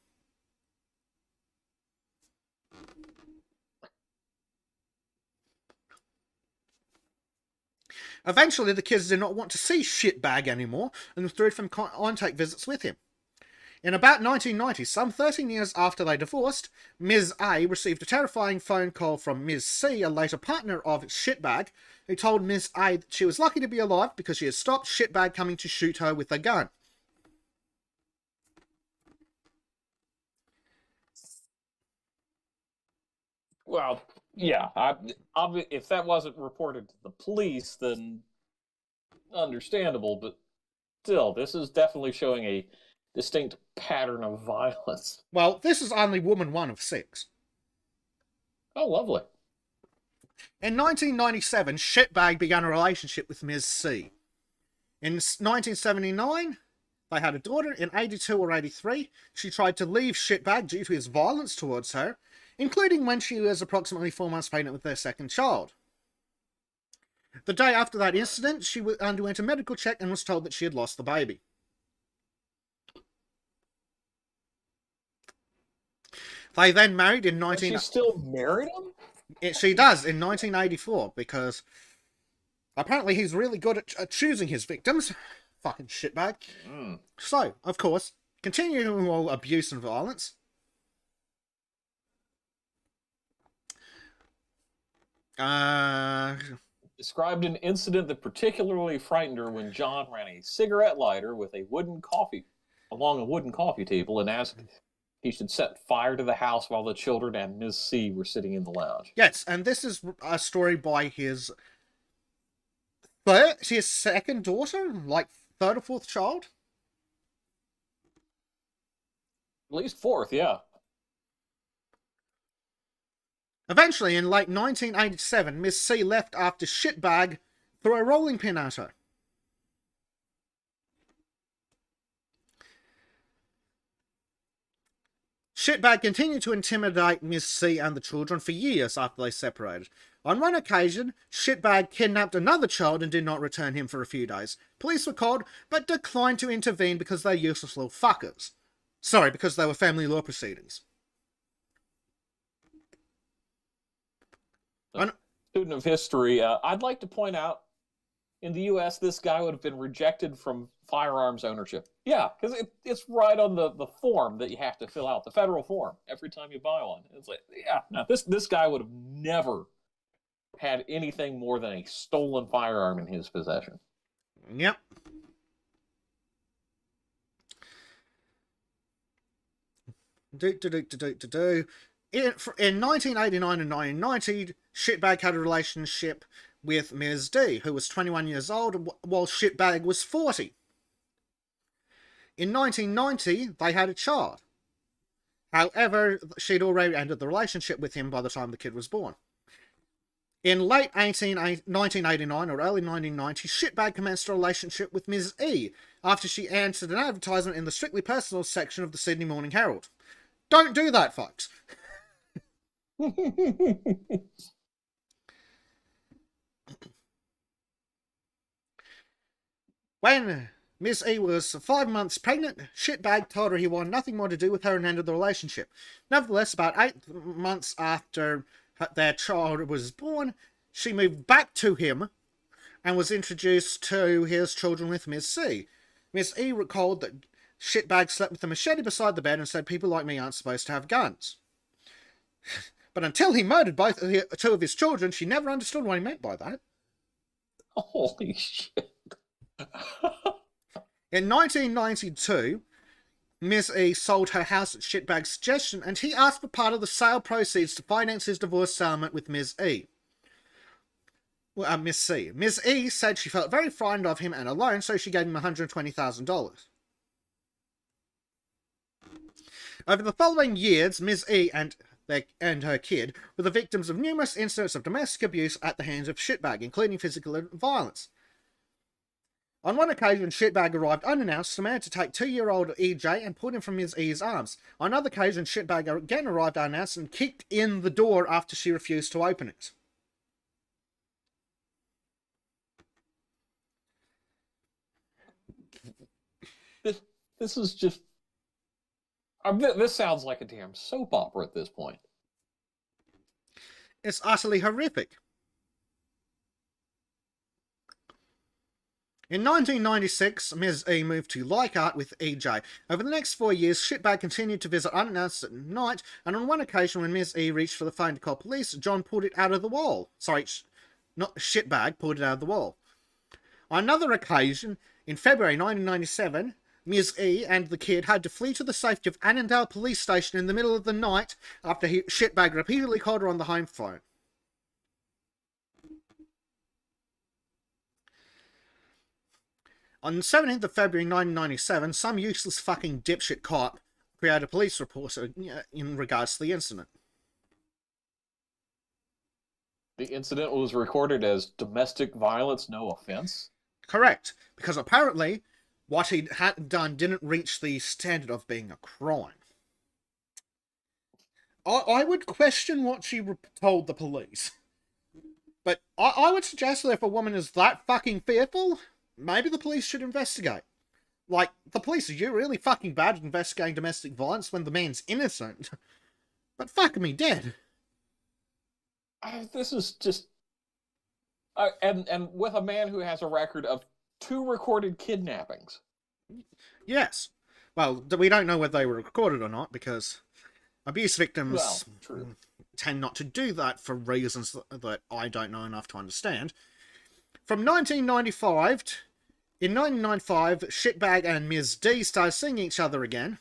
Eventually, the kids did not want to see Shitbag anymore and withdrew from contact visits with him. In about 1990, some 13 years after they divorced, Ms. A received a terrifying phone call from Ms. C, a later partner of Shitbag, who told Ms. A that she was lucky to be alive because she had stopped Shitbag coming to shoot her with a gun. Well, yeah. If that wasn't reported to the police, then understandable, but still, this is definitely showing a distinct pattern of violence. Well, this is only woman 1 of 6. Oh, lovely. In 1997, Shitbag began a relationship with Ms. C. In 1979, they had a daughter. In 82 or 83, she tried to leave Shitbag due to his violence towards her, including when she was approximately 4 months pregnant with their second child. The day after that incident, she underwent a medical check and was told that she had lost the baby. They then married in 19... She still married him? She does, in 1984, because apparently he's really good at choosing his victims. Fucking shitbag. So, of course, continuing all abuse and violence. Described an incident that particularly frightened her when John ran a cigarette lighter along a wooden coffee table and asked he should set fire to the house while the children and Ms. C were sitting in the lounge. Yes, and this is a story by his second daughter, like 3rd or 4th child. At least 4th, yeah. Eventually, in late 1987, Miss C left after Shitbag threw a rolling pin at her. Shitbag continued to intimidate Miss C and the children for years after they separated. On one occasion, Shitbag kidnapped another child and did not return him for a few days. Police were called, but declined to intervene because they're useless little fuckers. Sorry, because they were family law proceedings. Student of history, I'd like to point out, in the U.S., this guy would have been rejected from firearms ownership. Yeah, because it's right on the form that you have to fill out, the federal form, every time you buy one. It's like, yeah, no, this guy would have never had anything more than a stolen firearm in his possession. Yep. In 1989 and 1990, Shitbag had a relationship with Ms. D, who was 21 years old, while Shitbag was 40. In 1990, they had a child. However, she'd already ended the relationship with him by the time the kid was born. In late 1989 or early 1990, Shitbag commenced a relationship with Ms. E after she answered an advertisement in the strictly personal section of the Sydney Morning Herald. Don't do that, folks. When Miss E was 5 months pregnant, Shitbag told her he wanted nothing more to do with her and ended the relationship. Nevertheless, about 8 months after their child was born, she moved back to him and was introduced to his children with Miss C. Miss E recalled that shitbag slept with a machete beside the bed and said people like me aren't supposed to have guns. But until he murdered two of his children, she never understood what he meant by that. Holy shit. In 1992, Ms. E sold her house at Shitbag's suggestion, and he asked for part of the sale proceeds to finance his divorce settlement with Ms. E. Miss C. Ms. E said she felt very frightened of him and alone, so she gave him $120,000. Over the following years, Ms. E and her kid were the victims of numerous incidents of domestic abuse at the hands of Shitbag, including physical violence. On one occasion, Shitbag arrived unannounced, demanded to take 2-year-old EJ and pulled him from Ms. E's arms. On another occasion, Shitbag again arrived unannounced and kicked in the door after she refused to open it. This is just... this sounds like a damn soap opera at this point. It's utterly horrific. In 1996, Ms. E moved to Leichhardt with EJ. Over the next 4 years, Shitbag continued to visit unannounced at night, and on one occasion when Ms. E reached for the phone to call police, John pulled it out of the wall. Sorry, not Shitbag pulled it out of the wall. On another occasion, in February 1997, Ms. E and the kid had to flee to the safety of Annandale Police Station in the middle of the night after Shitbag repeatedly called her on the home phone. On the 17th of February 1997, some useless fucking dipshit cop created a police report in regards to the incident. The incident was recorded as domestic violence, no offense? Correct, because apparently what he had done didn't reach the standard of being a crime. I would question what she told the police. But I would suggest that if a woman is that fucking fearful, maybe the police should investigate. Like, the police are really fucking bad at investigating domestic violence when the man's innocent. But fuck me dead. This is just... and with a man who has a record of 2 recorded kidnappings. Yes. Well, we don't know whether they were recorded or not, because abuse victims tend not to do that for reasons that I don't know enough to understand. From 1995, in 1995, Shitbag and Ms. D started seeing each other again.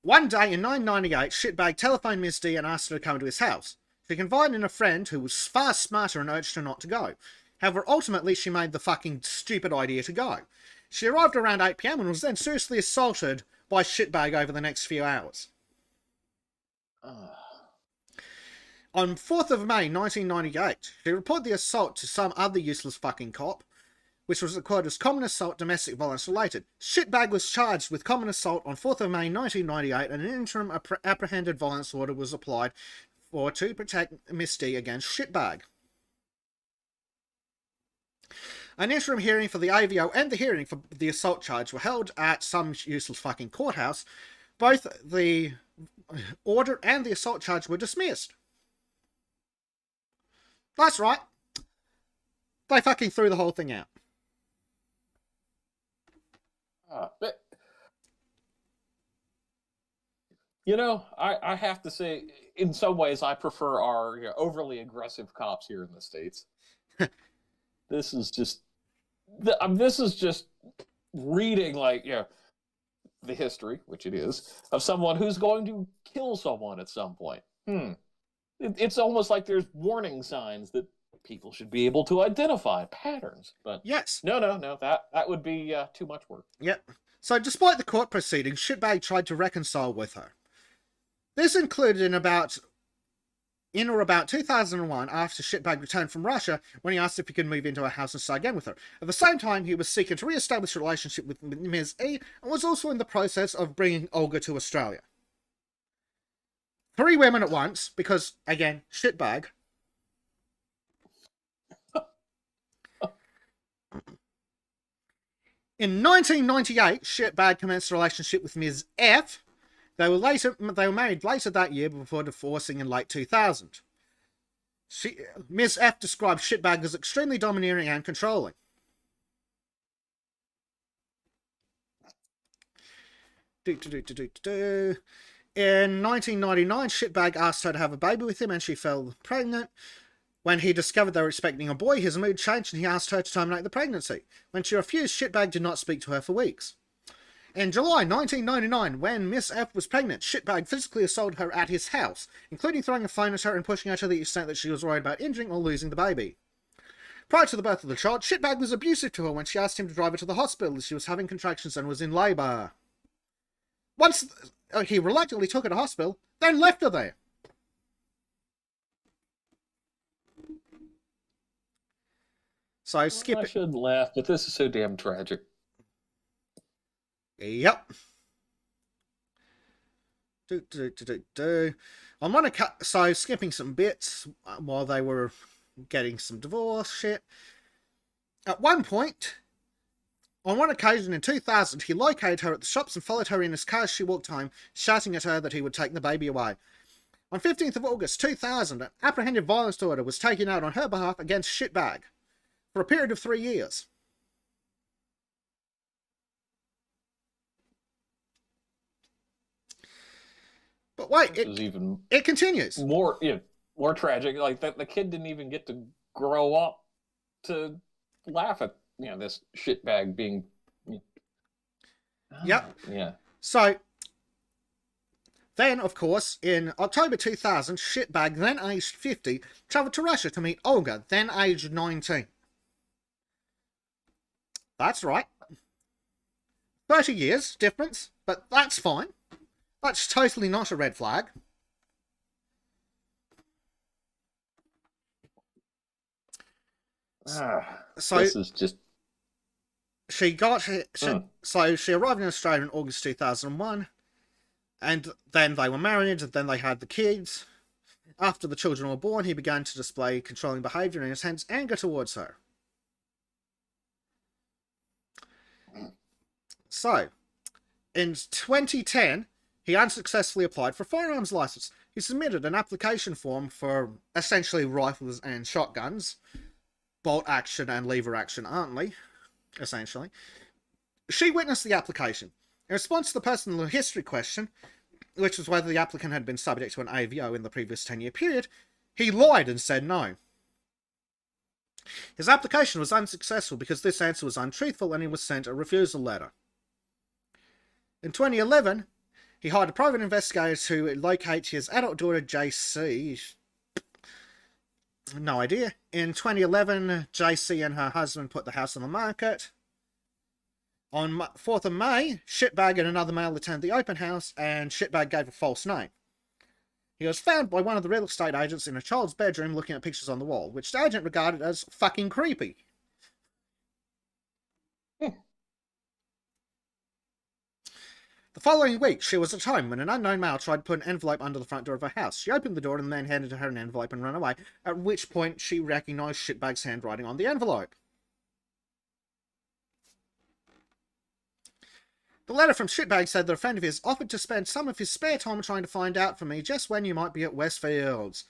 One day in 1998, Shitbag telephoned Ms. D and asked her to come to his house. She confided in a friend who was far smarter and urged her not to go. However, ultimately she made the fucking stupid idea to go. She arrived around 8 PM and was then seriously assaulted by Shitbag over the next few hours. On 4th of May 1998, she reported the assault to some other useless fucking cop, which was recorded as common assault domestic violence related. Shitbag was charged with common assault on 4th of May 1998 and an interim apprehended violence order was applied to protect Miss D against Shitbag. An interim hearing for the AVO and the hearing for the assault charge were held at some useless fucking courthouse. Both the order and the assault charge were dismissed. That's right. They fucking threw the whole thing out. But, you know, I have to say, in some ways, I prefer our overly aggressive cops here in the States. This is just reading, like, the history, which it is, of someone who's going to kill someone at some point. It's almost like there's warning signs that people should be able to identify patterns. But yes. No, that would be too much work. Yep. So despite the court proceedings, Shitbag tried to reconcile with her. This included in or about 2001, after Shitbag returned from Russia, when he asked if he could move into a house and start again with her. At the same time, he was seeking to re-establish a relationship with Ms. E, and was also in the process of bringing Olga to Australia. 3 women at once, because, again, Shitbag. In 1998, Shitbag commenced a relationship with Ms. F. They were married later that year before divorcing in late 2000. Ms. F described Shitbag as extremely domineering and controlling. In 1999, Shitbag asked her to have a baby with him and she fell pregnant. When he discovered they were expecting a boy, his mood changed and he asked her to terminate the pregnancy. When she refused, Shitbag did not speak to her for weeks. In July 1999, when Miss F was pregnant, Shitbag physically assaulted her at his house, including throwing a phone at her and pushing her to the extent that she was worried about injuring or losing the baby. Prior to the birth of the child, Shitbag was abusive to her when she asked him to drive her to the hospital as she was having contractions and was in labour. Once he reluctantly took her to hospital, then left her there. So skip I it. shouldn't laugh, but this is so damn tragic. Yep. I'm gonna cut. So skipping some bits while they were getting some divorce shit. At one point, on one occasion in 2000, he located her at the shops and followed her in his car as she walked home, shouting at her that he would take the baby away. On 15th of August 2000, an apprehended violence order was taken out on her behalf against Shitbag for a period of 3 years. But wait, it continues. More tragic. Like the kid didn't even get to grow up to laugh at this shitbag being. Yep. Yeah. So then, of course, in October 2000, Shitbag, then aged 50, travelled to Russia to meet Olga, then aged 19. That's right. 30 years difference, but that's fine. That's totally not a red flag. So this is just. So she arrived in Australia in August 2001, and then they were married, and then they had the kids. After the children were born, he began to display controlling behaviour and, in a sense, anger towards her. So, in 2010, he unsuccessfully applied for a firearms license. He submitted an application form for essentially rifles and shotguns, bolt action and lever action only, essentially. She witnessed the application. In response to the personal history question, which was whether the applicant had been subject to an AVO in the previous 10-year period, he lied and said no. His application was unsuccessful because this answer was untruthful and he was sent a refusal letter. In 2011, he hired a private investigator to locate his adult daughter, JC. No idea. In 2011, JC and her husband put the house on the market. On 4th of May, Shitbag and another male attended the open house, and Shitbag gave a false name. He was found by one of the real estate agents in a child's bedroom looking at pictures on the wall, which the agent regarded as fucking creepy. The following week, she was at home when an unknown male tried to put an envelope under the front door of her house. She opened the door and the man handed her an envelope and ran away, at which point she recognised Shitbag's handwriting on the envelope. The letter from Shitbag said that a friend of his offered to spend some of his spare time trying to find out from me just when you might be at Westfields.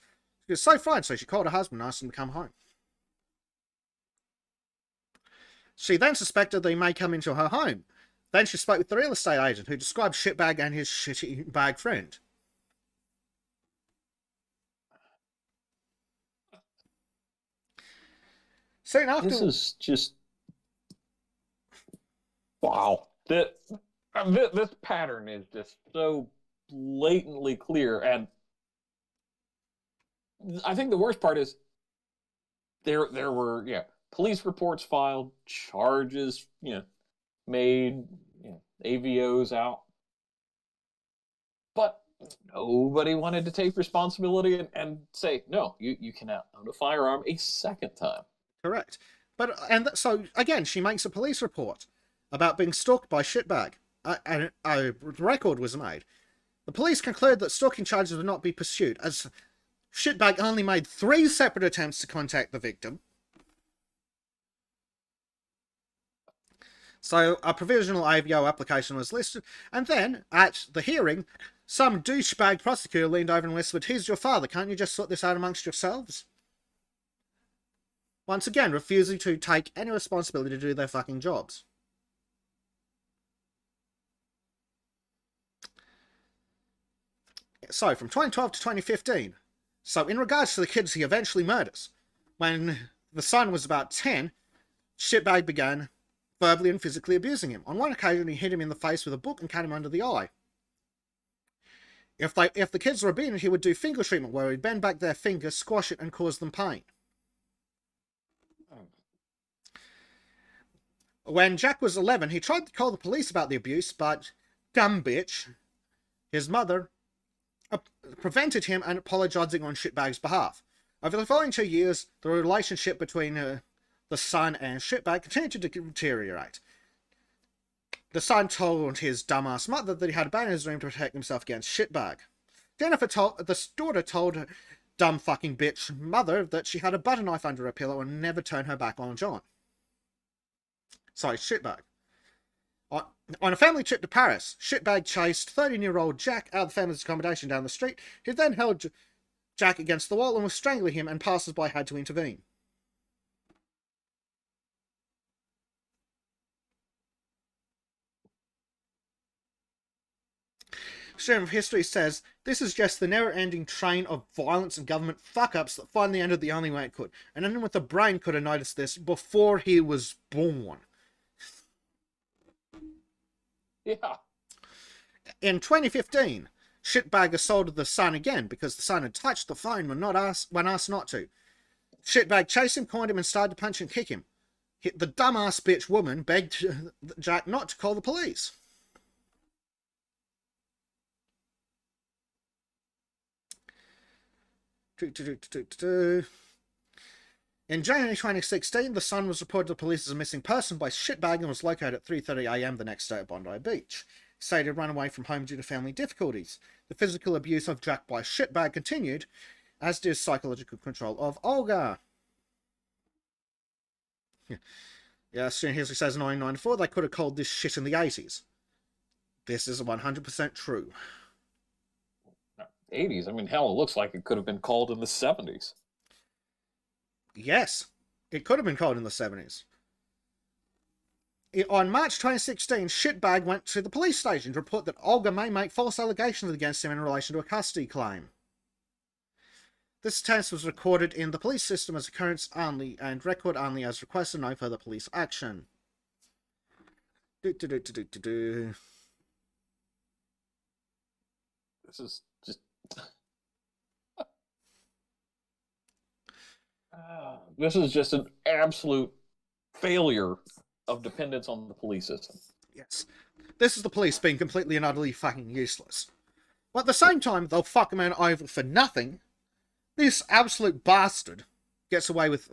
She was so frightened, so she called her husband and asked him to come home. She then suspected that he may come into her home. Then she spoke with the real estate agent, who described Shitbag and his shitty bag friend. Soon after... This is just... Wow. This pattern is just so blatantly clear, and I think the worst part is there were police reports filed, charges made, AVOs out, but nobody wanted to take responsibility and say, no, you cannot own a firearm a second time. Correct. So again, she makes a police report about being stalked by Shitbag. A record was made. The police concluded that stalking charges would not be pursued, as Shitbag only made 3 separate attempts to contact the victim. So a provisional AVO application was listed, and then, at the hearing, some douchebag prosecutor leaned over and whispered, "He's your father, can't you just sort this out amongst yourselves?" once again refusing to take any responsibility to do their fucking jobs. So, from 2012 to 2015. So, in regards to the kids he eventually murders, when the son was about 10, shitbag began verbally and physically abusing him. On one occasion, he hit him in the face with a book and cut him under the eye. If the kids were obedient, he would do finger treatment, where he'd bend back their fingers, squash it, and cause them pain. When Jack was 11, he tried to call the police about the abuse, but dumb bitch, his mother, prevented him and apologising on shitbag's behalf. Over the following 2 years, the relationship between the son and shitbag continued to deteriorate. The son told his dumbass mother that he had abandoned his room to protect himself against shitbag. The daughter told dumb fucking bitch mother that she had a butter knife under her pillow and never turn her back on John. Sorry, shitbag. On a family trip to Paris, shitbag chased 13-year-old Jack out of the family's accommodation down the street. He then held Jack against the wall and was strangling him, and passers-by had to intervene. Stream of history says, this is just the never-ending train of violence and government fuck-ups that finally ended the only way it could. And anyone with a brain could have noticed this before he was born. Yeah. In 2015, shitbag assaulted the son again because the son had touched the phone when asked not to. Shitbag chased him, cornered him, and started to punch and kick him. The dumbass bitch woman begged Jack not to call the police. In January 2016, the son was reported to police as a missing person by shitbag and was located at 3:30 a.m. the next day at Bondi Beach. He said he'd run away from home due to family difficulties. The physical abuse of Jack by shitbag continued, as did psychological control of Olga. Yeah, Student History says in 1994 they could have called this shit in the 80s. This is 100% true. 80s? I mean, hell, it looks like it could have been called in the 70s. Yes, it could have been called in the 70s. On March 2016, shitbag went to the police station to report that Olga may make false allegations against him in relation to a custody claim. This test was recorded in the police system as occurrence only and record only as requested, no further police action. This is just... this is just an absolute failure of dependence on the police system. Yes. This is the police being completely and utterly fucking useless. But at the same time, they'll fuck a man over for nothing. This absolute bastard gets away with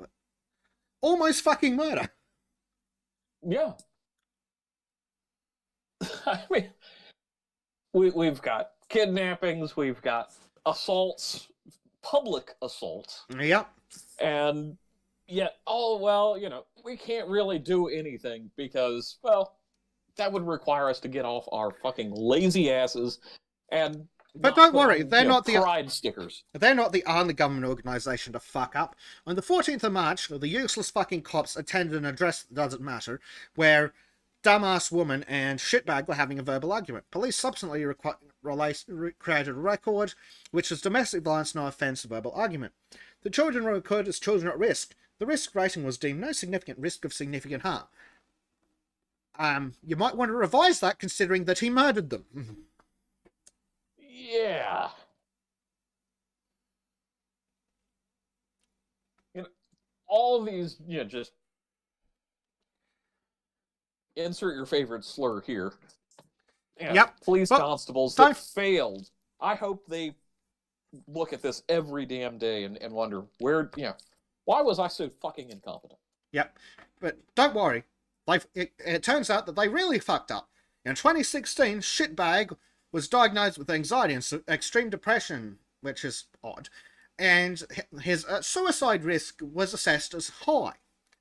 almost fucking murder. Yeah. I mean, we've got kidnappings, we've got assaults, public assaults. Yep. And yet, oh, well, you know, we can't really do anything because, well, that would require us to get off our fucking lazy asses and... But don't worry, they're not the pride stickers. They're not the only government organisation to fuck up. On the 14th of March, the useless fucking cops attended an address that doesn't matter, where dumbass woman and shitbag were having a verbal argument. Police subsequently created a record, which was domestic violence, no offence, verbal argument. The children were recorded as children at risk. The risk rating was deemed no significant risk of significant harm. You might want to revise that, considering that he murdered them. Yeah. You know, all these, you know, just insert your favorite slur here. You know, yep. Police constables that failed. I hope they look at this every damn day and wonder where, you know, why was I so fucking incompetent? Yep. But don't worry. It turns out that they really fucked up. In 2016, shitbag was diagnosed with anxiety and extreme depression, which is odd, and his suicide risk was assessed as high.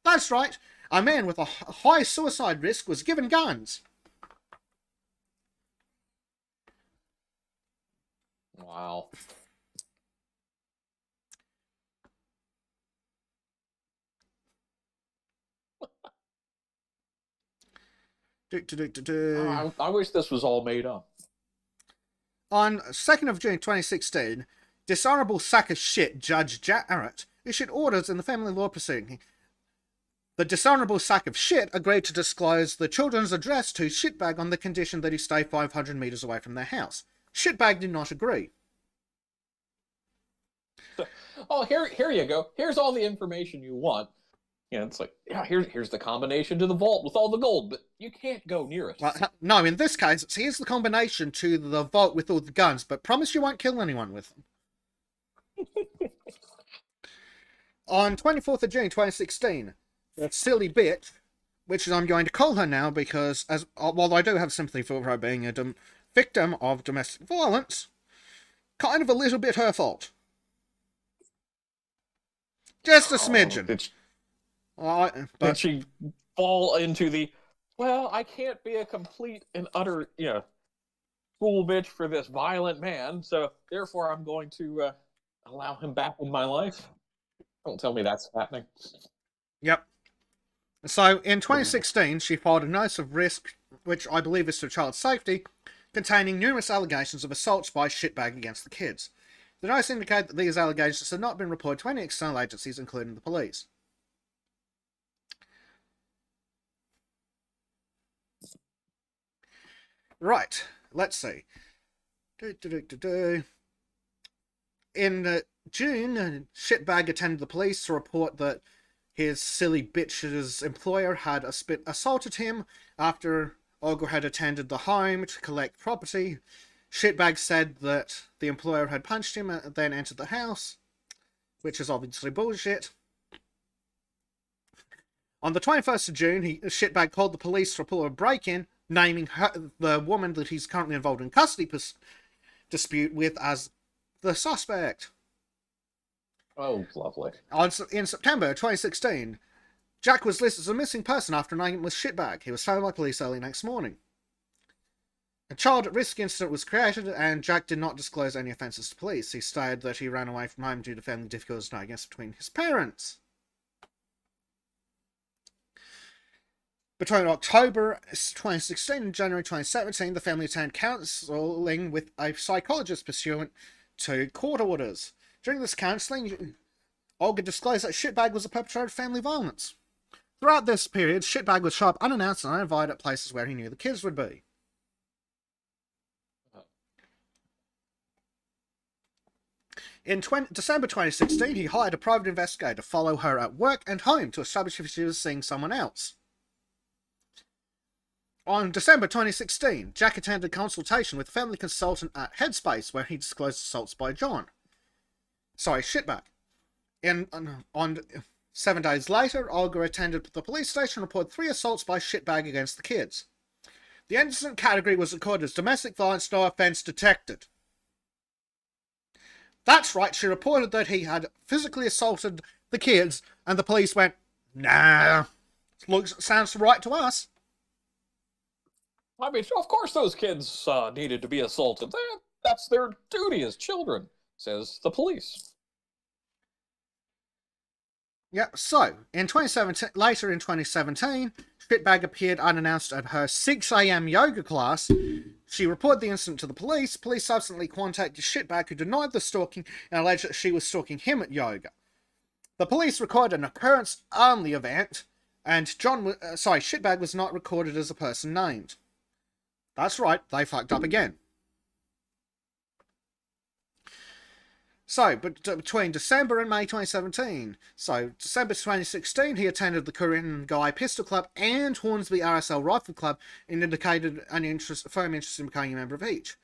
That's right, a man with a high suicide risk was given guns. Wow. I wish this was all made up. On 2nd of June 2016, dishonourable sack of shit Judge Jarrett issued orders in the family law proceeding. The dishonourable sack of shit agreed to disclose the children's address to Shitbag on the condition that he stay 500 metres away from their house. Shitbag did not agree. Oh, here you go. Here's all the information you want. Yeah, it's like, yeah, here's the combination to the vault with all the gold, but you can't go near it. Well, no, in this case, here's the combination to the vault with all the guns, but promise you won't kill anyone with them. On 24th of June 2016, that silly bitch, which I'm going to call her now because, while I do have sympathy for her being a victim of domestic violence, kind of a little bit her fault. Just a smidgen. Did she fall into the, well, I can't be a complete and utter, fool bitch for this violent man, so therefore I'm going to allow him back in my life? Don't tell me that's happening. Yep. So, in 2016, she filed a notice of risk, which I believe is to child safety, containing numerous allegations of assaults by Shitbag against the kids. The notice indicated that these allegations had not been reported to any external agencies, including the police. Right, let's see. In June, Shitbag attended the police to report that his silly bitch's employer had assaulted him after Olga had attended the home to collect property. Shitbag said that the employer had punched him and then entered the house, which is obviously bullshit. On the 21st of June, Shitbag called the police to report a break-in, naming the woman that he's currently involved in custody dispute with as the suspect. Oh, lovely. In September 2016, Jack was listed as a missing person after an argument with Shitbag. He was found by police early next morning. A child at risk incident was created, and Jack did not disclose any offences to police. He stated that he ran away from home due to family difficulties and arguments between his parents. Between October 2016 and January 2017, the family attended counselling with a psychologist pursuant to court orders. During this counselling, Olga disclosed that Shitbag was a perpetrator of family violence. Throughout this period, Shitbag would show up unannounced and uninvited at places where he knew the kids would be. In December 2016, he hired a private investigator to follow her at work and home to establish if she was seeing someone else. On December 2016, Jack attended a consultation with a family consultant at Headspace where he disclosed assaults by Shitbag. On 7 days later, Olga attended the police station and reported 3 assaults by Shitbag against the kids. The incident category was recorded as domestic violence, no offence detected. That's right, she reported that he had physically assaulted the kids, and the police went, nah, sounds right to us. I mean, of course those kids needed to be assaulted. That's their duty as children, says the police. Yeah, so, later in 2017, Shitbag appeared unannounced at her 6 a.m. yoga class. She reported the incident to the police. Police subsequently contacted Shitbag, who denied the stalking and alleged that she was stalking him at yoga. The police recorded an occurrence on the event, and Shitbag was not recorded as a person named. That's right, they fucked up again. So, between December and May 2017, December 2016, he attended the Korean Guy Pistol Club and Hornsby RSL Rifle Club and indicated a firm interest in becoming a member of each.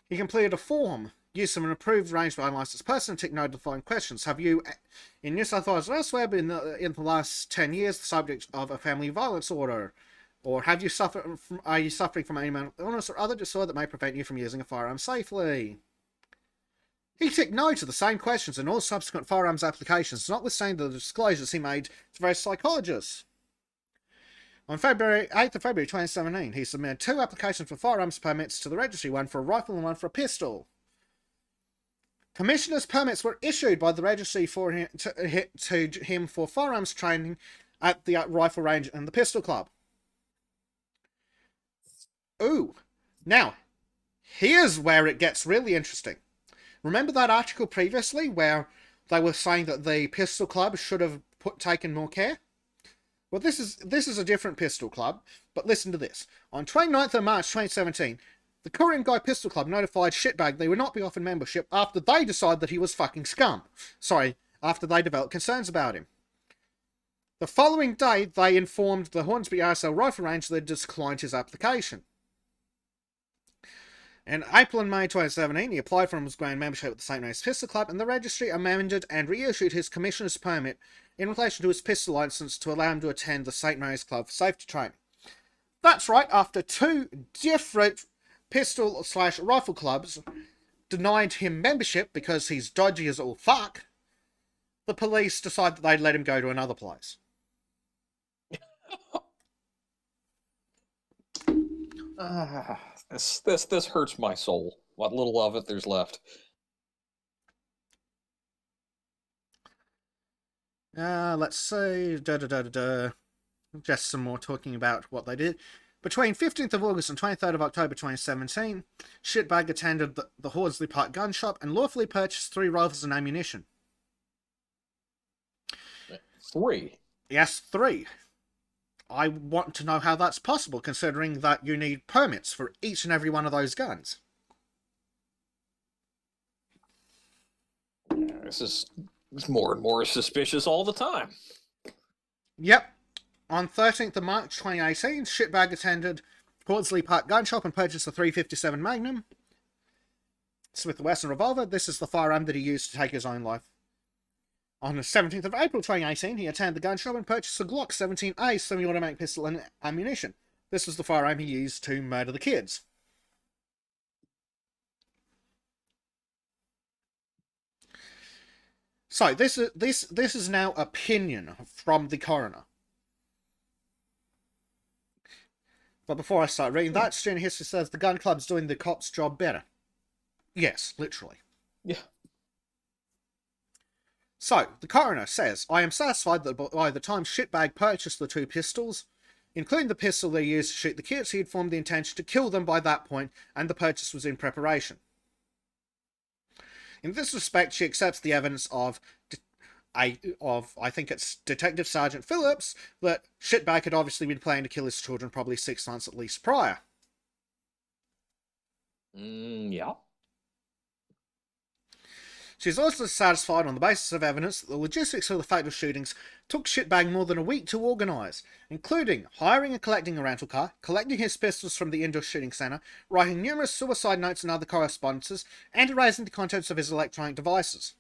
He completed a form, used an approved range by unlicensed person, and ticked no to the following questions. Have you, in New South Wales or elsewhere, been in the last 10 years the subject of a family violence order? Or are you suffering from any mental illness or other disorder that may prevent you from using a firearm safely? He ticked no to the same questions in all subsequent firearms applications, notwithstanding the disclosures he made to various psychologists. On 8th of February 2017, he submitted 2 applications for firearms permits to the registry, one for a rifle and one for a pistol. Commissioner's permits were issued by the registry to him for firearms training at the rifle range and the pistol club. Ooh. Now, here's where it gets really interesting. Remember that article previously where they were saying that the pistol club should have taken more care? Well, this is a different pistol club, but listen to this. On 29th of March 2017, the Korean Guy Pistol Club notified Shitbag they would not be offered membership after they decided that he was fucking scum. Sorry, after they developed concerns about him. The following day, they informed the Hornsby RSL Rifle Range they declined his application. In April and May 2017, he applied for and was granted membership with the St. Mary's Pistol Club, and the registry amended and reissued his commissioner's permit in relation to his pistol license to allow him to attend the St. Mary's Club for safety training. That's right, after two different pistol/rifle clubs denied him membership because he's dodgy as all fuck, the police decided that they'd let him go to another place. This hurts my soul. What little of it there's left. Let's see. Just some more talking about what they did. Between 15th of August and 23rd of October 2017, Shitbag attended the Horsley Park gun shop and lawfully purchased 3 rifles and ammunition. 3? Yes, 3. I want to know how that's possible, considering that you need permits for each and every one of those guns. Yeah, this is more and more suspicious all the time. Yep. On 13th of March 2018, Shitbag attended Horsley Park gun shop and purchased a .357 Magnum Smith & Wesson revolver. This is the firearm that he used to take his own life. On the 17th of April 2018, he attended the gun shop and purchased a Glock 17A semi-automatic pistol and ammunition. This was the firearm he used to murder the kids. So this is now opinion from the coroner. But before I start reading that, student history says the gun club's doing the cop's job better. Yes, literally. Yeah. So, the coroner says, I am satisfied that by the time Shitbag purchased the 2 pistols, including the pistol they used to shoot the kids, he had formed the intention to kill them by that point, and the purchase was in preparation. In this respect, she accepts the evidence of I think it's Detective Sergeant Phillips, that Shitbag had obviously been planning to kill his children probably 6 months at least prior. Yeah. She's also satisfied on the basis of evidence that the logistics of the fatal shootings took Shitbag more than a week to organise, including hiring and collecting a rental car, collecting his pistols from the indoor shooting centre, writing numerous suicide notes and other correspondences, and erasing the contents of his electronic devices.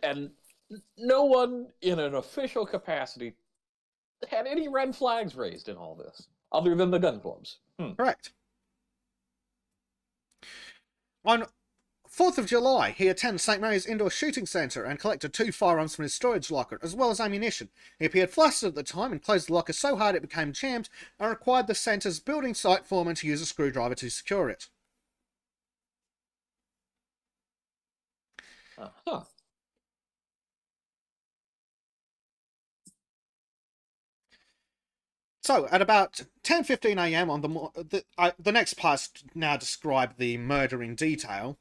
And no one in an official capacity had any red flags raised in all this, other than the gun clubs. Correct. On 4th of July, he attended St. Mary's Indoor Shooting Centre and collected 2 firearms from his storage locker, as well as ammunition. He appeared flustered at the time and closed the locker so hard it became jammed and required the centre's building site foreman to use a screwdriver to secure it. Uh-huh. So, at about 10:15 a.m. on the next parts now describe the murder in detail,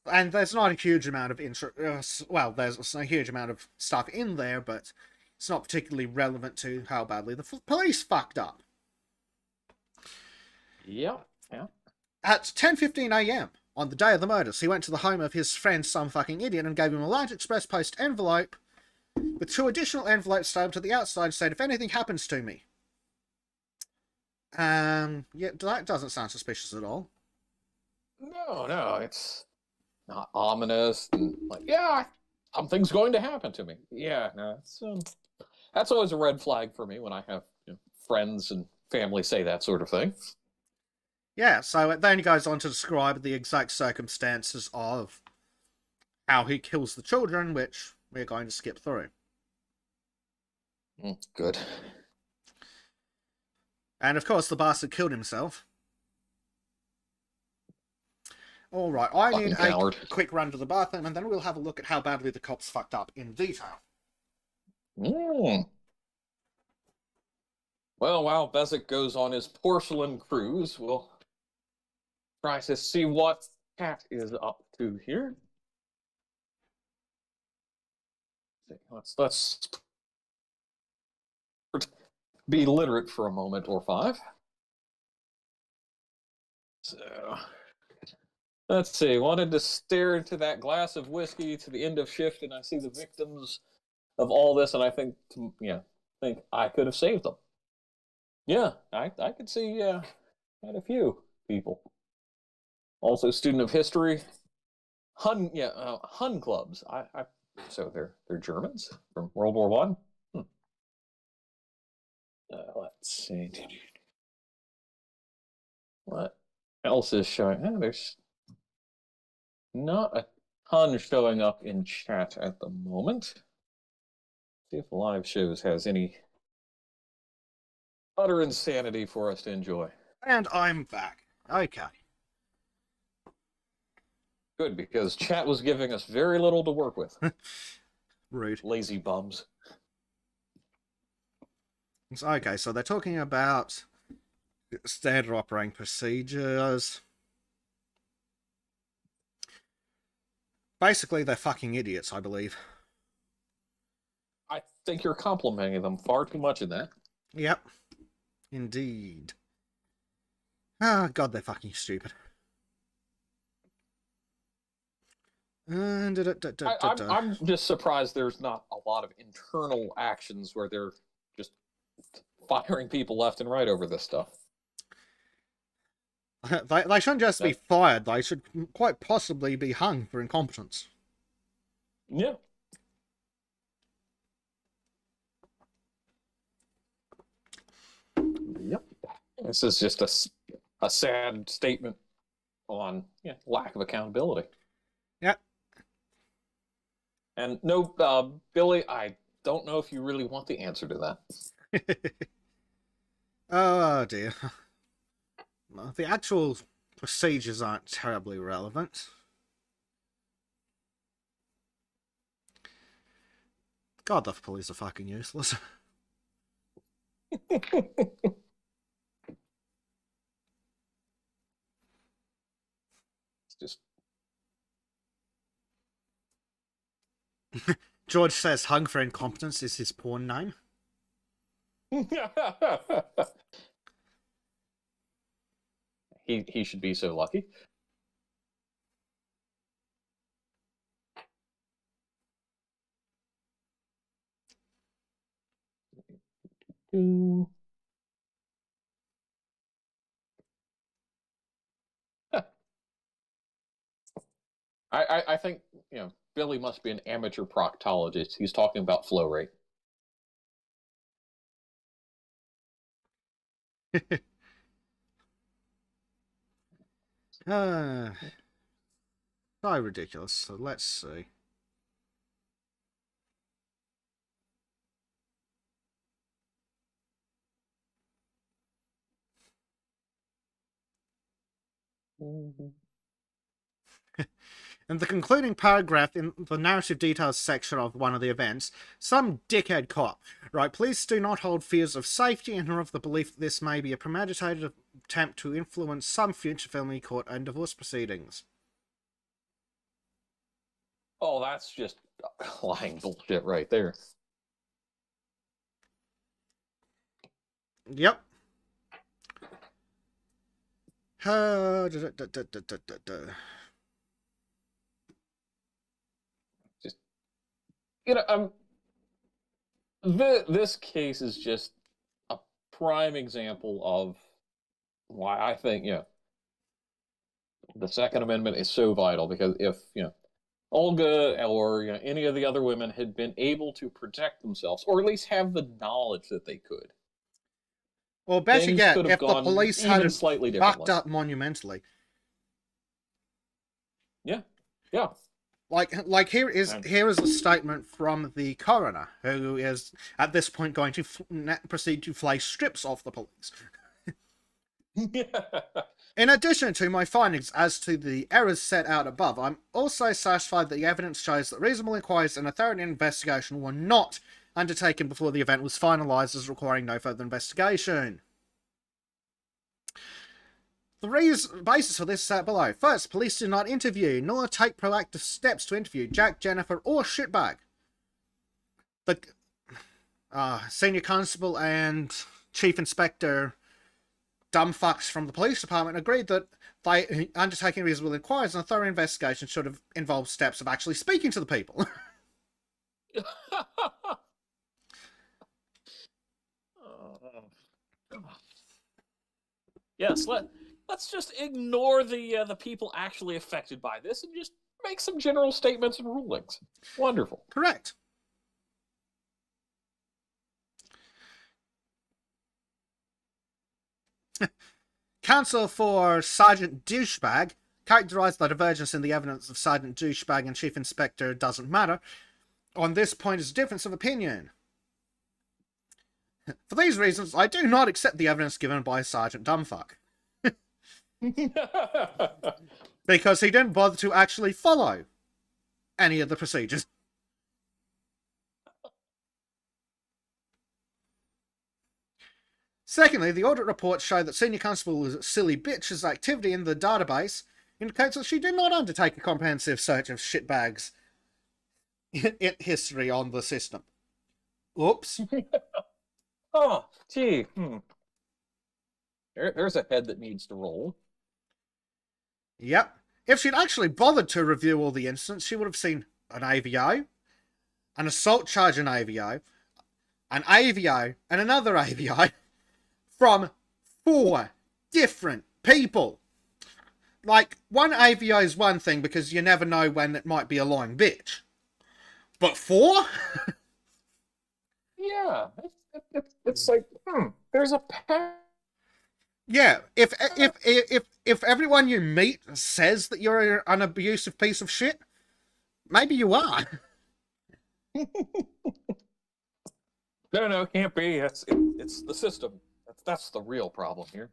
and there's not a huge amount of there's a huge amount of stuff in there, but it's not particularly relevant to how badly the police fucked up. Yeah. At 10:15 a.m. on the day of the murders, he went to the home of his friend Some Fucking Idiot and gave him a large express post envelope with 2 additional envelopes stapled to the outside and said, "If anything happens to me." Yeah, that doesn't sound suspicious at all. No, it's not ominous. And like, yeah, something's going to happen to me. Yeah, no, that's always a red flag for me when I have friends and family say that sort of thing. Yeah, so then he goes on to describe the exact circumstances of how he kills the children, which we're going to skip through. Good. And of course, the bastard killed himself. Alright, I need a quick run to the bathroom, and then we'll have a look at how badly the cops fucked up in detail. Mm. Well, while Bezic goes on his porcelain cruise, we'll try to see what Cat is up to here. Let's be literate for a moment or five. So let's see. Wanted to stare into that glass of whiskey to the end of shift, and I see the victims of all this, and I think, think I could have saved them. Yeah, I could see quite a few people. Also, student of history, Hun clubs. So they're Germans from World War One. Let's see. What else is showing? There's not a ton showing up in chat at the moment. See if live shows has any utter insanity for us to enjoy. And I'm back. Okay. Good, because chat was giving us very little to work with. Rude. Lazy bums. Okay, so they're talking about standard operating procedures. Basically, they're fucking idiots, I believe. I think you're complimenting them far too much in that. Yep. Indeed. Ah, God, they're fucking stupid. I'm just surprised there's not a lot of internal actions where they're just firing people left and right over this stuff. They shouldn't just be fired. They should quite possibly be hung for incompetence. Yeah. Yep. This is just a sad statement on lack of accountability. Yep. And no, Billy, I don't know if you really want the answer to that. Oh dear. The actual procedures aren't terribly relevant. God, the police are fucking useless. It's just George says hung for incompetence is his porn name. He should be so lucky. I think Billy must be an amateur proctologist. He's talking about flow rate. So ridiculous. So let's see. In the concluding paragraph in the narrative details section of one of the events, some dickhead cop, right, police do not hold fears of safety and are of the belief that this may be a premeditated attempt to influence some future family court and divorce proceedings. Oh, that's just lying bullshit right there. Yep. This case is just a prime example of why I think the Second Amendment is so vital, because if Olga or any of the other women had been able to protect themselves, or at least have the knowledge that they could, or better yet, if the police hadn't slightly fucked up monumentally. Yeah. Like here is a statement from the coroner, who is at this point going to proceed to flay strips off the police. In addition to my findings as to the errors set out above, I'm also satisfied that the evidence shows that reasonable inquiries and a thorough investigation were not undertaken before the event was finalised as requiring no further investigation. The basis for this is set below. First, police did not interview, nor take proactive steps to interview Jack, Jennifer, or Shitbag. The senior constable and chief inspector dumbfucks from the police department agreed that by undertaking reasonable inquiries and a thorough investigation should have involved steps of actually speaking to the people. Yes, let's just ignore the people actually affected by this and just make some general statements and rulings. Wonderful. Correct. Counsel for Sergeant Douchebag characterised the divergence in the evidence of Sergeant Douchebag and Chief Inspector doesn't matter. On this point is a difference of opinion. For these reasons, I do not accept the evidence given by Sergeant Dumbfuck. Because he didn't bother to actually follow any of the procedures. Secondly, the audit reports show that Senior Constable Silly Bitch's activity in the database indicates that she did not undertake a comprehensive search of shitbags in history on the system. Oops. Oh, gee. There's a head that needs to roll. Yep. If she'd actually bothered to review all the incidents, she would have seen an AVO, an assault charge in AVO, an AVO, and another AVO from 4 different people. Like, one AVO is one thing because you never know when it might be a lying bitch. But 4? Yeah, it's like, there's a pattern. Yeah, if everyone you meet says that you're an abusive piece of shit, maybe you are. No, it can't be. It's the system. That's the real problem here.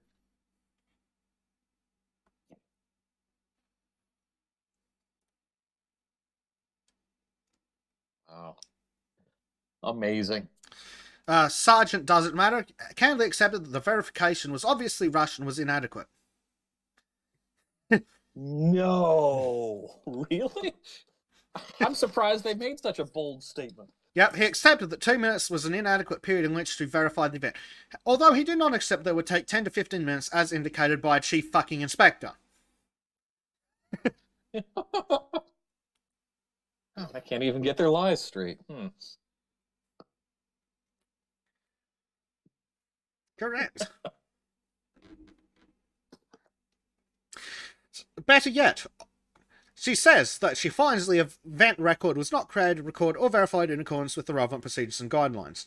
Oh, amazing. Sergeant doesn't matter. Candidly accepted that the verification was obviously rushed and was inadequate. No, really? I'm surprised they made such a bold statement. Yep, he accepted that 2 minutes was an inadequate period in which to verify the event. Although he did not accept that it would take 10 to 15 minutes as indicated by a chief fucking inspector. I can't even get their lies straight. Correct. Better yet, she says that she finds the event record was not created, recorded, or verified in accordance with the relevant procedures and guidelines.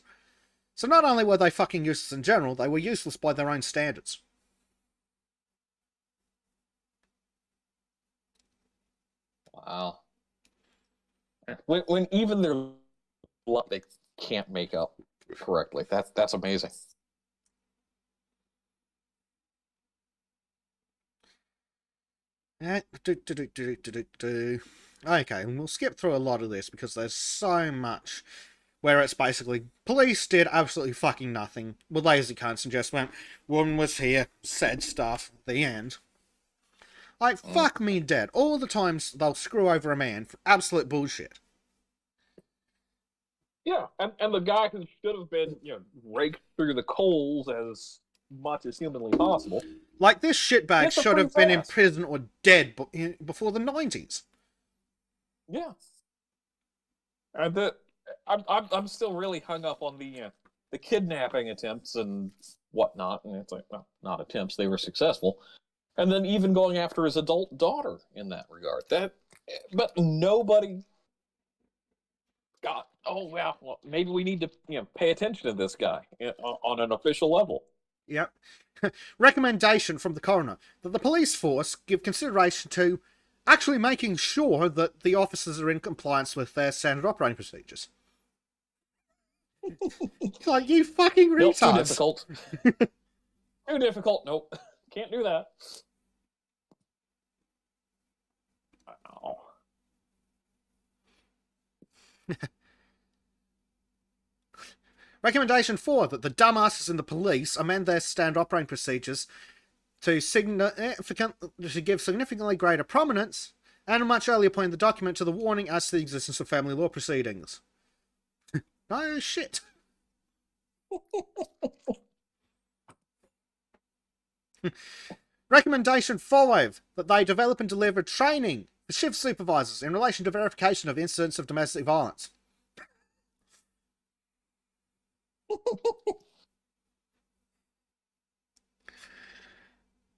So not only were they fucking useless in general, they were useless by their own standards. Wow. When even their luck they can't make up correctly. That's amazing. Okay, and we'll skip through a lot of this because there's so much where it's basically police did absolutely fucking nothing, were lazy cunts and just went, woman was here, said stuff, the end. Like, fuck me dead. All the times they'll screw over a man for absolute bullshit. Yeah, and the guy who should have been, raked through the coals as much as humanly possible. Like, this shitbag should have been in prison or dead before the 90s. Yeah. And I'm still really hung up on the kidnapping attempts and whatnot, and it's like, well, not attempts, they were successful. And then even going after his adult daughter in that regard. But nobody got, well, maybe we need to pay attention to this guy on an official level. Yep. Recommendation from the coroner that the police force give consideration to actually making sure that the officers are in compliance with their standard operating procedures. Like, you fucking retards. Nope, too difficult. Too difficult. Nope. Can't do that. Recommendation 4, that the dumbasses in the police amend their standard operating procedures to give significantly greater prominence and a much earlier point in the document to the warning as to the existence of family law proceedings. No shit. Recommendation 5, that they develop and deliver training for shift supervisors in relation to verification of incidents of domestic violence.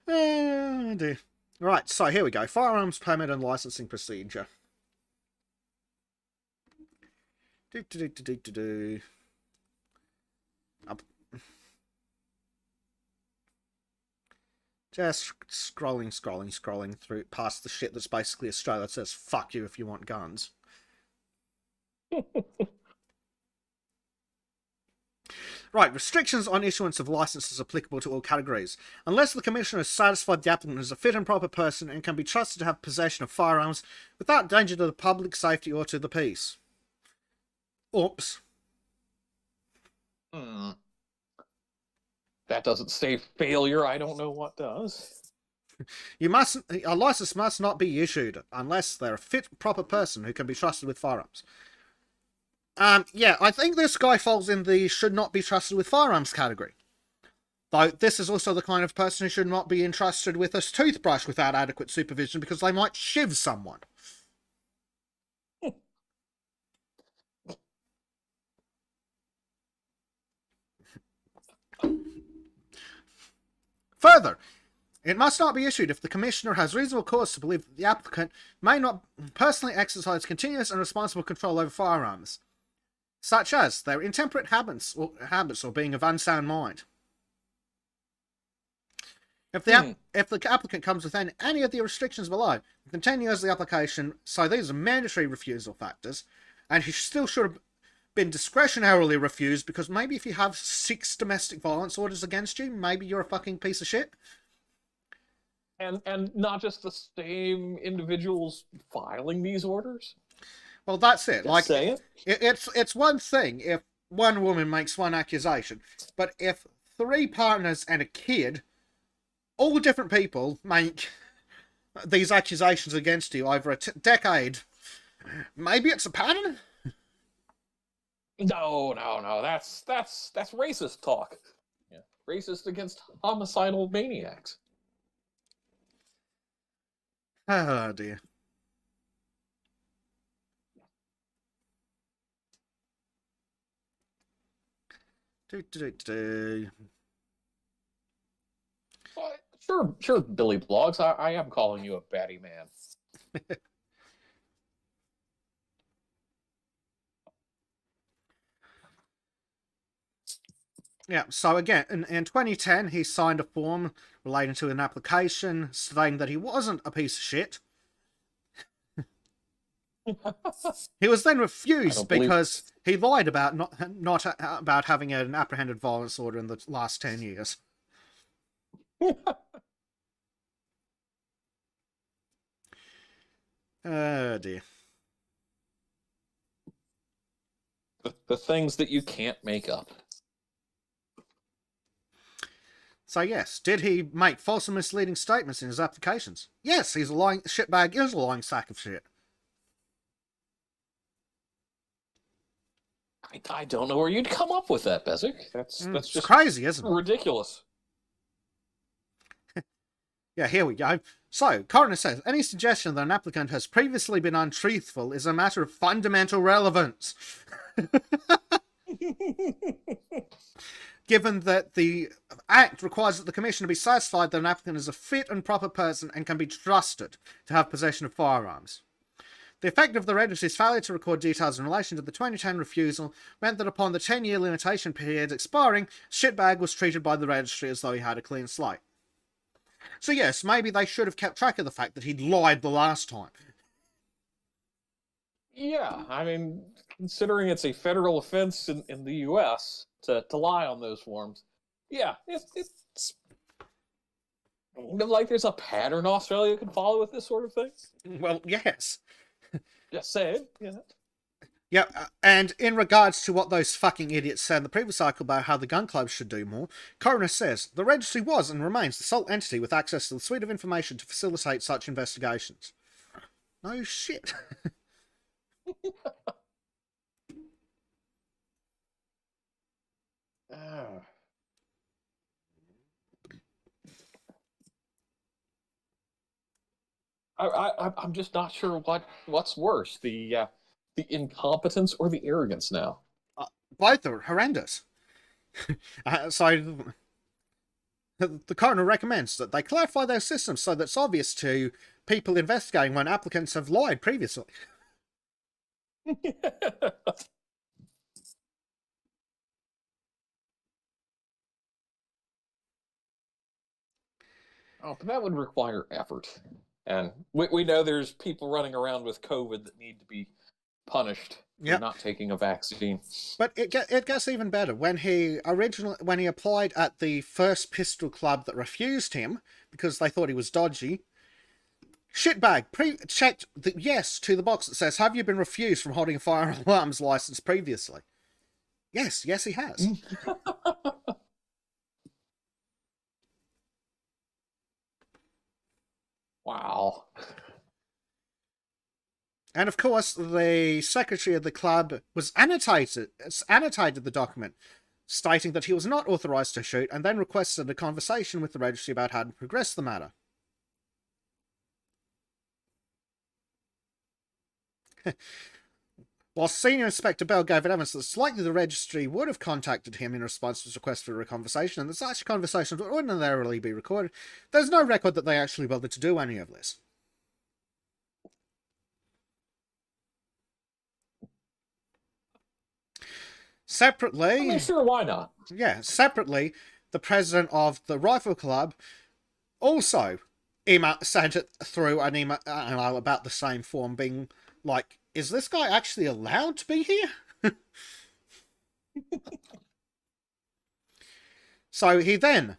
Oh dear. Right, so here we go. Firearms permit and licensing procedure. Just scrolling through past the shit that's basically Australia that says fuck you if you want guns. Right, restrictions on issuance of licenses applicable to all categories. Unless the Commissioner is satisfied the applicant is a fit and proper person and can be trusted to have possession of firearms without danger to the public safety or to the peace. Oops. That doesn't say failure. I don't know what does. A license must not be issued unless they're a fit, proper person who can be trusted with firearms. Yeah, I think this guy falls in the should not be trusted with firearms category. Though this is also the kind of person who should not be entrusted with a toothbrush without adequate supervision because they might shiv someone. Further, it must not be issued if the Commissioner has reasonable cause to believe that the applicant may not personally exercise continuous and responsible control over firearms, such as their intemperate habits or being of unsound mind. If the applicant comes within any of the restrictions below, within 10 years of the application, so these are mandatory refusal factors, and he still should have been discretionarily refused because maybe if you have 6 domestic violence orders against you, maybe you're a fucking piece of shit. And not just the same individuals filing these orders? Well, that's it. Just like, say it. It's one thing if one woman makes one accusation, but if 3 partners and a kid, all different people, make these accusations against you over a decade, maybe it's a pattern? No. That's racist talk. Yeah. Racist against homicidal maniacs. Oh, dear. Sure, Billy Blogs. I am calling you a batty man. Yeah, so again, in 2010, he signed a form relating to an application stating that he wasn't a piece of shit. He was then refused because he lied about not about having an apprehended violence order in the last 10 years. Oh dear. The things that you can't make up. So yes, did he make false and misleading statements in his applications? Yes, he's a lying shitbag. Is a lying sack of shit. I don't know where you'd come up with that, Bezic. That's just crazy, isn't it? Ridiculous. Yeah, here we go. So, coroner says, any suggestion that an applicant has previously been untruthful is a matter of fundamental relevance. Given that the Act requires that the Commissioner be satisfied that an applicant is a fit and proper person and can be trusted to have possession of firearms. The effect of the registry's failure to record details in relation to the 2010 refusal meant that upon the 10-year limitation period expiring, Shitbag was treated by the registry as though he had a clean slate. So yes, maybe they should have kept track of the fact that he'd lied the last time. Yeah, I mean, considering it's a federal offense in the U.S. to lie on those forms, yeah, it's like there's a pattern Australia can follow with this sort of thing. Well, yes. Just saying, yeah. Yeah, and in regards to what those fucking idiots said in the previous article about how the gun clubs should do more, Coroner says, the registry was and remains the sole entity with access to the suite of information to facilitate such investigations. No shit. I'm just not sure what's worse, the incompetence or the arrogance now. Both are horrendous. So the coroner recommends that they clarify their systems so that it's obvious to people investigating when applicants have lied previously. Oh, but that would require effort. And we know there's people running around with COVID that need to be punished for not taking a vaccine. But it gets even better. When he applied at the first pistol club that refused him because they thought he was dodgy, shitbag checked the yes to the box that says, have you been refused from holding a firearms license previously? Yes, he has. Wow. And of course, the secretary of the club annotated the document, stating that he was not authorized to shoot, and then requested a conversation with the registry about how to progress the matter. While Senior Inspector Bell gave evidence that it's likely the registry would have contacted him in response to his request for a conversation, and that such conversations would ordinarily be recorded, there's no record that they actually bothered to do any of this. Separately... sure, why not? Yeah, separately, the president of the Rifle Club also sent it through an email about the same form, being like, is this guy actually allowed to be here? So he then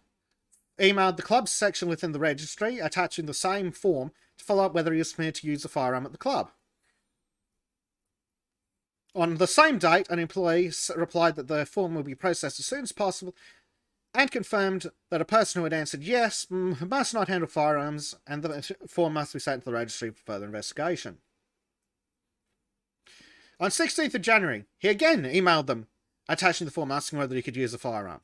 emailed the club's section within the registry, attaching the same form to follow up whether he was permitted to use a firearm at the club. On the same date, an employee replied that the form will be processed as soon as possible and confirmed that a person who had answered yes must not handle firearms and the form must be sent to the registry for further investigation. On 16th of January, he again emailed them, attaching the form asking whether he could use a firearm.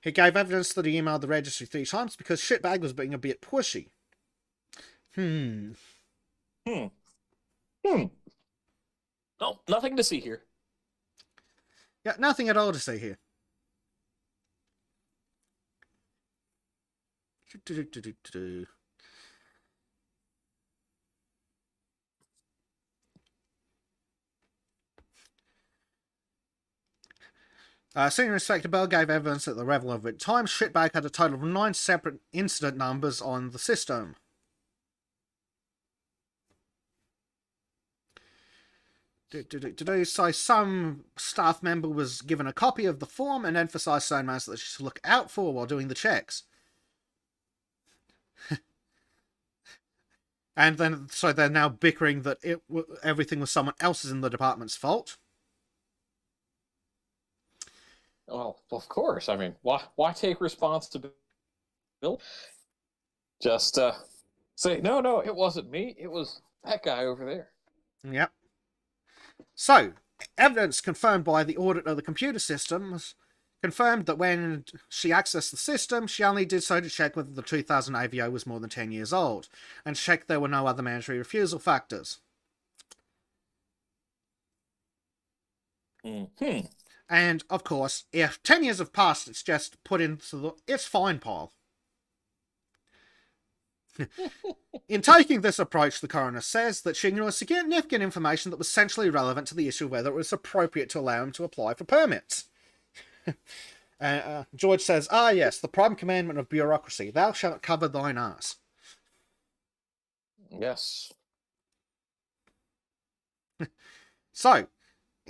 He gave evidence that he emailed the registry 3 times because shitbag was being a bit pushy. No, nothing to see here. Yeah, nothing at all to see here. Senior Inspector Bell gave evidence at the relevant time shitbag had a total of 9 separate incident numbers on the system. So some staff member was given a copy of the form and emphasised certain matters that she should look out for while doing the checks. And then, so they're now bickering that everything was someone else's in the department's fault. Well, of course. I mean, why take responsibility? Just say, no, it wasn't me. It was that guy over there. Yep. So, evidence confirmed by the audit of the computer systems confirmed that when she accessed the system, she only did so to check whether the 2000 AVO was more than 10 years old, and check there were no other mandatory refusal factors. And, of course, if 10 years have passed, it's just put into the it's fine pile. In taking this approach, the coroner says that she ignored significant information that was centrally relevant to the issue of whether it was appropriate to allow him to apply for permits. George says, yes, the prime commandment of bureaucracy, thou shalt cover thine arse. Yes. So,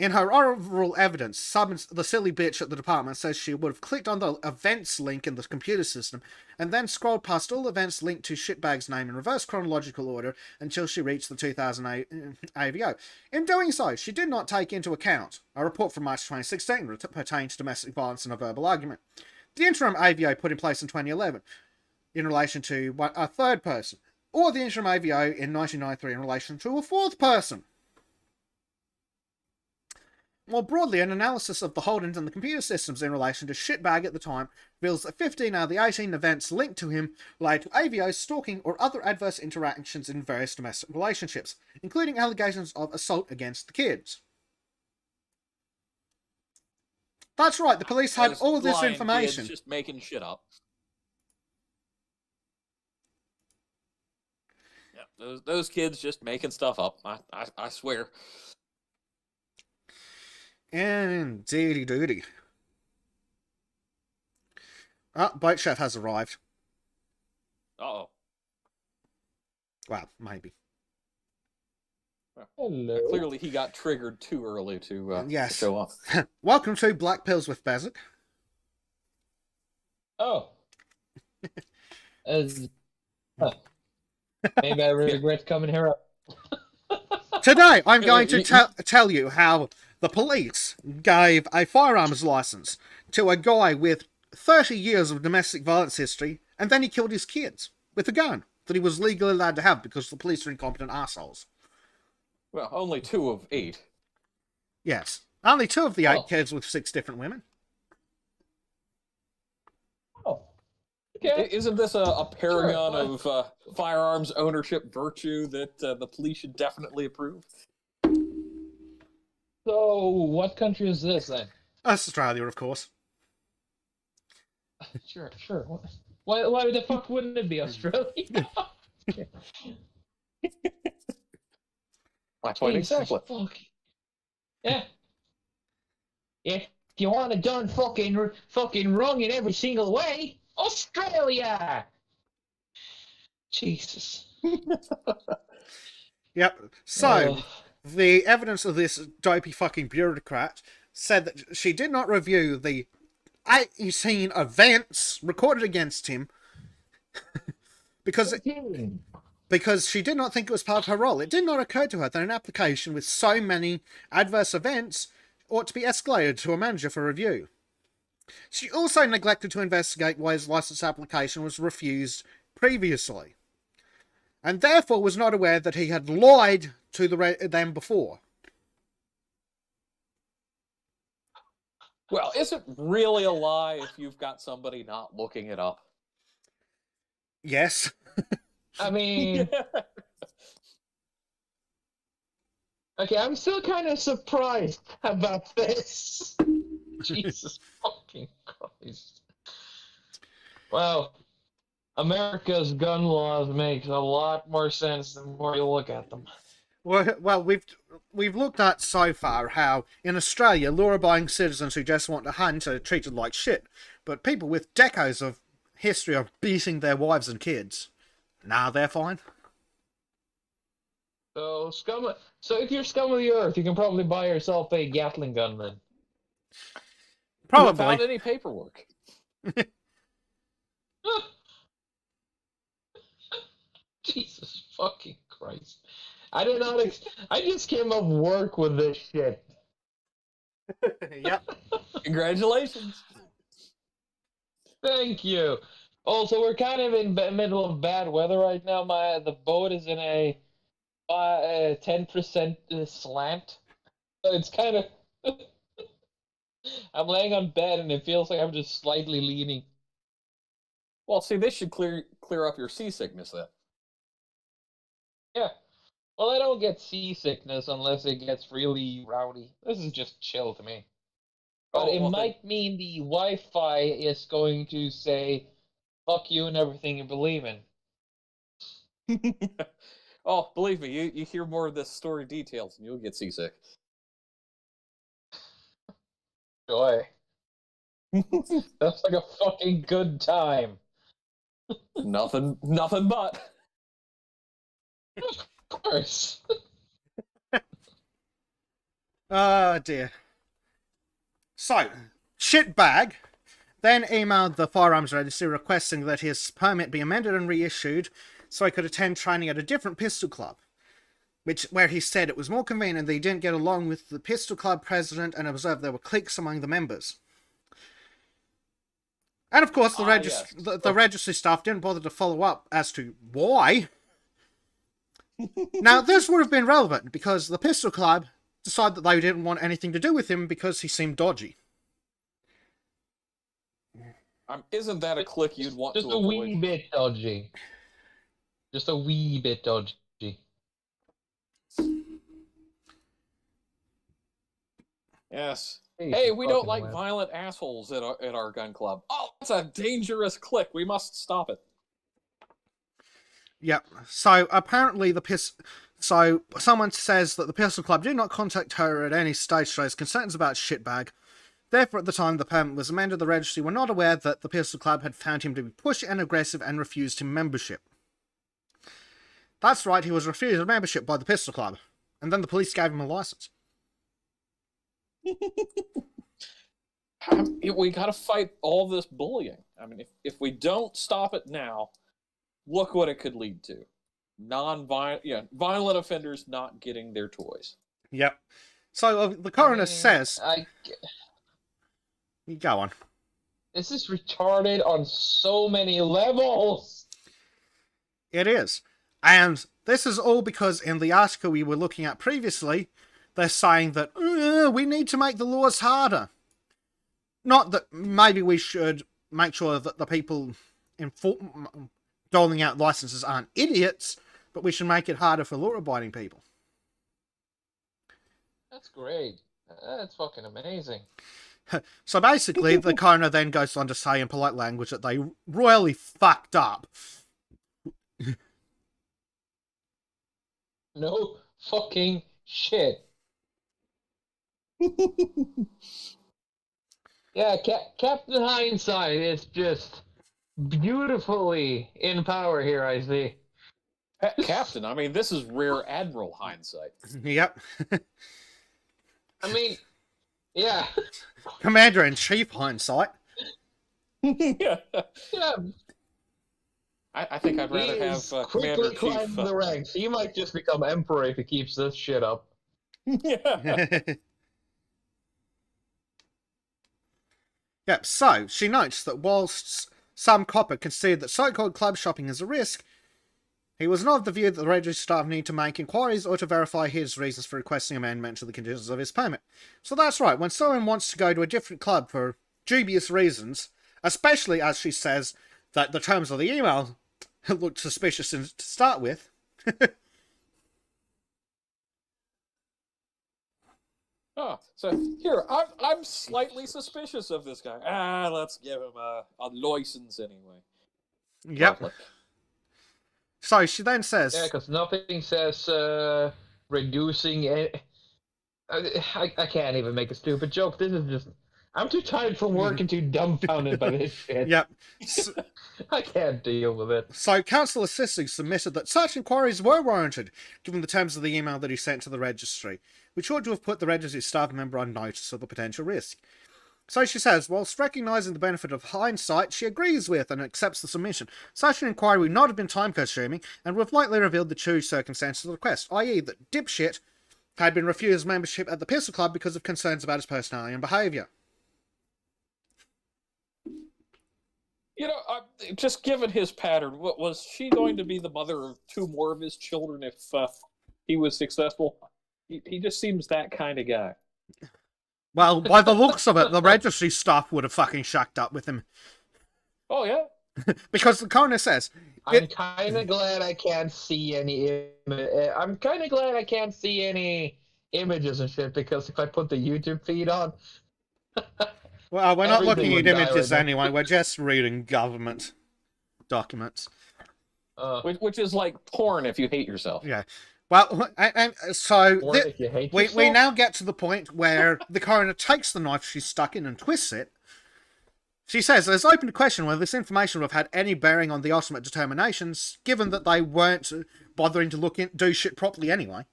In her oral evidence, the silly bitch at the department says she would have clicked on the events link in the computer system and then scrolled past all events linked to Shitbag's name in reverse chronological order until she reached the 2008 AVO. In doing so, she did not take into account a report from March 2016 pertaining to domestic violence and a verbal argument. The interim AVO put in place in 2011 in relation to a third person, or the interim AVO in 1993 in relation to a fourth person. More broadly, an analysis of the holdings and the computer systems in relation to Shitbag at the time reveals that 15 out of the 18 events linked to him relate to AVO, stalking, or other adverse interactions in various domestic relationships, including allegations of assault against the kids. That's right, the police had Those all this blind information. kids just making shit up. Yeah, those kids just making stuff up. I swear. Indeedy doody. Boat Chef has arrived. Uh-oh. Well, maybe. Hello. Clearly he got triggered too early to Yes. show up. Welcome to Black Pills with Bezic. Oh. Maybe I regret coming here up. Today, I'm going to tell you how the police gave a firearms license to a guy with 30 years of domestic violence history, and then he killed his kids with a gun that he was legally allowed to have because the police are incompetent assholes. Well, only 2 of 8. Yes. Only 2 of the 8 Oh. kids with 6 different women. Oh. Okay. Isn't this a paragon Sure, of firearms ownership virtue that the police should definitely approve? So, what country is this then? Australia, of course. Sure. Why the fuck wouldn't it be Australia? My point exactly. Fuck. Yeah. If you want it done fucking wrong in every single way, Australia! Jesus. Yep. So, the evidence of this dopey fucking bureaucrat said that she did not review the 18 events recorded against him because she did not think it was part of her role. It did not occur to her that an application with so many adverse events ought to be escalated to a manager for review. She also neglected to investigate why his license application was refused previously, and therefore was not aware that he had lied to them before. Well, is it really a lie if you've got somebody not looking it up? Yes. I mean, okay, I'm still kind of surprised about this. Jesus fucking Christ. Well, America's gun laws make a lot more sense the more you look at them. Well, we've looked at so far how in Australia law-abiding citizens who just want to hunt are treated like shit, but people with decades of history of beating their wives and kids, nah, they're fine. So if you're scum of the earth, you can probably buy yourself a Gatling gun then. Without Probably. any paperwork. Jesus fucking Christ. I did not. I just came off work with this shit. Yep. Congratulations. Thank you. Also, we're kind of in the middle of bad weather right now. The boat is in a 10% slant, so it's kind of. I'm laying on bed and it feels like I'm just slightly leaning. Well, see, this should clear up your seasickness then. Yeah. Well, I don't get seasickness unless it gets really rowdy. This is just chill to me. But it might mean the Wi-Fi is going to say, fuck you and everything you believe in. Oh, believe me, you hear more of this story details and you'll get seasick. Joy. That's like a fucking good time. Nothing but. Of course. Oh dear. So, Shitbag then emailed the firearms registry requesting that his permit be amended and reissued so he could attend training at a different pistol club, where he said it was more convenient that he didn't get along with the pistol club president and observed there were cliques among the members. And of course, the registry staff didn't bother to follow up as to why. Now, this would have been relevant because the pistol club decided that they didn't want anything to do with him because he seemed dodgy. Isn't that a clique you'd want to Just a avoid? wee bit dodgy. Just a wee bit dodgy. Yes. Hey, we don't like web. violent assholes at our gun club. Oh, that's a dangerous clique. We must stop it. Yep. So apparently So someone says that the pistol club did not contact her at any stage to raise concerns about Shitbag. Therefore, at the time the permit was amended, the registry were not aware that the pistol club had found him to be pushy and aggressive and refused him membership. That's right, he was refused membership by the pistol club. And then the police gave him a license. We gotta fight all this bullying. I mean, if we don't stop it now, look what it could lead to. Violent offenders not getting their toys. Yep. So the coroner says... You go on. This is retarded on so many levels. It is. And this is all because in the article we were looking at previously, they're saying that we need to make the laws harder. Not that maybe we should make sure that the people doling out licenses aren't idiots, but we should make it harder for law-abiding people. That's great. That's fucking amazing. So basically, the coroner then goes on to say in polite language that they royally fucked up. No fucking shit. Yeah, Captain Hindsight is just beautifully in power here, I see. Captain, I mean, this is Rear Admiral hindsight. Yep. I mean, yeah. Commander-in-Chief hindsight. Yeah. Yeah. I think I'd rather have quickly Commander-Chief... climbing the ranks. He might just become Emperor if he keeps this shit up. Yeah. Yep, so she notes that whilst some copper considered that so-called club shopping is a risk, he was not of the view that the registry staff need to make inquiries or to verify his reasons for requesting amendment to the conditions of his permit. So that's right, when someone wants to go to a different club for dubious reasons, especially as she says that the terms of the email looked suspicious to start with. Oh, so here, I'm slightly suspicious of this guy. Let's give him a license anyway. Yep. Lovely. So she then says... Yeah, because nothing says reducing... I can't even make a stupid joke. This is just... I'm too tired from work and too dumbfounded by this shit. Yep. I can't deal with it. So Councillor Sissing submitted that such inquiries were warranted, given the terms of the email that he sent to the registry, which ought to have put the registry staff member on notice of the potential risk. So she says, whilst recognising the benefit of hindsight, she agrees with and accepts the submission. Such an inquiry would not have been time-consuming and would have likely revealed the true circumstances of the request, i.e. that Dipshit had been refused membership at the Pistol Club because of concerns about his personality and behaviour. You know, just given his pattern, was she going to be the mother of two more of his children if he was successful? He just seems that kind of guy. Well, by the looks of it, the registry staff would have fucking shacked up with him. Oh, yeah? Because the coroner says... I'm kind of glad I can't see any... I'm kind of glad I can't see any images and shit, because if I put the YouTube feed on... Well, we're not looking at images right anyway, we're just reading government documents. Which is like porn if you hate yourself. Yeah. Well, and so if you hate we yourself? now get to the point where the coroner takes the knife she's stuck in and twists it. She says, there's open to question whether this information would have had any bearing on the ultimate determinations, given that they weren't bothering to do shit properly anyway.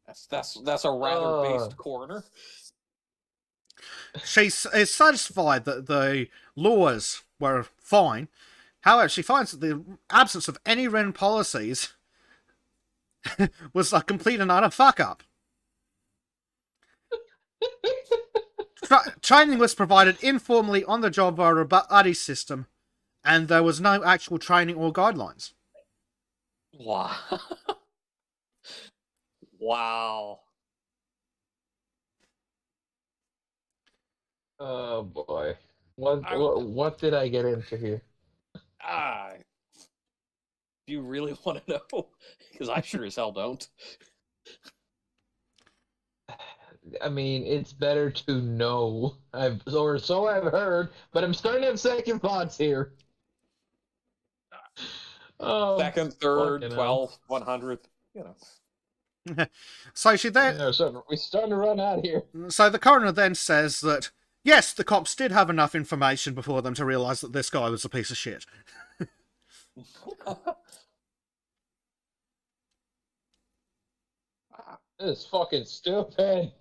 That's a rather based coroner. She is satisfied that the laws were fine. However, she finds that the absence of any written policies was a complete and utter fuck up. Training was provided informally on the job via a buddy system, and there was no actual training or guidelines. Wow. Wow. Oh boy. What did I get into here? Do you really want to know? Because I sure as hell don't. I mean, it's better to know. Or so I've heard, but I'm starting to have second thoughts here. Oh, Second, third, fucking hell. 12th, 100th, you know. So she then, Yeah, we're starting to run out here. so the coroner then says that yes, the cops did have enough information before them to realise that this guy was a piece of shit. This is fucking stupid.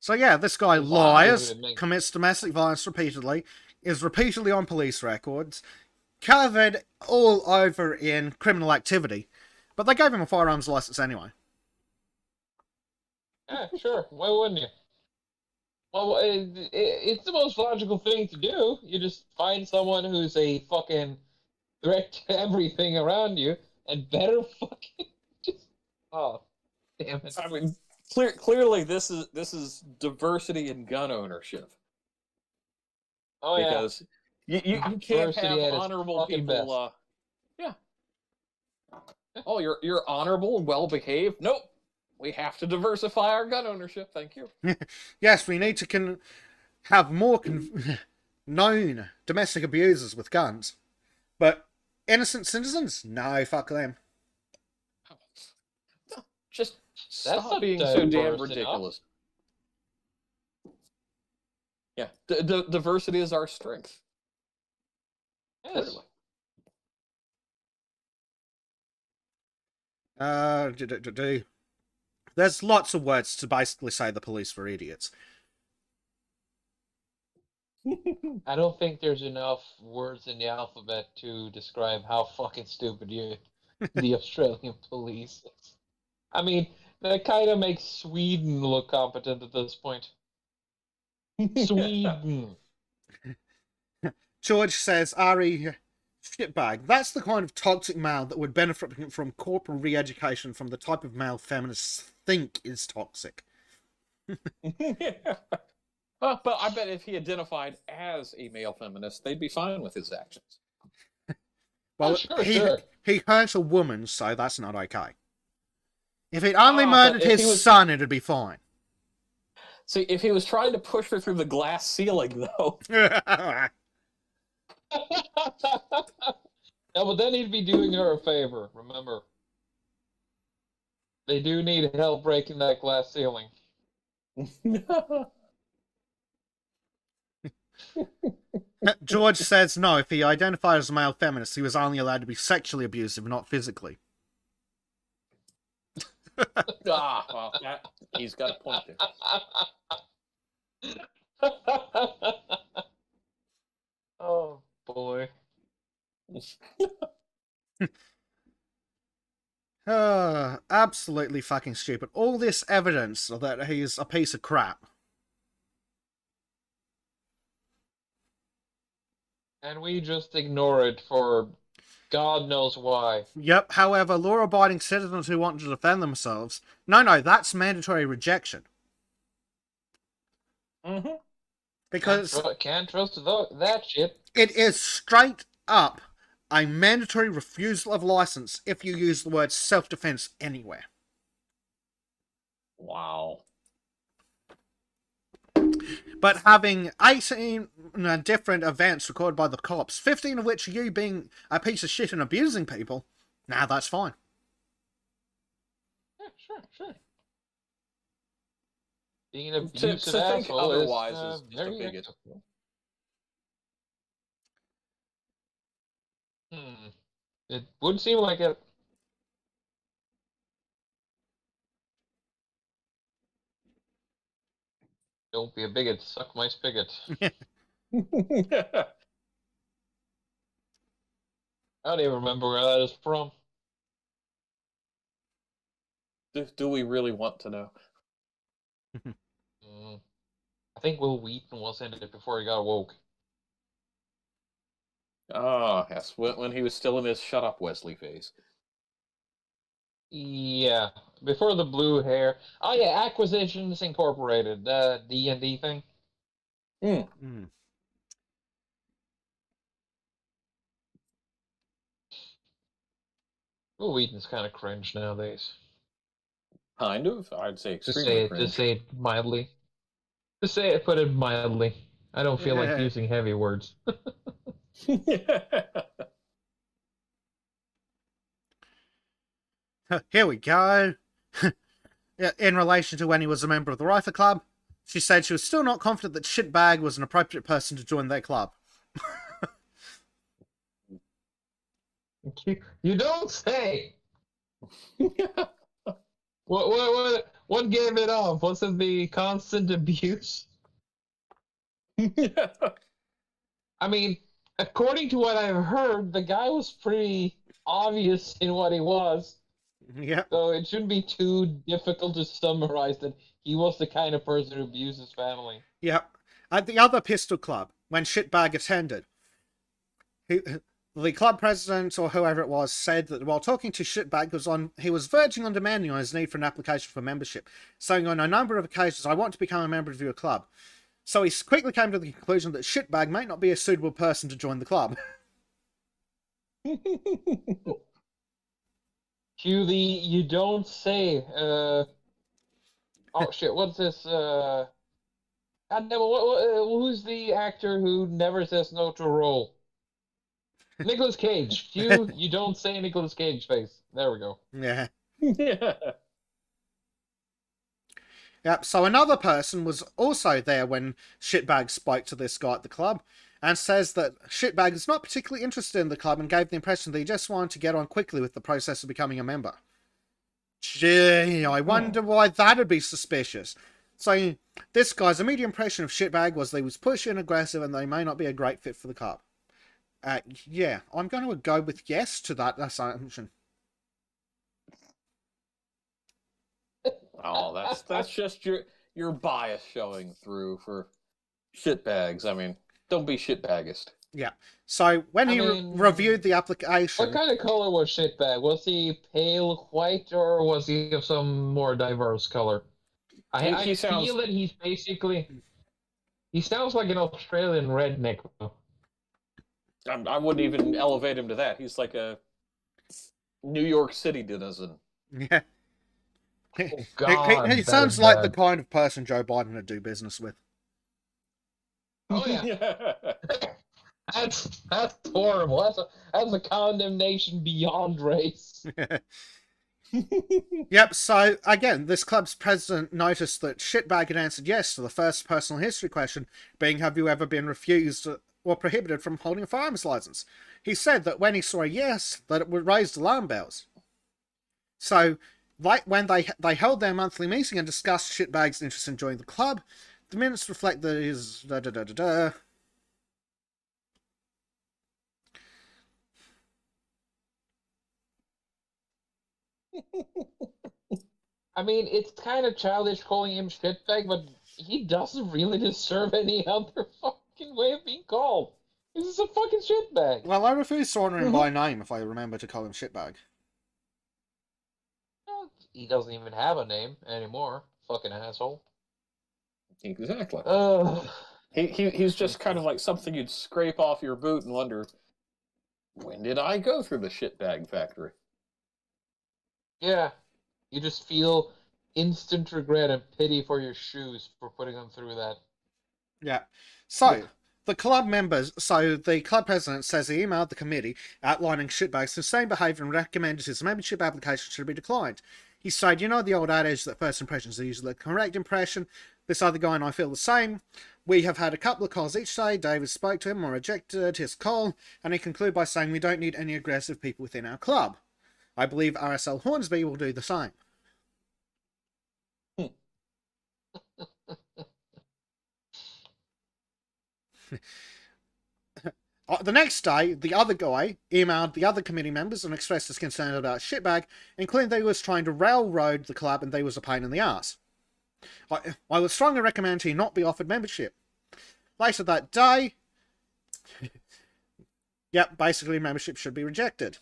So yeah, this guy Wow, lies, dude, commits domestic violence repeatedly, is repeatedly on police records, covered all over in criminal activity, but they gave him a firearms license anyway. Yeah, sure. Why wouldn't you? Well, it's the most logical thing to do. You just find someone who's a fucking threat to everything around you, and better fucking just. Oh, damn it! I mean, clearly this is diversity in gun ownership. Oh yeah. Because you can't Diversity have at its honorable fucking people. Yeah. Oh, you're honorable and well behaved. Nope. We have to diversify our gun ownership. Thank you. Yes, we need to have more known domestic abusers with guns, but innocent citizens, no, fuck them. Just That's stop not being so damn diverse ridiculous. Yeah, diversity is our strength. Yes. Clearly. There's lots of words to basically say the police were idiots. I don't think there's enough words in the alphabet to describe how fucking stupid the Australian police is. I mean, that kind of makes Sweden look competent at this point. Sweden. George says, Ari, shitbag. That's the kind of toxic male that would benefit from corporal re-education from the type of male feminists think is toxic. Well, but I bet if he identified as a male feminist, they'd be fine with his actions. Well, Sure. he hurt a woman, so that's not okay. If he'd only but murdered if his son, it'd be fine. See, if he was trying to push her through the glass ceiling, though. Yeah, but then he'd be doing her a favor, remember. They do need help breaking that glass ceiling. George says no, if he identified as a male feminist, he was only allowed to be sexually abusive, not physically. Well, he's got a point there. Oh, boy. Absolutely fucking stupid. All this evidence that he's a piece of crap. And we just ignore it for God knows why. Yep, however, law-abiding citizens who want to defend themselves... No, that's mandatory rejection. Mm-hmm. Because... Can't trust that shit. It is straight up a mandatory refusal of license if you use the word self-defense anywhere. Wow. But having 18 different events recorded by the cops, 15 of which are you being a piece of shit and abusing people, now that's fine. Yeah, sure. Being an To abusive think asshole otherwise is is just very a bigot. acceptable. It would seem like it. Don't be a bigot. Suck my spigot. I don't even remember where that is from. Do we really want to know? I think Will Wheaton was in it before he got woke. Ah, yes, when he was still in his "shut up, Wesley" phase. Yeah, before the blue hair. Oh yeah, Acquisitions Incorporated, D&D thing. Mm. Will Wheaton's kind of cringe nowadays. Kind of, I'd say To extremely say cringe. it mildly. Put it mildly. I don't feel like using heavy words. Here we go. In relation to when he was a member of the Rifle Club, she said she was still not confident that Shitbag was an appropriate person to join their club. You don't say. What gave it off? Was it the constant abuse? I mean, according to what I've heard, the guy was pretty obvious in what he was. Yeah. So it shouldn't be too difficult to summarize that he was the kind of person who abused his family. Yeah. At the other pistol club, when Shitbag attended, the club president or whoever it was said that while talking to Shitbag he was verging on demanding on his need for an application for membership, saying on a number of occasions, "I want to become a member of your club." So he quickly came to the conclusion that Shitbag might not be a suitable person to join the club. Cue the you don't say. Oh shit! What's this? God damn it! Who's the actor who never says no to a role? Nicolas Cage. Cue you don't say Nicolas Cage face. There we go. Yeah. Yeah. Yep, so another person was also there when Shitbag spoke to this guy at the club and says that Shitbag is not particularly interested in the club and gave the impression that he just wanted to get on quickly with the process of becoming a member. Gee, I wonder why that'd be suspicious. So, this guy's immediate impression of Shitbag was that he was pushy and aggressive and they may not be a great fit for the club. Yeah, I'm going to go with yes to that assumption. Oh, that's just your bias showing through for shitbags. I mean, don't be shitbaggist. Yeah. So when he reviewed the application, What kind of color was Shitbag? Was he pale white or was he of some more diverse color? I feel that he's basically. He sounds like an Australian redneck. I wouldn't even elevate him to that. He's like a New York City citizen. Yeah. Oh, God, he sounds like the kind of person Joe Biden would do business with. Oh yeah. That's horrible. That's a condemnation beyond race. Yep, so again, this club's president noticed that Shitbag had answered yes to the first personal history question, being have you ever been refused or prohibited from holding a firearms license? He said that when he saw a yes, that it would raise alarm bells. So, like when they held their monthly meeting and discussed Shitbag's interest in joining the club, the minutes reflect that his I mean, it's kind of childish calling him shitbag, but he doesn't really deserve any other fucking way of being called. This is a fucking shitbag. Well, I refuse to honor him by name if I remember to call him Shitbag. He doesn't even have a name anymore. Fucking asshole. Exactly. He's just kind of like something you'd scrape off your boot and wonder, when did I go through the shitbag factory? Yeah. You just feel instant regret and pity for your shoes for putting them through that. Yeah. So, the club president says he emailed the committee outlining Shitbag's insane behaviour and recommended his membership application should be declined. He said, you know the old adage that first impressions are usually the correct impression? This other guy and I feel the same. We have had a couple of calls each day. David spoke to him or rejected his call, and he concluded by saying we don't need any aggressive people within our club. I believe RSL Hornsby will do the same. The next day, the other guy emailed the other committee members and expressed his concern about shitbag, including that he was trying to railroad the club and they was a pain in the ass. I would strongly recommend he not be offered membership. Later that day, yep, basically membership should be rejected.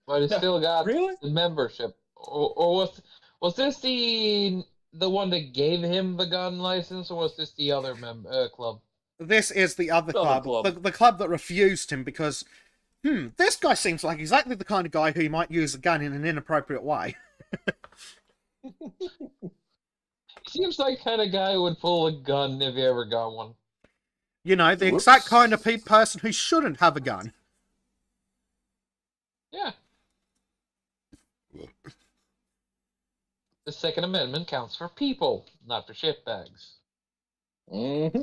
But he still got Really? the membership. Or was this the one that gave him the gun license, or was this the other club? This is the other club, club. the club that refused him because, this guy seems like exactly the kind of guy who might use a gun in an inappropriate way. Seems like kind of guy who would pull a gun if he ever got one. You know, the Whoops. exact kind of person who shouldn't have a gun. Yeah. The Second Amendment counts for people, not for shitbags. Mm-hmm.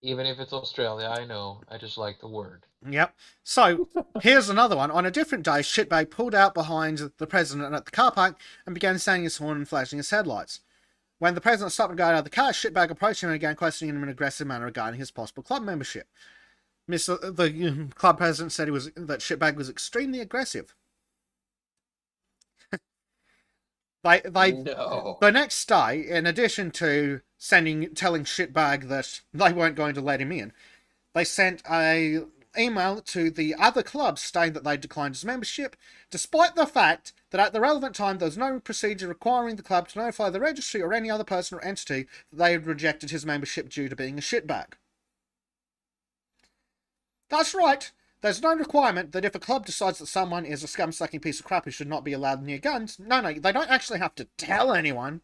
Even if it's Australia, I know. I just like the word. Yep. So, here's another one. On a different day, shitbag pulled out behind the president at the car park and began sounding his horn and flashing his headlights. When the president stopped and got out of the car, shitbag approached him and began questioning him in an aggressive manner regarding his possible club membership. The club president said that shitbag was extremely aggressive. No. The next day, in addition to telling shitbag that they weren't going to let him in, they sent a email to the other clubs stating that they declined his membership, despite the fact that at the relevant time there was no procedure requiring the club to notify the registry or any other person or entity that they had rejected his membership due to being a shitbag. That's right. There's no requirement that if a club decides that someone is a scum-sucking piece of crap who should not be allowed near guns, no, they don't actually have to tell anyone.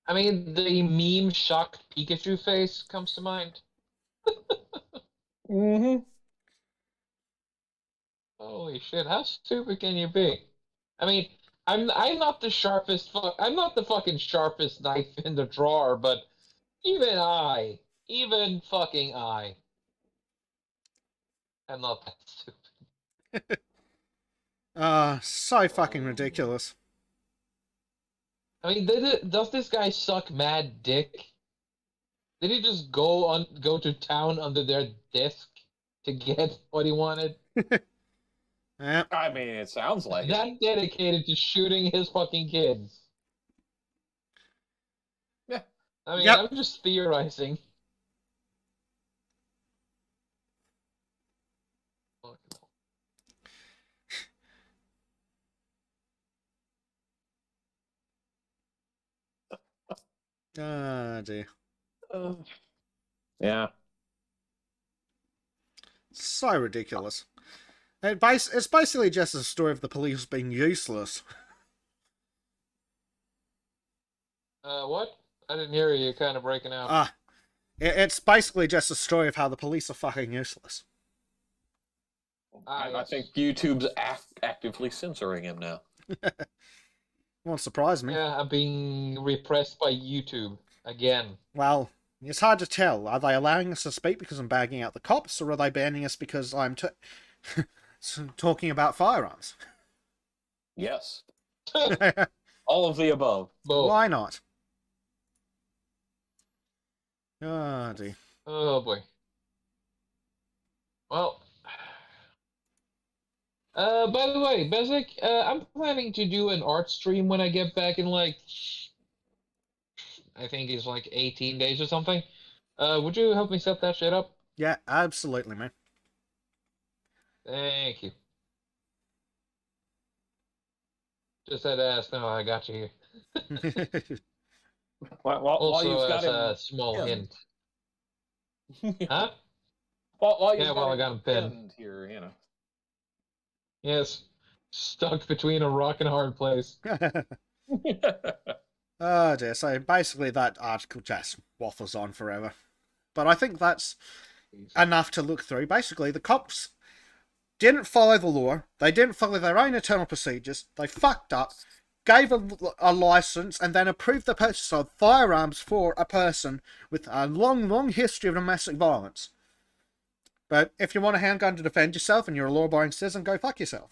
I mean, the meme shocked Pikachu face comes to mind. Mm-hmm. Holy shit! How stupid can you be? I mean, I'm not the sharpest. I'm not the fucking sharpest knife in the drawer, but even fucking I, am not that stupid. So fucking ridiculous. I mean, does this guy suck mad dick? Did he just go to town under their desk to get what he wanted? Yeah. I mean, it sounds like it. That dedicated to shooting his fucking kids. Yeah. I mean, Yep. I'm just theorizing. Dear. Yeah. So ridiculous. It's basically just a story of the police being useless. What? I didn't hear you. You're kind of breaking out. It's basically just a story of how the police are fucking useless. I Yes. think YouTube's actively censoring him now. Won't surprise me. Yeah, I'm being repressed by YouTube again. Well, it's hard to tell. Are they allowing us to speak because I'm bagging out the cops, or are they banning us because I'm talking about firearms? Yes. All of the above. Both. Why not? Oh, dear. Oh boy. Well. By the way, Bezic, I'm planning to do an art stream when I get back in I think it's 18 days or something. Would you help me set that shit up? Yeah, absolutely, man. Thank you. Just had to ask. No, I got you here. While Also, you've got as him a small pinned. hint. Huh? While you've Yeah, well, I got him pinned. here, you know. Yes. Stuck between a rock and a hard place. Oh dear. So basically, that article just waffles on forever. But I think that's enough to look through. Basically, the cops didn't follow the law. They didn't follow their own internal procedures. They fucked up, gave a license, and then approved the purchase of firearms for a person with a long history of domestic violence. But if you want a handgun to defend yourself and you're a law-abiding citizen, go fuck yourself.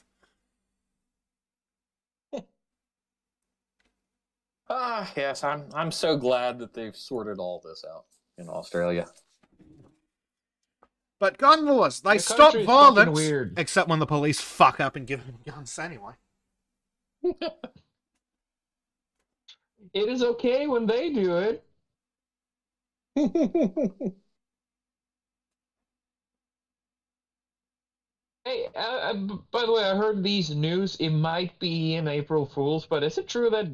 Ah, yes, I'm so glad that they've sorted all this out in Australia. But gun laws, they The stop country is fucking violence, weird. except when the police fuck up and give them guns anyway. It is okay when they do it. Hey, by the way, I heard these news. It might be in April Fool's, but is it true that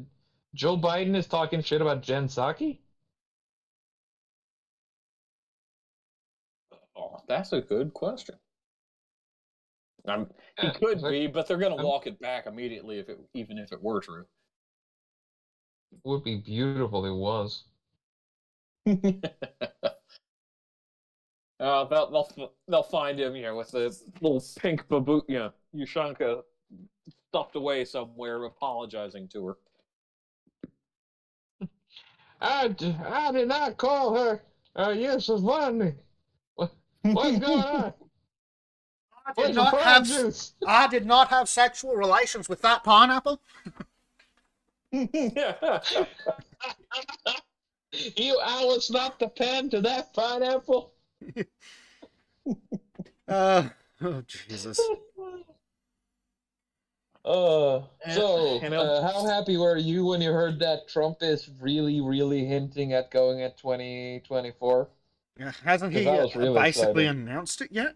Joe Biden is talking shit about Jen Psaki? Oh, that's a good question. He Yeah, could like, be, but they're going to I'm- walk it back immediately even if it were true. It would be beautiful if it was. They'll find him, with the little pink baboon, Ushanka stuffed away somewhere, apologizing to her. I did not call her useless money. What's going on? Where's the prime juice? I did not have sexual relations with that pineapple. You Alice not the pen to that pineapple? Oh, Jesus. So, And how happy were you when you heard that Trump is really, really hinting at going at 2024? Hasn't he Because I was really basically excited. announced it yet?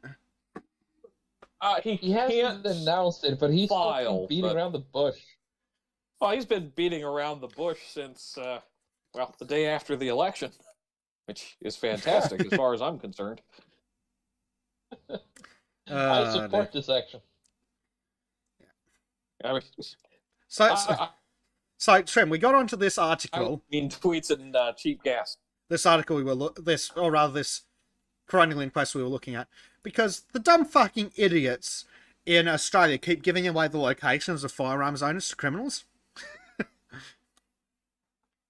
He hasn't announced it, but he's file, beating but- around the bush. Well, he's been beating around the bush since, the day after the election, which is fantastic as far as I'm concerned. I support this action. I mean, So, Trim, we got onto this I article. mean tweets and cheap gas. This article this Coronial Inquest we were looking at, because the dumb fucking idiots in Australia keep giving away the locations of firearms owners to criminals.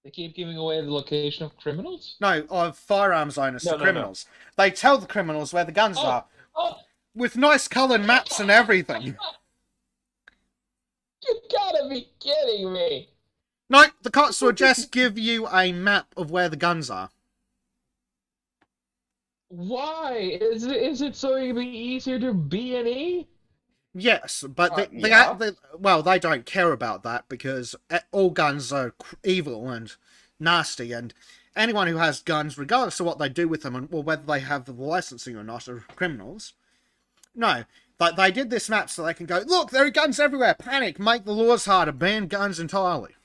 They keep giving away the location of criminals? No, of firearms owners No, to no, criminals. They tell the criminals where the guns are, Oh, with nice coloured maps and everything. you gotta be kidding me! No, the cops will just give you a map of where the guns are. Why? Is it so it'd be easier to B&E? Yes, but yeah. they don't care about that because all guns are evil and nasty, and anyone who has guns, regardless of what they do with them or whether they have the licensing or not, are criminals. No, they did this map so they can go, look, there are guns everywhere, panic, make the laws harder, ban guns entirely.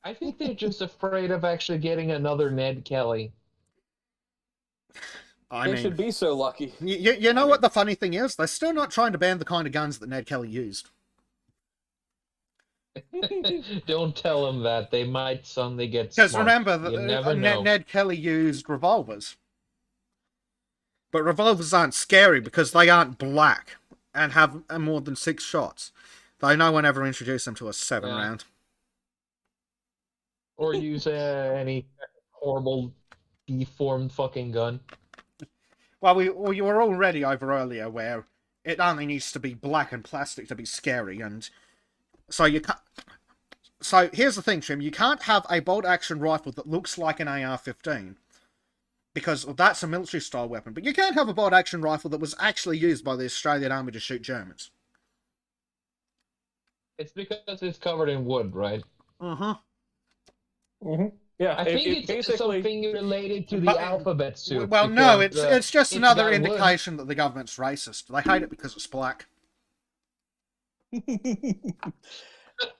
I think they're just afraid of actually getting another Ned Kelly. They should be so lucky. You know what the funny thing is? They're still not trying to ban the kind of guns that Ned Kelly used. Don't tell them that. They might suddenly get Because smart. remember, You never know. Ned Kelly used revolvers. But revolvers aren't scary because they aren't black and have more than 6 shots. Though no one ever introduced them to a 7-round. Or use any horrible, deformed fucking gun. Well, we were already over earlier where it only needs to be black and plastic to be scary, and so you can't. So here's the thing, Trim. You can't have a bolt-action rifle that looks like an AR-15 because that's a military-style weapon. But you can't have a bolt-action rifle that was actually used by the Australian Army to shoot Germans. It's because it's covered in wood, right? Yeah, I think it's basically something related to the alphabet soup. Well, no, because, it's just it's another got wood. indication that the government's racist. They hate it because it's black. and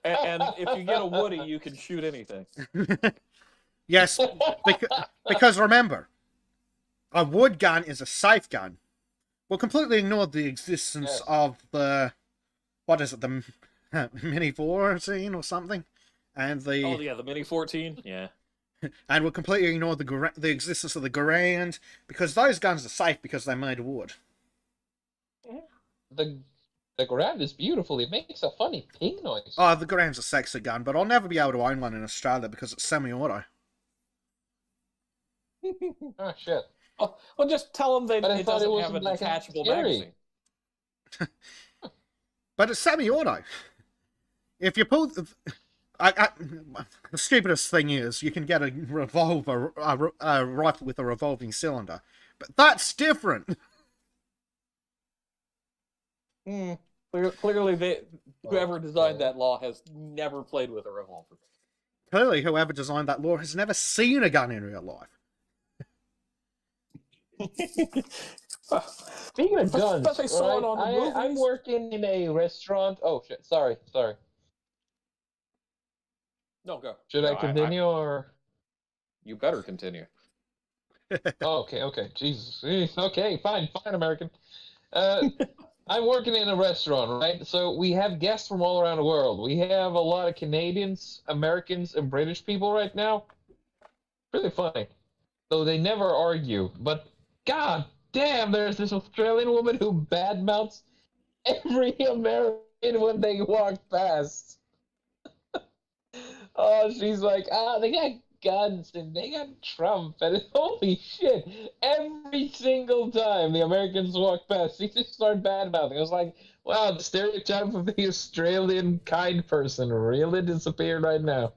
if you get a Woody, you can shoot anything. Yes, because remember, a wood gun is a safe gun. We'll completely ignore the existence of the, what is it, the Mini 14 or something, and the the Mini 14, yeah. And we'll completely ignore the existence of the Garand because those guns are safe because they're made of wood. The Garand is beautiful. It makes a funny ping noise. Oh, the Garand's a sexy gun, but I'll never be able to own one in Australia because it's semi-auto. Oh shit! Well, just tell them But I it thought it doesn't was have a like detachable scary. magazine. But it's semi-auto. If you pull, The stupidest thing is you can get a revolver, a rifle with a revolving cylinder, but that's different. Clearly, whoever designed that law has never played with a revolver. Clearly, whoever designed that law has never seen a gun in real life. Speaking of guns, But they saw it on the I'm movies. working in a restaurant. Oh shit! Sorry. No, go. Should No, I continue or? You better continue. Oh, okay. Jesus. Okay, fine, American. I'm working in a restaurant, right? So we have guests from all around the world. We have a lot of Canadians, Americans, and British people right now. Really funny. Though they never argue. But god damn, there's this Australian woman who badmouths every American when they walk past. Oh, she's like, they got guns and they got Trump, and holy shit, every single time the Americans walk past, she just started badmouthing. I was like, wow, the stereotype of the Australian kind person really disappeared right now.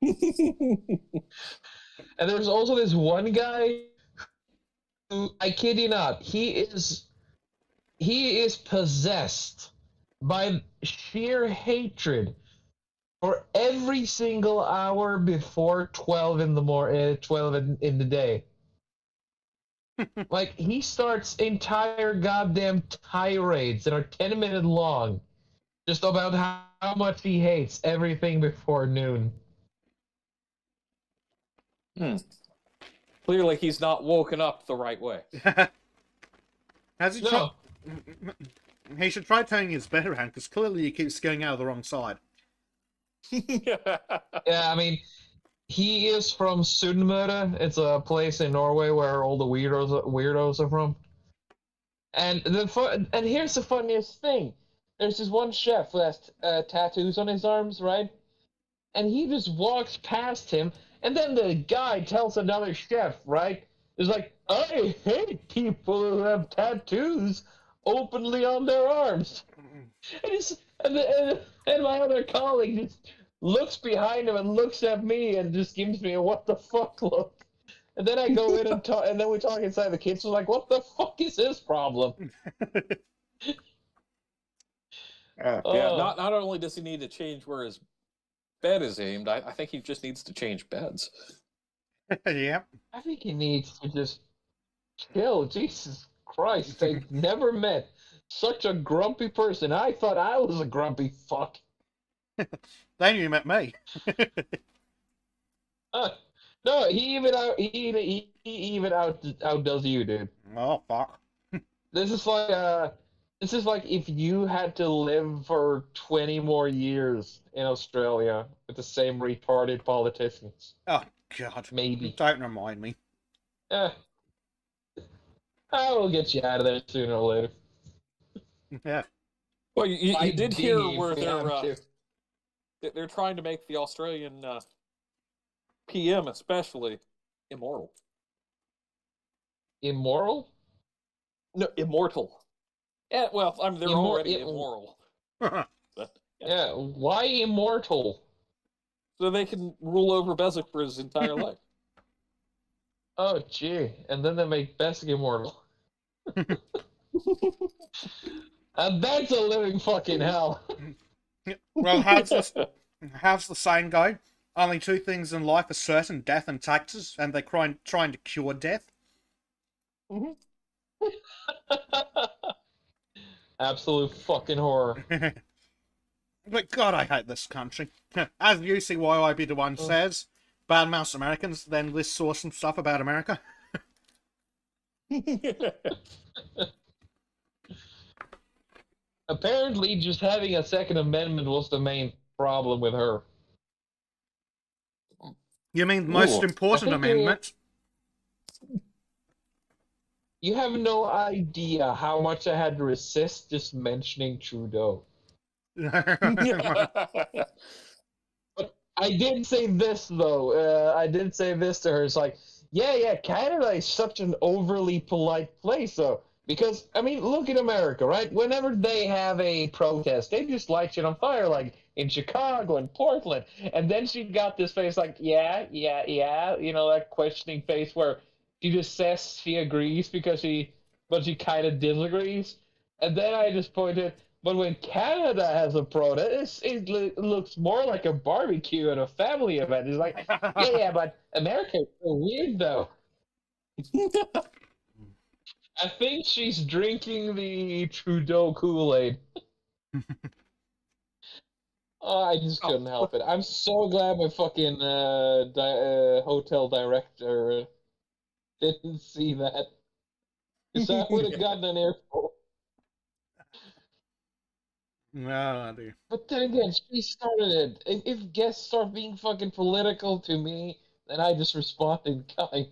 And there's also this one guy who, I kid you not, he is possessed by sheer hatred for every single hour before 12 in the morning, 12 in the day. Like, he starts entire goddamn tirades that are 10-minute long just about how much he hates everything before noon. Clearly, he's not woken up the right way. Has he No. tried? He should try turning his bed around, because clearly he keeps going out of the wrong side. Yeah, I mean, he is from Sunnmøre. It's a place in Norway where all the weirdos are from. And here's the funniest thing: there's this one chef who has tattoos on his arms, right? And he just walks past him, and then the guy tells another chef, right? He's like, "I hate people who have tattoos openly on their arms." And my other colleague just looks behind him and looks at me and just gives me a what the fuck look. And then I go in and talk, and then we talk inside the kitchen like, what the fuck is his problem? Yeah, not only does he need to change where his bed is aimed, I think he just needs to change beds. Yeah. I think he needs to just chill. Jesus Christ, I've never met such a grumpy person. I thought I was a grumpy fuck. Then you met me. No, he even outdoes you, dude. Oh, fuck. This is like if you had to live for 20 more years in Australia with the same retarded politicians. Oh, God. Maybe. Don't remind me. I will get you out of there sooner or later. Yeah. Well, you did hear where they're they're trying to make the Australian PM especially immortal. Immoral? No, immortal. Yeah, well, I mean, they're already immoral. But, Yeah, why immortal? so they can rule over Beswick for his entire life. Oh, gee. And then they make Bessic immortal. And that's a living fucking hell. Well, how's the saying go? Only two things in life are certain: death and taxes, and they're trying to cure death. Absolute fucking horror. But God, I hate this country. As UCYIB1 says, badmouth Americans, then let's source some stuff about America. Apparently, just having a Second Amendment was the main problem with her. You mean the most important I think amendment? You have no idea how much I had to resist just mentioning Trudeau. But I did say this, though. I did say this to her. It's like, yeah, Canada is such an overly polite place, though. Because, I mean, look at America, right? Whenever they have a protest, they just light shit on fire. Like, in Chicago and Portland. And then she got this face like, yeah, that questioning face where she just says she agrees but she kind of disagrees. And then I just pointed, but when Canada has a protest, it looks more like a barbecue and a family event. It's like, yeah, but America is so weird though. I think she's drinking the Trudeau Kool-Aid. Oh, I just couldn't help it. I'm so glad my fucking hotel director didn't see that. Because I would have gotten an earful. No, dear. But then again, she started it. If guests start being fucking political to me, then I just respond in kind.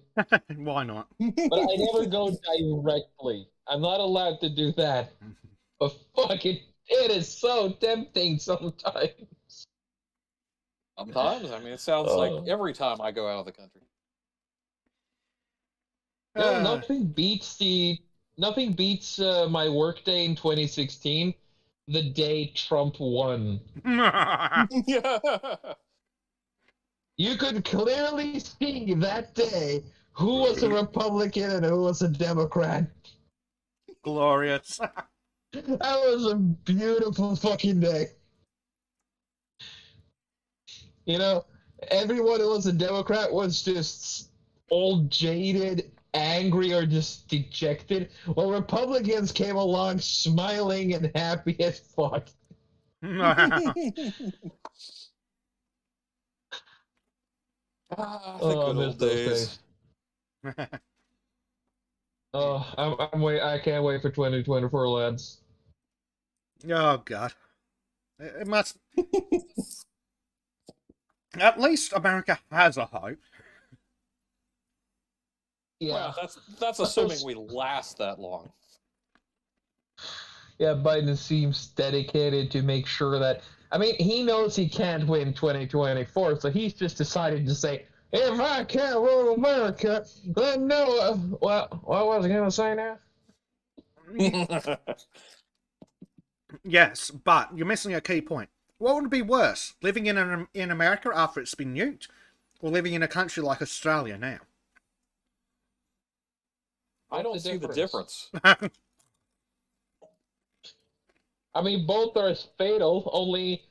Why not? But I never go directly. I'm not allowed to do that. But fucking, it is so tempting sometimes. Sometimes, I mean, it sounds like every time I go out of the country. No, nothing beats my workday in 2016, the day Trump won. You could clearly see that day who was a Republican and who was a Democrat. Glorious. That was a beautiful fucking day. You know, everyone who was a Democrat was just all jaded, angry, or just dejected, while Republicans came along smiling and happy as fuck. The Oh, I good miss old those days. days. Oh, I can't wait for 2024, lads. Oh, God. It must... At least America has a hope. Yeah. Well, that's assuming we last that long. Yeah, Biden seems dedicated to make sure that... I mean, he knows he can't win 2024, so he's just decided to say, if I can't rule America, then no... what was I going to say now? Yes, but you're missing a key point. What would be worse, living in America after it's been nuked, or living in a country like Australia now? I don't see the difference. I mean, both are as fatal, only,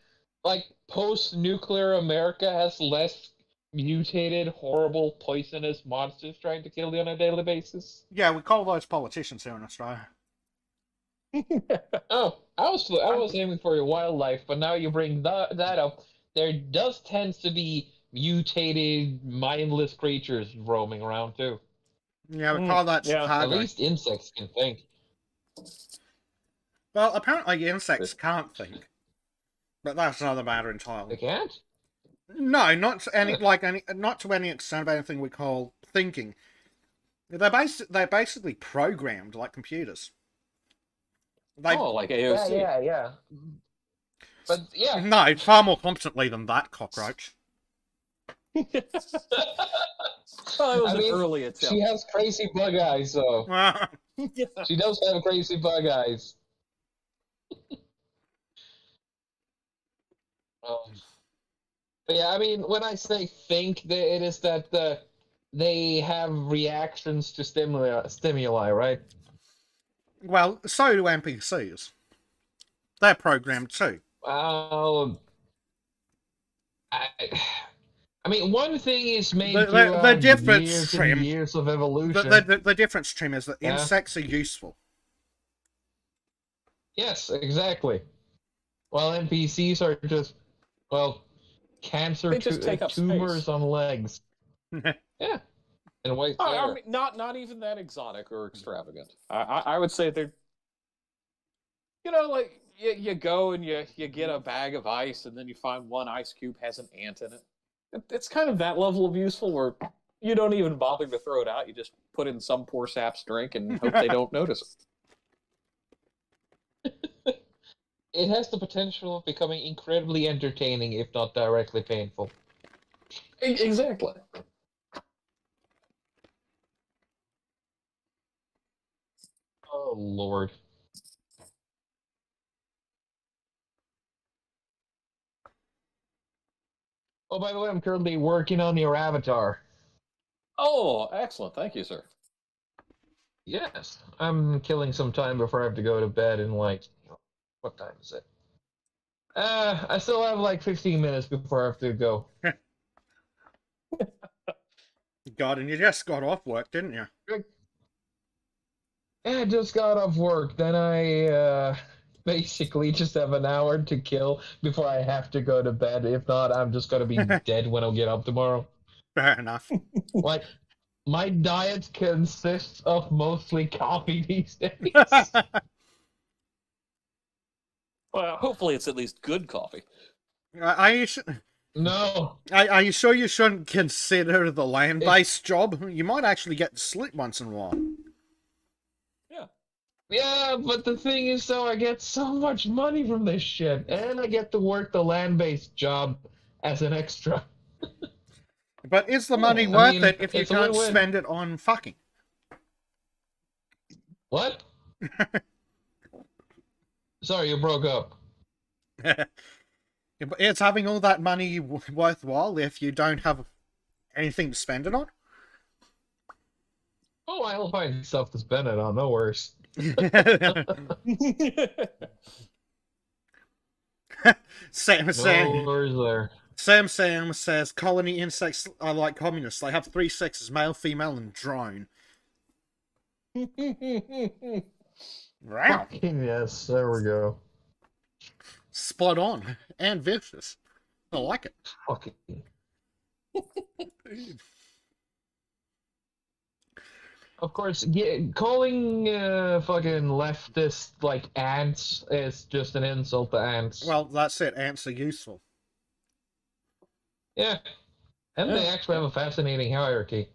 like, post-nuclear America has less mutated, horrible, poisonous monsters trying to kill you on a daily basis. Yeah, we call those politicians here in Australia. Oh, I was aiming for your wildlife, but now you bring that up. There does tends to be mutated, mindless creatures roaming around too. Yeah, we call that Chicago. At least insects can think. Well, apparently insects can't think. But that's another matter entirely. They can't? No, not to any not to any extent of anything we call thinking. They're basically programmed like computers. Like AOC. Yeah. But yeah. No, far more competently than that cockroach. Well, it was an early attempt. She has crazy bug eyes, though. She does have crazy bug eyes. But yeah, I mean, when I say think, it is that they have reactions to stimuli, right? Well, so do NPCs. They're programmed too. I mean, one thing is made the difference, years Trim, and years of evolution. The difference, Trim, is that insects are useful. Yes, exactly. While NPCs are just, well, cancer tumors on legs. Yeah. And white hair. I mean, not even that exotic or extravagant. I would say they're, like you go and you get a bag of ice and then you find one ice cube has an ant in it. It's kind of that level of useful where you don't even bother to throw it out. You just put it in some poor sap's drink and hope they don't notice it. It has the potential of becoming incredibly entertaining, if not directly painful. Exactly. Oh, Lord. Oh, by the way, I'm currently working on your avatar. Oh, excellent. Thank you, sir. Yes, I'm killing some time before I have to go to bed in like, what time is it? I still have like 15 minutes before I have to go. God, and you just got off work, didn't you? I just got off work. Then I basically just have an hour to kill before I have to go to bed. If not, I'm just gonna be dead when I get up tomorrow. Fair enough. Like, my diet consists of mostly coffee these days. Well, hopefully it's at least good coffee. No. Are you sure you shouldn't consider the land-based job? You might actually get to sleep once in a while. Yeah, but the thing is, though, I get so much money from this shit, and I get to work the land-based job as an extra. But is the money I worth mean, it if you it's a can't win-win. spend it on fucking? What? Sorry, you broke up. It's having all that money worthwhile if you don't have anything to spend it on? Oh, I'll find stuff to spend it on, no worries. Sam No worries there. Sam says colony insects are like communists. They have 3 sexes: male, female, and drone. Wow. Yes, there we go. Spot on. And vicious. I like it. Fucking. Of course, calling fucking leftist like ants is just an insult to ants. Well, that's it. Ants are useful. Yeah. And they actually have a fascinating hierarchy.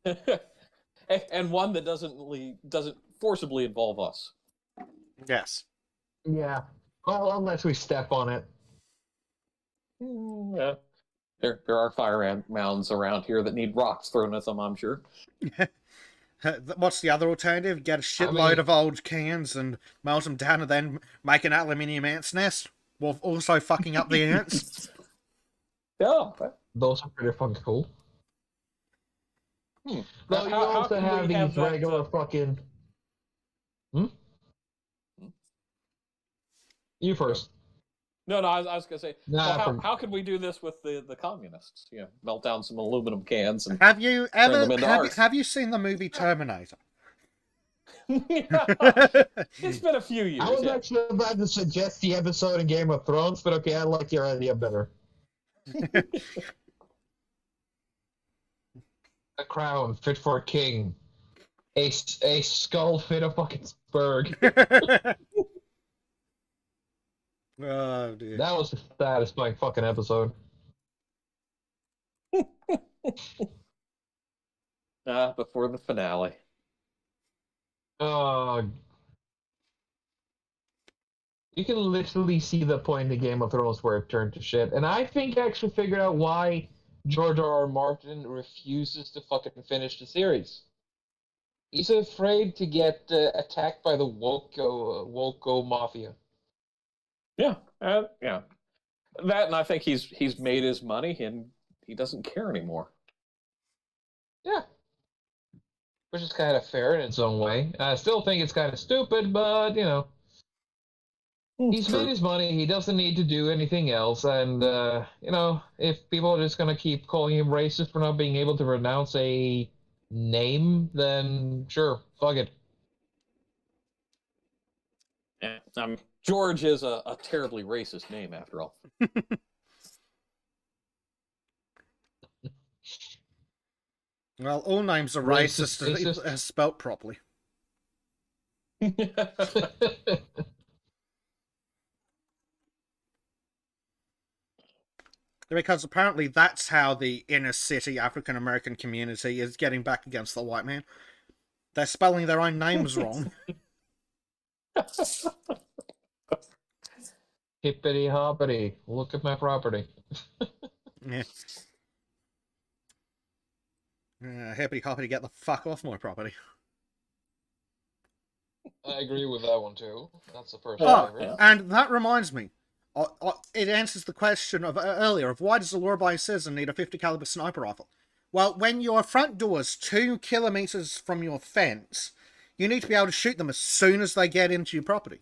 And one that doesn't forcibly involve us. Yes. Yeah. Well, unless we step on it. Yeah. There are fire ant mounds around here that need rocks thrown at them, I'm sure. What's the other alternative? Get a shitload of old cans and melt them down and then make an aluminium ant's nest? While also fucking up the ants? Yeah. Those are pretty fucking cool. Though you How also can have we have these that, regular fucking... You first. No, I was going to say, Nah, well, how can we do this with the communists? You know, melt down some aluminum cans and Have you turn them ever into art. have you seen the movie Terminator? It's been a few years. I was actually about to suggest the episode in Game of Thrones, but okay, I like your idea better. A crown fit for a king. A skull fit a fucking spurg. Oh dear. That was a satisfying fucking episode. Before the finale. You can literally see the point in Game of Thrones where it turned to shit. And I think I actually figured out why George R.R. Martin refuses to fucking finish the series. He's afraid to get attacked by the Woke Mafia. Yeah, yeah. That, and I think he's made his money and he doesn't care anymore. Yeah. Which is kind of fair in its own way. I still think it's kind of stupid, but, you know. He's made his money, he doesn't need to do anything else, and, you know, if people are just gonna keep calling him racist for not being able to pronounce a name, then sure, fuck it. Yeah, George is a terribly racist name, after all. Well, all names are racist as spelt properly. Because apparently that's how the inner city African American community is getting back against the white man. They're spelling their own names wrong. Hippity hoppity, look at my property. Yeah. Hippity hoppity, get the fuck off my property. I agree with that one too. That's the first Oh, favorite. and that reminds me. It answers the question of earlier of why does a law-abiding citizen need a 50 caliber sniper rifle? Well, when your front door is 2 kilometers from your fence, you need to be able to shoot them as soon as they get into your property.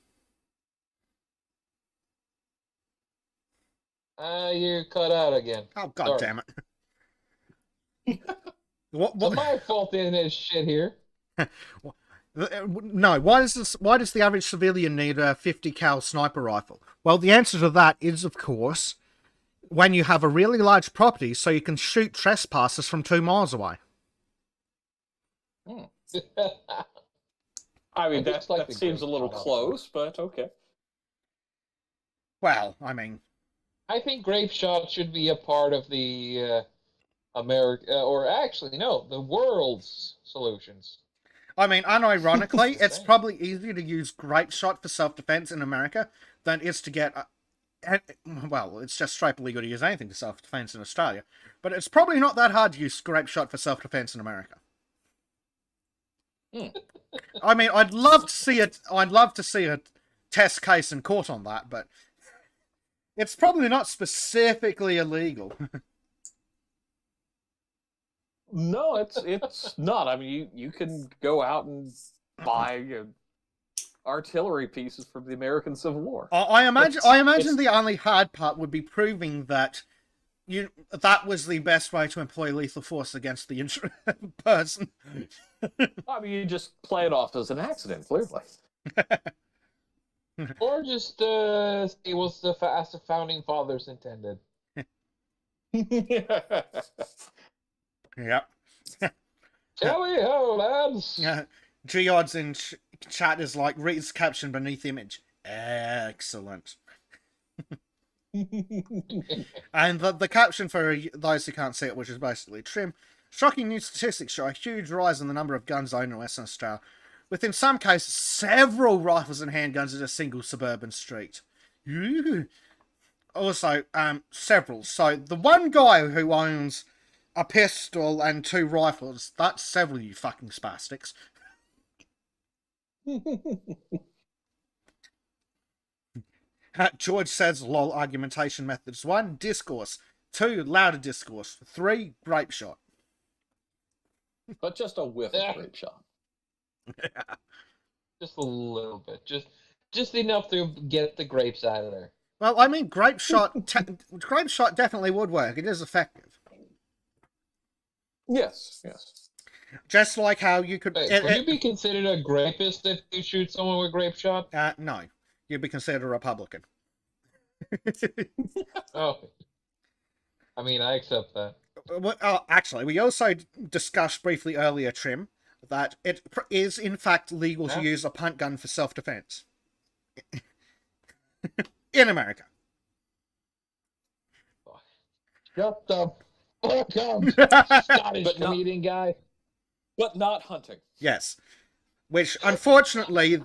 You're cut out again. Oh, god Sorry. damn it. What? It's my fault in this shit here. No, why does the average civilian need a 50 cal sniper rifle? Well, the answer to that is, of course, when you have a really large property so you can shoot trespassers from 2 miles away. I mean, It looks that, like that the seems a grape little shot close, but okay. Well, I mean, I think grape shot should be a part of the America, or actually, no, the world's solutions. unironically, The it's same. probably easier to use grape shot for self-defense in America than it is to get... well, it's just straight illegal to use anything for self-defense in Australia. But it's probably not that hard to use grape shot for self-defense in America. I mean, I'd love to see a test case in court on that, but it's probably not specifically illegal. No, it's not. I mean, you can go out and buy artillery pieces from the American Civil War. I imagine it's- the only hard part would be proving that that was the best way to employ lethal force against the person. I mean, you just play it off as an accident, clearly. Or just it was as the founding fathers intended. Yep. Tally ho, lads! Geod's in chat is like, reads caption beneath image. Excellent. And the caption for those who can't see it, which is basically trim. Shocking new statistics show a huge rise in the number of guns owned in Western Australia, with in some cases several rifles and handguns in a single suburban street. Ooh. Also, several. So the one guy who owns a pistol and 2 rifles, that's several, you fucking spastics. George says, lol, argumentation methods. 1, discourse. 2, louder discourse. 3, grape shot. But just a whiff of grape shot. Just a little bit. Just enough to get the grapes out of there. Well, I mean, grape shot definitely would work. It is effective. Yes. Just like how you could... Wait, would you be considered a grapist if you shoot someone with grape shot? no. You'd be considered a Republican. Oh. I mean, I accept that. Actually, we also discussed briefly earlier, Trim, that it is in fact legal to use a punt gun for self-defense. In America. Shut the fuck up, Scottish But not- comedian guy. But not hunting. Yes. Which, unfortunately,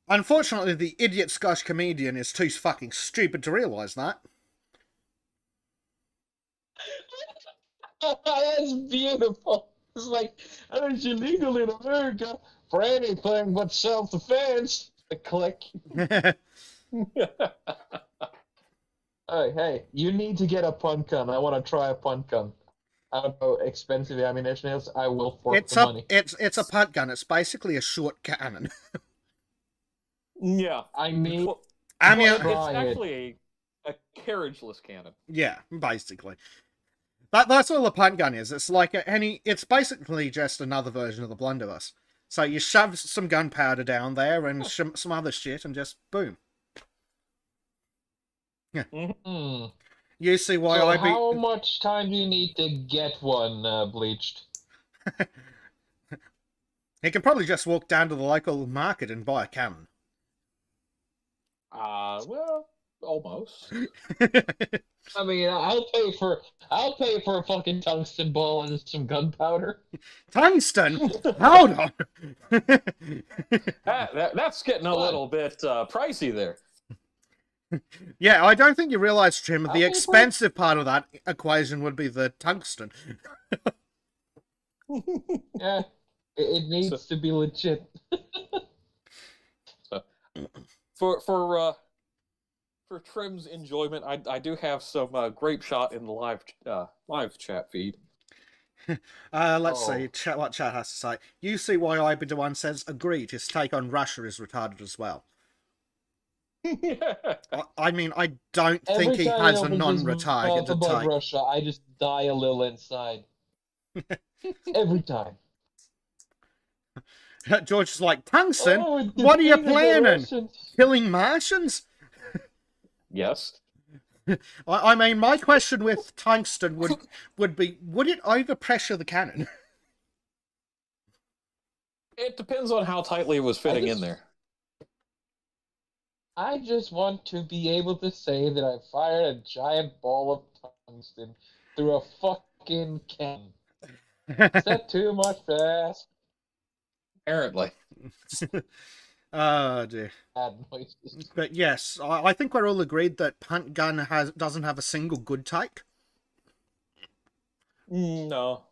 Unfortunately, the idiot Scottish comedian is too fucking stupid to realise that. That's beautiful. It's like, it's illegal in America for anything but self-defense. A click. Hey, you need to get a punt gun. I want to try a punt gun. I don't know how expensive the ammunition is. I will fork the money. It's a punt gun. It's basically a short cannon. Yeah. I need. Well, It's it's actually a carriageless cannon. Yeah, basically. That's all a punt gun is. It's like it's basically just another version of the blunderbuss. So you shove some gunpowder down there and some other shit and just boom. Yeah. Hmm. You see why So I how much time do you need to get one bleached? He can probably just walk down to the local market and buy a cannon. Well, almost. I mean, I'll pay for a fucking tungsten ball and some gunpowder. Tungsten? Hold on. That's getting a little bit pricey there. Yeah, I don't think you realise, Jim, the pay for it. expensive part of that equation would be the tungsten. Yeah, it needs to be legit. For for Trim's enjoyment, I do have some grape shot in the live chat feed. Let's see what chat has to say. You see why Ibedawan says agreed. His take on Russia is retarded as well. I mean, I don't think he has a non-retarded about take. Russia, I just die a little inside. Every time. George is like, tungsten? What are you planning? Killing Martians? Yes. I mean, my question with tungsten would be, would it overpressure the cannon? It depends on how tightly it was fitting in there. I just want to be able to say that I fired a giant ball of tungsten through a fucking cannon. Is that too much to ask? Apparently. Oh dear. Bad noises. But yes, I think we're all agreed that punt gun doesn't have a single good take. No.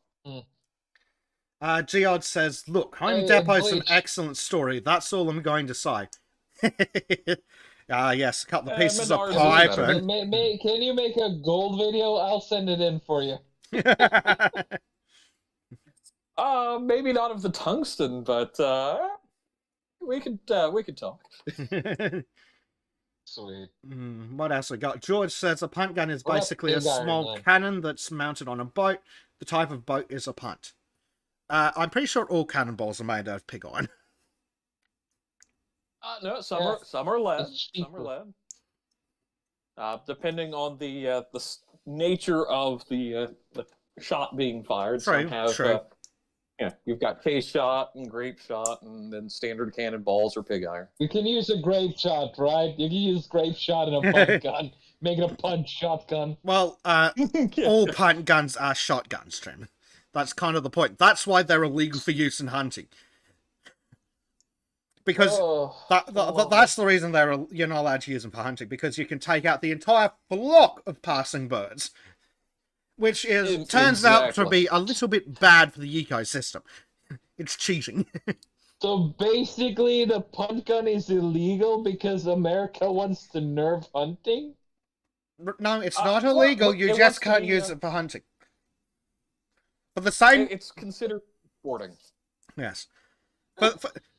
Geod says, look, Home Depot's an excellent story. That's all I'm going to say. Yes, a couple of pieces of pipe. Can you make a gold video? I'll send it in for you. Maybe not of the tungsten, but we could talk. Sweet. What else I got? George says a punt gun is basically a small cannon that's mounted on a boat. The type of boat is a punt. I'm pretty sure all cannonballs are made out of pig iron. No, some are lead. Some are lead. Depending on the nature of the shot being fired. Some have you've got case shot and grape shot, and then standard cannonballs or pig iron. You can use a grape shot, right? You can use grape shot in a punt gun. Make it a punt shotgun. Well, all punt guns are shotguns, Trim. That's kind of the point. That's why they're illegal for use in hunting. Because that's the reason you're not allowed to use them for hunting, because you can take out the entire flock of passing birds, which turns out to be a little bit bad for the ecosystem. It's cheating. So basically, the punt gun is illegal because America wants to nerf hunting? No, it's not illegal. You just can't use it for hunting. But the same... It's considered sporting. Yes.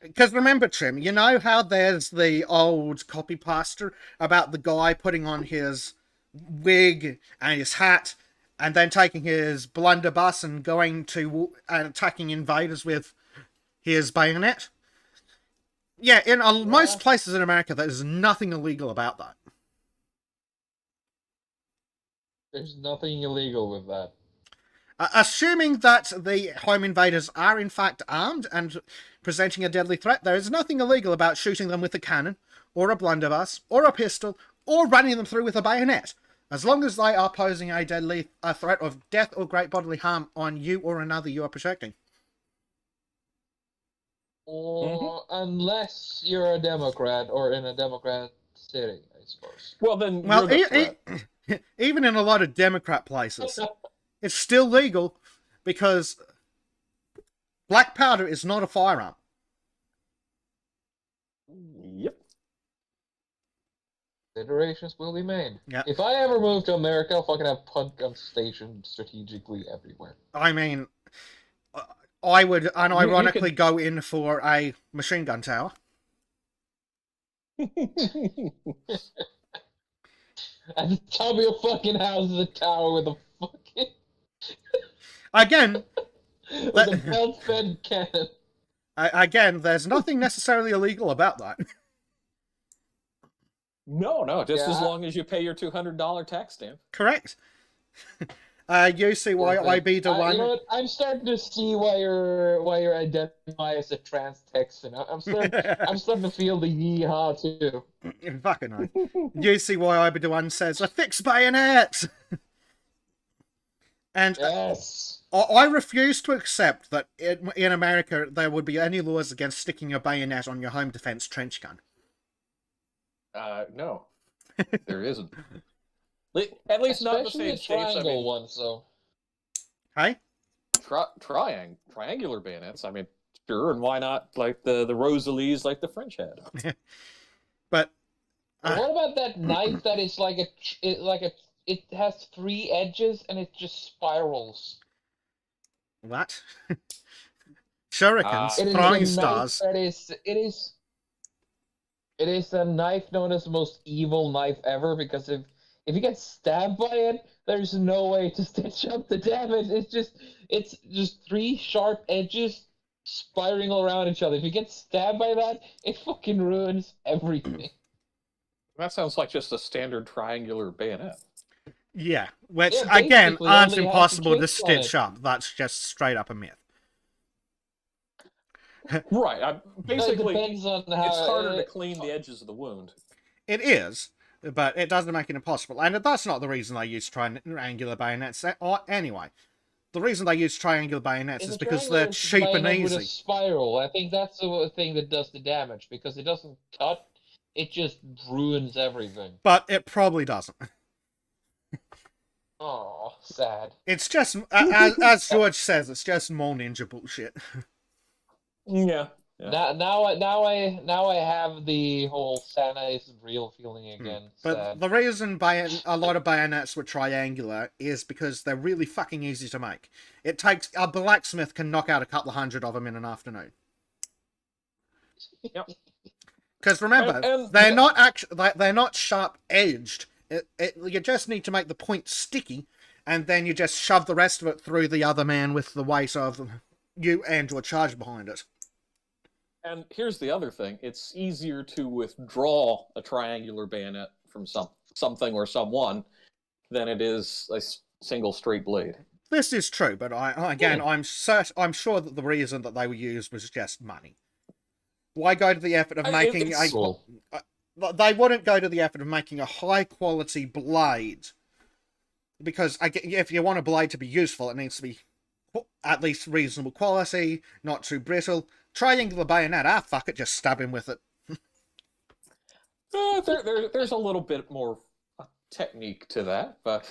Because remember, Trim, you know how there's the old copy paster about the guy putting on his wig and his hat and then taking his blunderbuss and going to and attacking invaders with his bayonet? Yeah, in most places in America, there's nothing illegal about that. There's nothing illegal with that. Assuming that the home invaders are in fact armed and presenting a deadly threat, there is nothing illegal about shooting them with a cannon, or a blunderbuss, or a pistol, or running them through with a bayonet, as long as they are posing a threat of death or great bodily harm on you or another you are protecting. Or unless you're a Democrat or in a Democrat city, I suppose. Well, then you're the threat. Even in a lot of Democrat places, it's still legal because black powder is not a firearm. Yep. Considerations will be made. Yep. If I ever move to America, I'll fucking have punt guns stationed strategically everywhere. I mean, I would unironically go in for a machine gun tower. At the top of your fucking house is a tower with a fucking... Again... with a belt-fed cannon. Again, there's nothing necessarily illegal about that. No, just as long as you pay your $200 tax stamp. Correct. You see why I be the one... You know what? I'm starting to see why you're identifying as a trans Texan. I'm starting to feel the yeehaw too. Fucking hell. You see why I be the one says, a fixed bayonet! And yes. I refuse to accept that in America there would be any laws against sticking a bayonet on your home defense trench gun. No. There isn't. At least not in the same Especially a triangle one, so... Hey? Triangular bayonets, I mean, sure, and why not, like the Rosalie's like the French had? But What about that knife that is it has 3 edges and it just spirals? What? Shurikens, It is throwing a knife stars. that it is a knife known as the most evil knife ever because if you get stabbed by it, there's no way to stitch up the damage. It's just 3 sharp edges spiraling around each other. If you get stabbed by that, it fucking ruins everything. That sounds like just a standard triangular bayonet. Yeah, which Yeah, again basically, aren't only it has impossible to tricks on it. stitch up. That's just straight up a myth. Right. Basically, It depends on how it's harder to clean the edges of the wound. It is, but it doesn't make it impossible. And that's not the reason they use triangular bayonets anyway. The reason they use triangular bayonets is because they're cheap and bayonet with a easy. spiral. I think that's the thing that does the damage because it doesn't cut; it just ruins everything. But it probably doesn't. Oh, sad. It's just, as George says, it's just more ninja bullshit. Yeah. Now I have the whole Santa isn't real feeling again. But Sad. the reason a lot of bayonets were triangular is because they're really fucking easy to make. It takes a blacksmith can knock out a couple of hundred of them in an afternoon. Yep. Because remember, And they're not sharp edged. You just need to make the point sticky, and then you just shove the rest of it through the other man with the weight of you and your charge behind it. And here's the other thing. It's easier to withdraw a triangular bayonet from something or someone than it is a single straight blade. This is true, but I'm sure that the reason that they were used was just money. Why go to the effort of making they wouldn't go to the effort of making a high quality blade, because if you want a blade to be useful, it needs to be at least reasonable quality, not too brittle. Triangular bayonet, fuck it, just stab him with it. There's a little bit more technique to that, but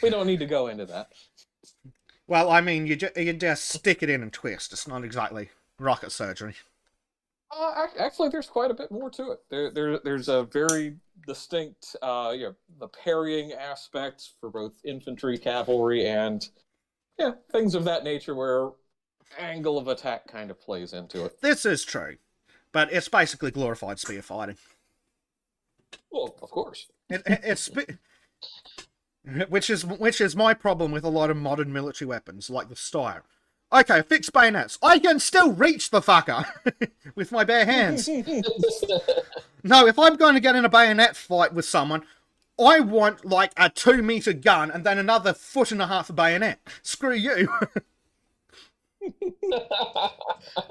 we don't need to go into that. Well, I mean, you just stick it in and twist. It's not exactly rocket surgery. Actually, there's quite a bit more to it. There's a very distinct, the parrying aspects for both infantry, cavalry, and things of that nature where angle of attack kind of plays into it. This is true, but it's basically glorified spear fighting. Well, of course. It's which is my problem with a lot of modern military weapons, like the Steyr. Okay, fixed bayonets. I can still reach the fucker with my bare hands. No, if I'm going to get in a bayonet fight with someone, I want like a 2-meter gun and then another 1.5 foot bayonet. Screw you.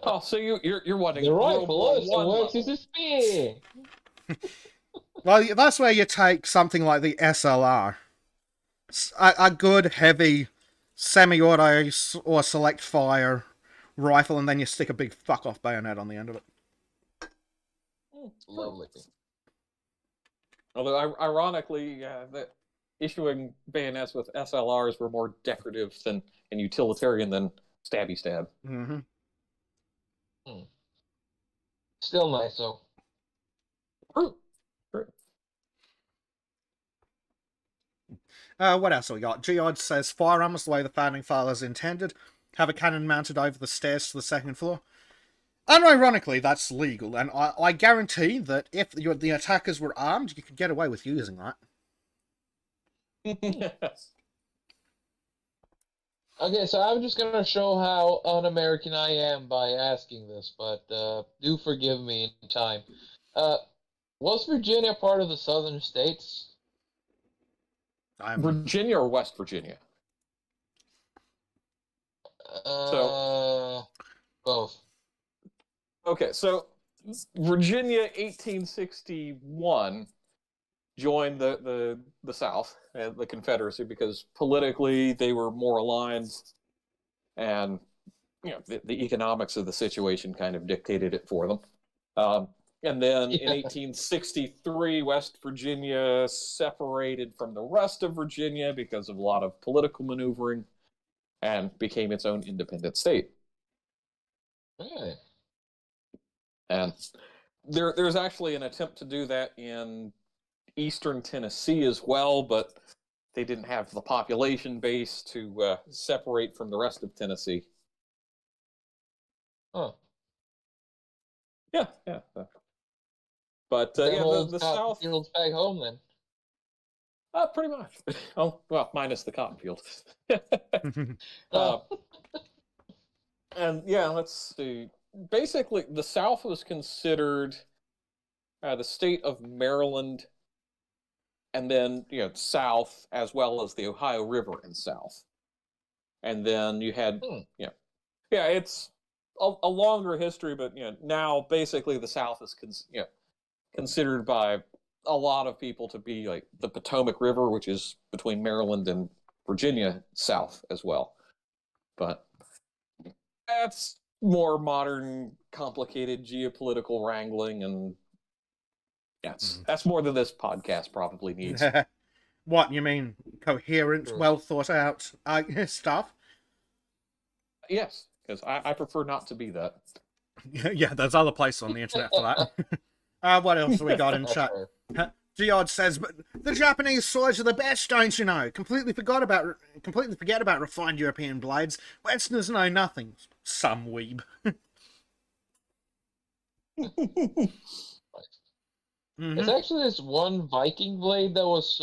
Oh, so you're wanting the rifle also works as a spear. Well, that's where you take something like the SLR. A good, heavy, semi-auto or select fire rifle, and then you stick a big fuck-off bayonet on the end of it. Lovely. Although, ironically, that issuing bayonets with SLRs were more decorative and utilitarian than stabby stab. Mm-hmm. Still nice, though. True. What else have we got? Geod says firearms the way the founding fathers intended. Have a cannon mounted over the stairs to the second floor. Unironically, that's legal, and I guarantee that if the attackers were armed, you could get away with using that. Okay, so I'm just gonna show how un-American I am by asking this, but do forgive me in time. Was Virginia part of the southern states? Virginia or West Virginia? Both. Okay, so Virginia, 1861, joined the South, the Confederacy, because politically they were more aligned, and the economics of the situation kind of dictated it for them. And then in 1863, West Virginia separated from the rest of Virginia because of a lot of political maneuvering and became its own independent state. Really? And there's actually an attempt to do that in eastern Tennessee as well, but they didn't have the population base to separate from the rest of Tennessee. Oh, Yeah. But them yeah, old the cotton South, fields back home then. pretty much. Oh, well, minus the cotton field. Oh, And yeah, let's see. Basically, the South was considered the state of Maryland, and then south as well as the Ohio River and south. And then you had yeah, it's a longer history, but now basically the South is considered by a lot of people to be like the Potomac River, which is between Maryland and Virginia south as well. But that's more modern, complicated geopolitical wrangling, and that's more than this podcast probably needs. What, you mean coherent, Sure. well thought out stuff? Yes, because I prefer not to be that. Yeah, there's other places on the internet for that. What else have we got in that's chat? fair. George says, but the Japanese swords are the best, don't you know? Completely forget about refined European blades. Westerners know nothing. Some weeb. It's actually this one Viking blade that was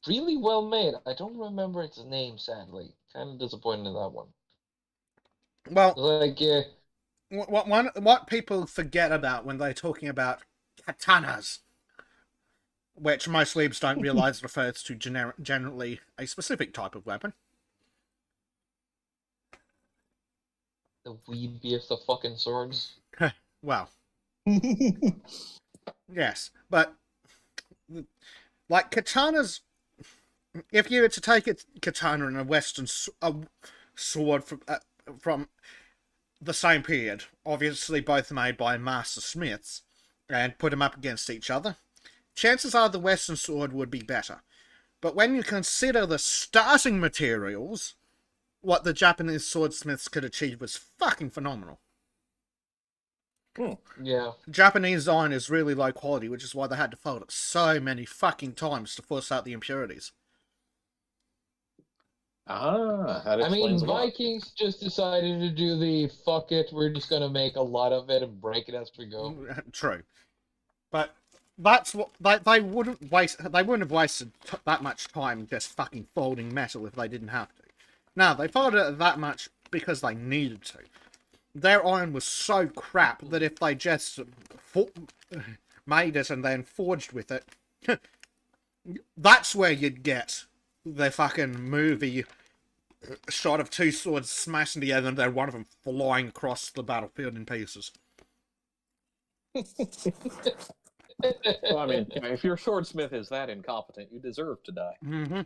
really well made. I don't remember its name, sadly. Kind of disappointed in that one. Well, Like, what people forget about when they're talking about katanas, which most weebs don't realize refers to generally a specific type of weapon. the weebiest of fucking swords. Well, yes, but like katanas, if you were to take a katana and a Western sword from the same period, obviously both made by master smiths, and put them up against each other, chances are the Western sword would be better. But when you consider the starting materials, what the Japanese swordsmiths could achieve was fucking phenomenal. Yeah. Japanese iron is really low quality, which is why they had to fold it so many fucking times to force out the impurities. That I mean, explains a lot. Vikings just decided to do the fuck it, we're just gonna make a lot of it and break it as we go. True, but that's what they wouldn't waste. They wouldn't have wasted that much time just fucking folding metal if they didn't have to. No, they folded it that much because they needed to. Their iron was so crap that if they just made it and then forged with it, that's where you'd get the fucking movie shot of two swords smashing together and then one of them flying across the battlefield in pieces. Well, I mean, if your swordsmith is that incompetent, you deserve to die. Mm-hmm.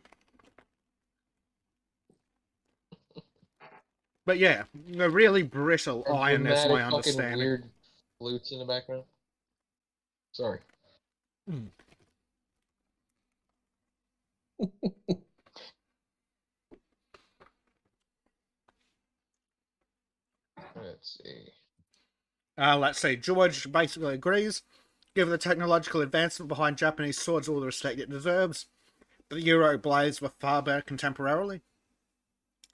But yeah, the really brittle And iron is dramatic my fucking understanding. weird flutes in the background. Sorry. Let's see. Let's see. George basically agrees. Given the technological advancement behind Japanese swords all the respect it deserves, the Euro blades were far better contemporarily.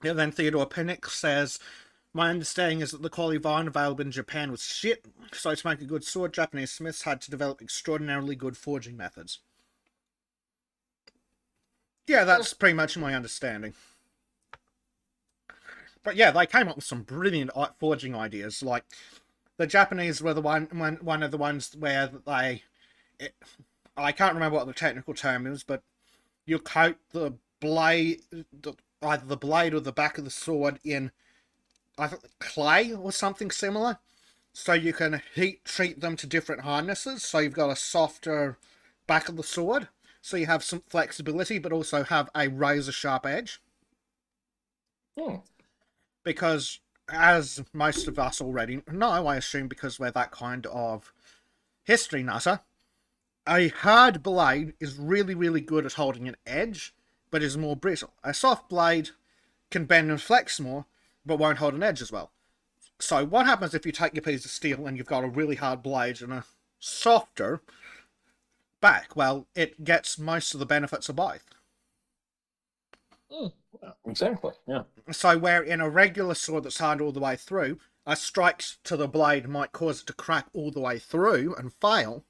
And then Theodore Pinnock says, my understanding is that the quality of iron available in Japan was shit, so to make a good sword, Japanese smiths had to develop extraordinarily good forging methods. Yeah, that's pretty much my understanding. But yeah, they came up with some brilliant forging ideas. Like, the Japanese were the one of the ones where I can't remember what the technical term is, but you coat the blade, either the blade or the back of the sword in, I think, clay or something similar, so you can heat treat them to different hardnesses. So you've got a softer back of the sword, so you have some flexibility, but also have a razor sharp edge. Because, as most of us already know, I assume because we're that kind of history nutter, a hard blade is really, really good at holding an edge, but is more brittle. A soft blade can bend and flex more, but won't hold an edge as well. So what happens if you take your piece of steel and you've got a really hard blade and a softer back, well, it gets most of the benefits of both. Exactly. Yeah. So where in a regular sword that's hard all the way through, a strike to the blade might cause it to crack all the way through and fail.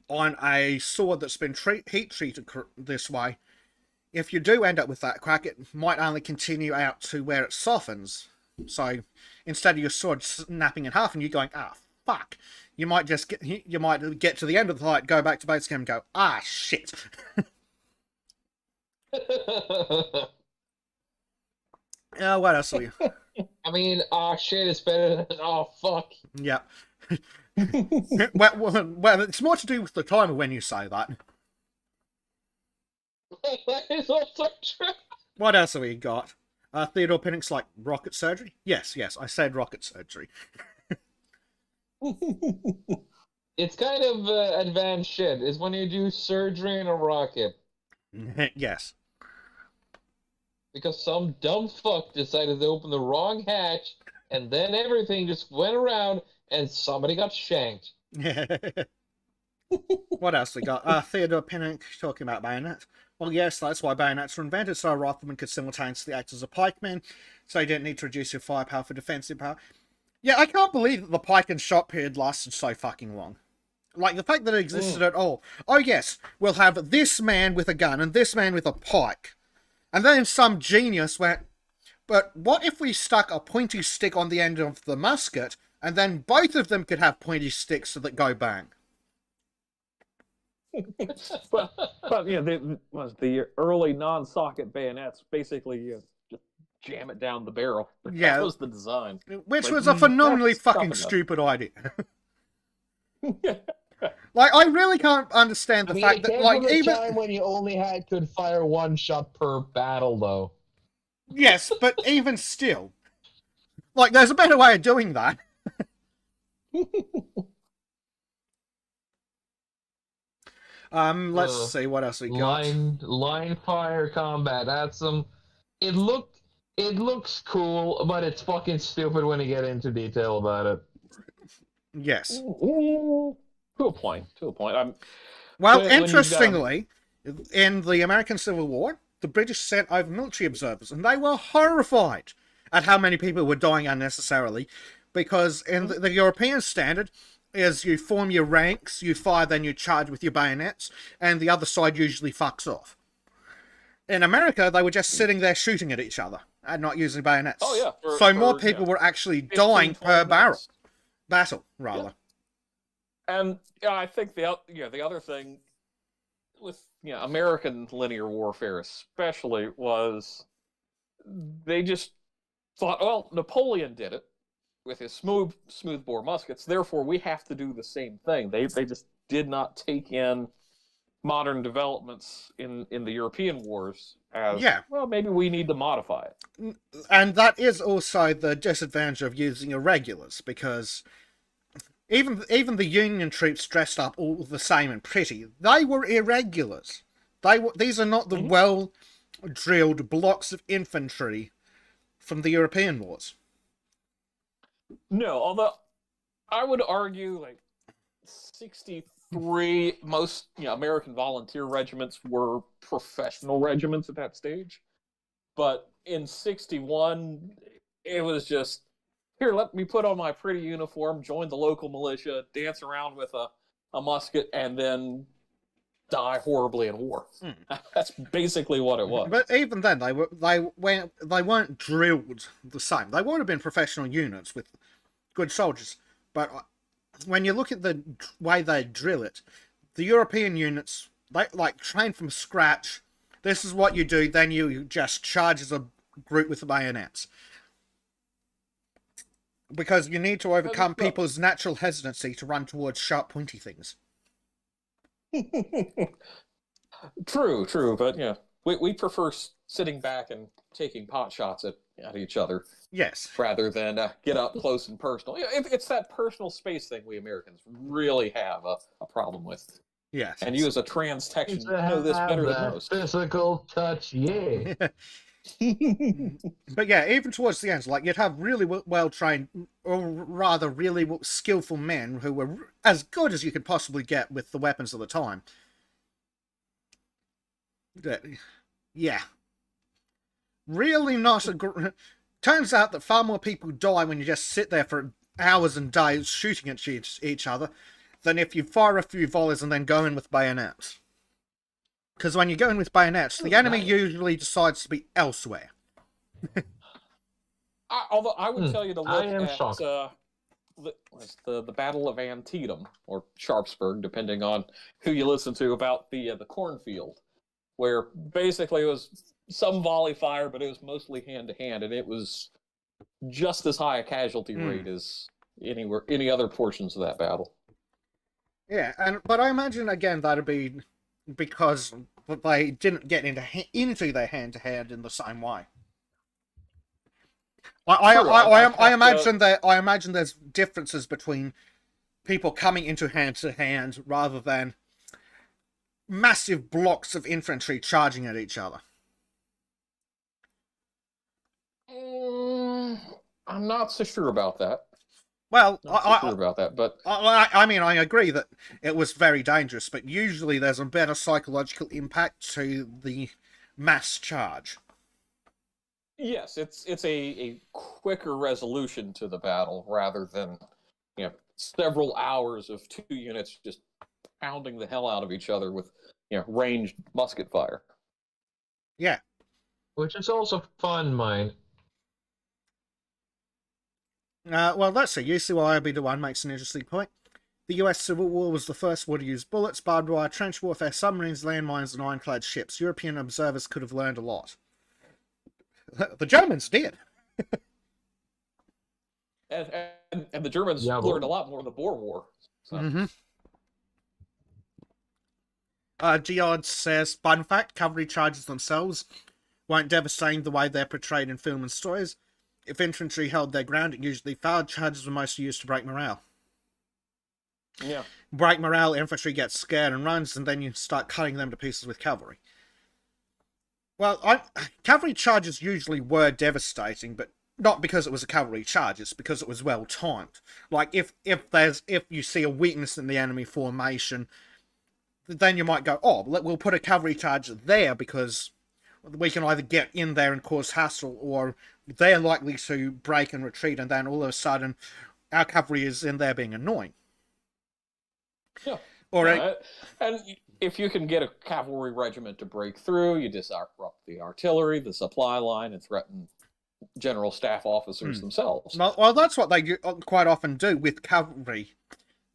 On a sword that's been heat treated this way, if you do end up with that crack, it might only continue out to where it softens. So instead of your sword snapping in half and you going, ah, fuck, you might get to the end of the fight, go back to base game and go, ah, shit. What else are we? I mean, shit is better than fuck. Yeah. well, it's more to do with the timer when you say that. That is also true. What else have we got? Theodore Pinnock's like rocket surgery? Yes, I said rocket surgery. It's kind of advanced shit. It's when you do surgery in a rocket. Yes. Because some dumb fuck decided to open the wrong hatch, and then everything just went around, and somebody got shanked. What else we got? Theodore Pinnock talking about bayonets. Well, yes, that's why bayonets were invented, so a rifleman could simultaneously act as a pikeman, so you didn't need to reduce your firepower for defensive power. Yeah, I can't believe that the pike and shot period lasted so fucking long. Like, the fact that it existed at all. Oh, yes, we'll have this man with a gun and this man with a pike. And then some genius went, but what if we stuck a pointy stick on the end of the musket, and then both of them could have pointy sticks that go bang? but yeah, the early non-socket bayonets basically just jam it down the barrel. Yeah, that was the design. Which was a phenomenally fucking stupid idea. Like, I really can't understand the fact that, like, even time when you only could fire one shot per battle, though. Yes, but even still, like, there's a better way of doing that. Let's see what else we got. Line fire combat. That's some. It looks cool, but it's fucking stupid when you get into detail about it. Yes. To a point. Well, interestingly, in the American Civil War, the British sent over military observers, and they were horrified at how many people were dying unnecessarily, because in the European standard is you form your ranks, you fire, then you charge with your bayonets, and the other side usually fucks off. In America, they were just sitting there shooting at each other and not using bayonets. Oh yeah. So more people were actually dying per battle, rather. Yeah. And I think the other thing with American linear warfare especially was they just thought, well, Napoleon did it with his smoothbore muskets, therefore we have to do the same thing. They just did not take in modern developments in the European wars as, well, maybe we need to modify it. And that is also the disadvantage of using irregulars, because even the Union troops dressed up all the same and pretty, they were irregulars. These are not the well-drilled blocks of infantry from the European wars. No, although I would argue, like, 63, most American volunteer regiments were professional regiments at that stage. But in 61, it was just, here, let me put on my pretty uniform, join the local militia, dance around with a musket, and then die horribly in war. That's basically what it was. But even then, they weren't drilled the same. They would have been professional units with good soldiers. But when you look at the way they drill it, the European units, they like train from scratch. This is what you do. Then you just charge as a group with the bayonets. Because you need to overcome people's natural hesitancy to run towards sharp, pointy things. True, but we prefer sitting back and taking pot shots at each other. Yes. Rather than get up close and personal. It's that personal space thing we Americans really have a problem with. Yes. And you as a trans-Texan know this better than most. Physical touch, yeah. But yeah, even towards the end, like, you'd have really well-trained or rather really skillful men who were as good as you could possibly get with the weapons of the time. Yeah. Really not a... Turns out that far more people die when you just sit there for hours and days shooting at each other than if you fire a few volleys and then go in with bayonets. Because when you go in with bayonets, the enemy usually decides to be elsewhere. Although I would tell you to look at shocked. The Battle of Antietam, or Sharpsburg, depending on who you listen to, about the cornfield, where basically it was some volley fire, but it was mostly hand-to-hand, and it was just as high a casualty rate as any other portions of that battle. Yeah, but I imagine, again, that'd be because they didn't get into their hand-to-hand in the same way. I imagine there's differences between people coming into hand-to-hand rather than massive blocks of infantry charging at each other. I'm not so sure about that. Well, but I mean, I agree that it was very dangerous, but usually there's a better psychological impact to the mass charge. Yes, it's a quicker resolution to the battle rather than several hours of two units just pounding the hell out of each other with ranged musket fire. Yeah, which is also fun, mine. Well, let's see. UCYOB1 makes an interesting point. The US Civil War was the first war to use bullets, barbed wire, trench warfare, submarines, landmines, and ironclad ships. European observers could have learned a lot. The Germans did. and the Germans learned a lot more in the Boer War. So. Geod says, fun fact, cavalry charges themselves weren't devastating the way they're portrayed in film and stories. If infantry held their ground, it usually failed. Charges were mostly used to break morale. Yeah. Break morale, infantry gets scared and runs, and then you start cutting them to pieces with cavalry. Well, cavalry charges usually were devastating, but not because it was a cavalry charge, it's because it was well timed. Like, if you see a weakness in the enemy formation, then you might go, oh, we'll put a cavalry charge there because we can either get in there and cause hassle, or they're likely to break and retreat, and then all of a sudden our cavalry is in there being annoying. Yeah. And if you can get a cavalry regiment to break through, you disrupt the artillery, the supply line, and threaten general staff officers themselves. Well, that's what they quite often do with cavalry.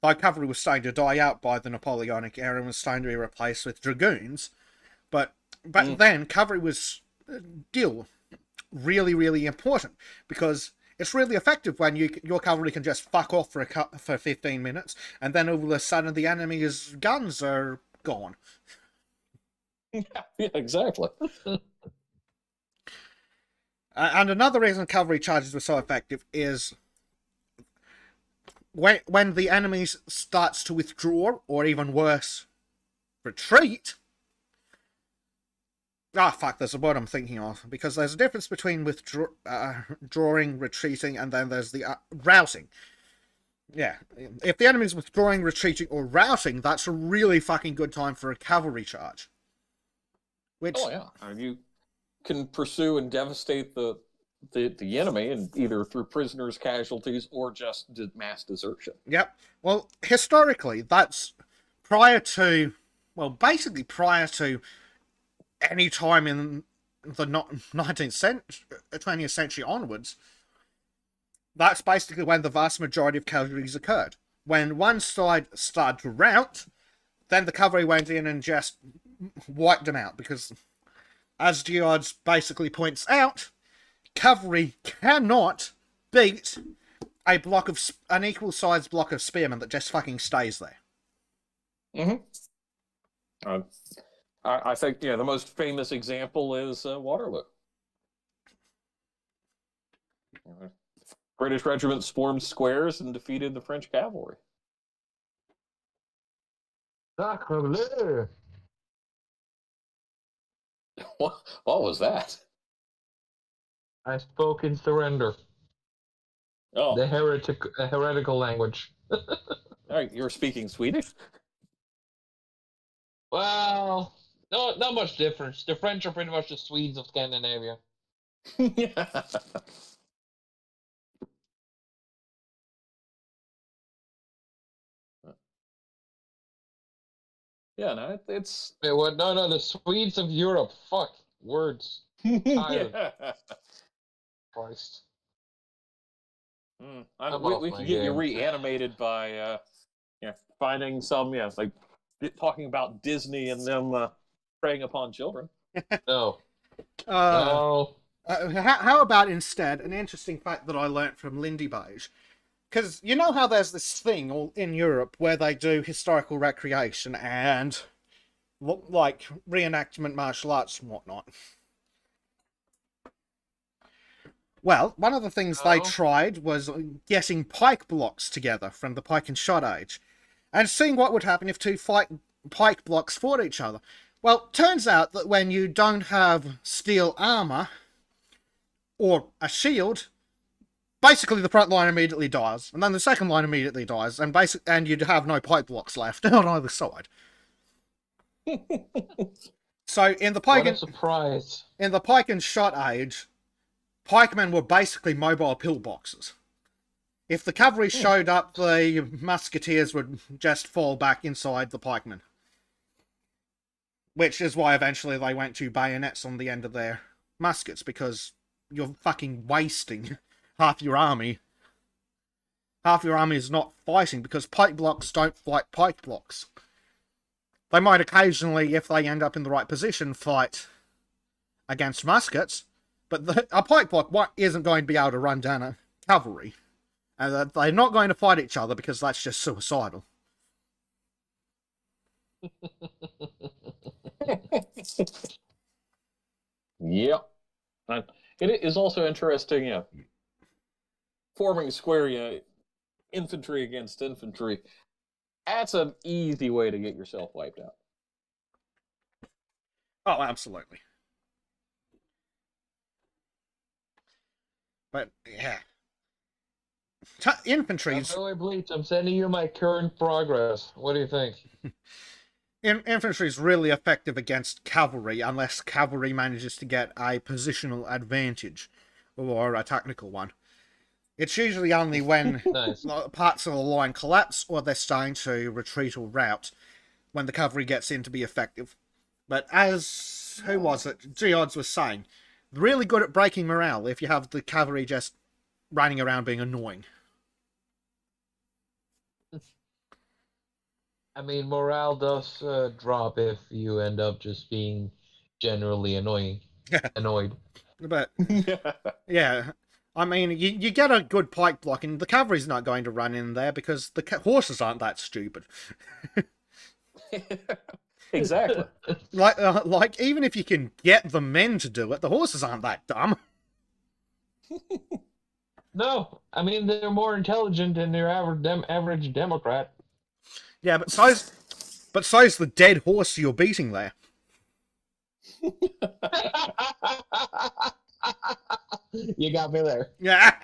Like, cavalry was starting to die out by the Napoleonic era and was starting to be replaced with dragoons. But then cavalry was still really, really important, because it's really effective when your cavalry can just fuck off for 15 minutes, and then all of a sudden the enemy's guns are gone. Yeah, exactly. And another reason cavalry charges were so effective is when the enemy starts to withdraw, or even worse, retreat. There's a word I'm thinking of, because there's a difference between withdrawing, retreating, and then there's the routing. Yeah, if the enemy's withdrawing, retreating, or routing, that's a really fucking good time for a cavalry charge. You can pursue and devastate the enemy, and either through prisoners, casualties, or just mass desertion. Yep. Well, historically, that's basically prior to any time in the 19th century, 20th century onwards. That's basically when the vast majority of casualties occurred. When one side started to rout, then the cavalry went in and just wiped them out, because, as Geod basically points out, cavalry cannot beat an equal-sized block of spearmen that just fucking stays there. I think the most famous example is Waterloo. British regiment swarmed squares and defeated the French cavalry. Sacre-bleu! What was that? I spoke in surrender. Oh, The heretical language. all right. You're speaking Swedish. Well, no, not much difference. The French are pretty much the Swedes of Scandinavia. Yeah. Yeah, no, it's Wait, what? No, the Swedes of Europe. Fuck. Words. Tired. yeah. Christ. I, I'm we, off we my could get you game. reanimated by finding some like talking about Disney and them preying upon children. No. Uh, No. how about instead an interesting fact that I learnt from Lindy Beige? Because you know how there's this thing all in Europe where they do historical recreation and like reenactment martial arts and whatnot. Well, one of the things they No. tried was getting pike blocks together from the pike and shot age and seeing what would happen if two pike blocks fought each other. Well, turns out that when you don't have steel armor or a shield, basically the front line immediately dies, and then the second line immediately dies, and you'd have no pike blocks left on either side. So in the What a surprise. pike and shot age, pikemen were basically mobile pillboxes. If the cavalry showed up, the musketeers would just fall back inside the pikemen. Which is why eventually they went to bayonets on the end of their muskets, because you're fucking wasting half your army. Half your army is not fighting, because pike blocks don't fight pike blocks. They might occasionally, if they end up in the right position, fight against muskets, but a pike block isn't going to be able to run down a cavalry. And they're not going to fight each other because that's just suicidal. Yep. And it is also interesting, forming square, infantry against infantry. That's an easy way to get yourself wiped out. Oh, absolutely. But, yeah. Infantry's... By the way, Bleach, I'm sending you my current progress. What do you think? Infantry is really effective against cavalry, unless cavalry manages to get a positional advantage, or a technical one. It's usually only when Nice. parts of the line collapse, or they're starting to retreat or rout, when the cavalry gets in to be effective. But as, who was it? Geodds was saying, really good at breaking morale if you have the cavalry just running around being annoying. I mean, morale does drop if you end up just being generally annoyed. But, yeah, I mean, you get a good pike block, and the cavalry's not going to run in there because the horses aren't that stupid. Exactly. Like, even if you can get the men to do it, the horses aren't that dumb. No, I mean, they're more intelligent than your average Democrat. Yeah, but so's the dead horse you're beating there. You got me there. Yeah.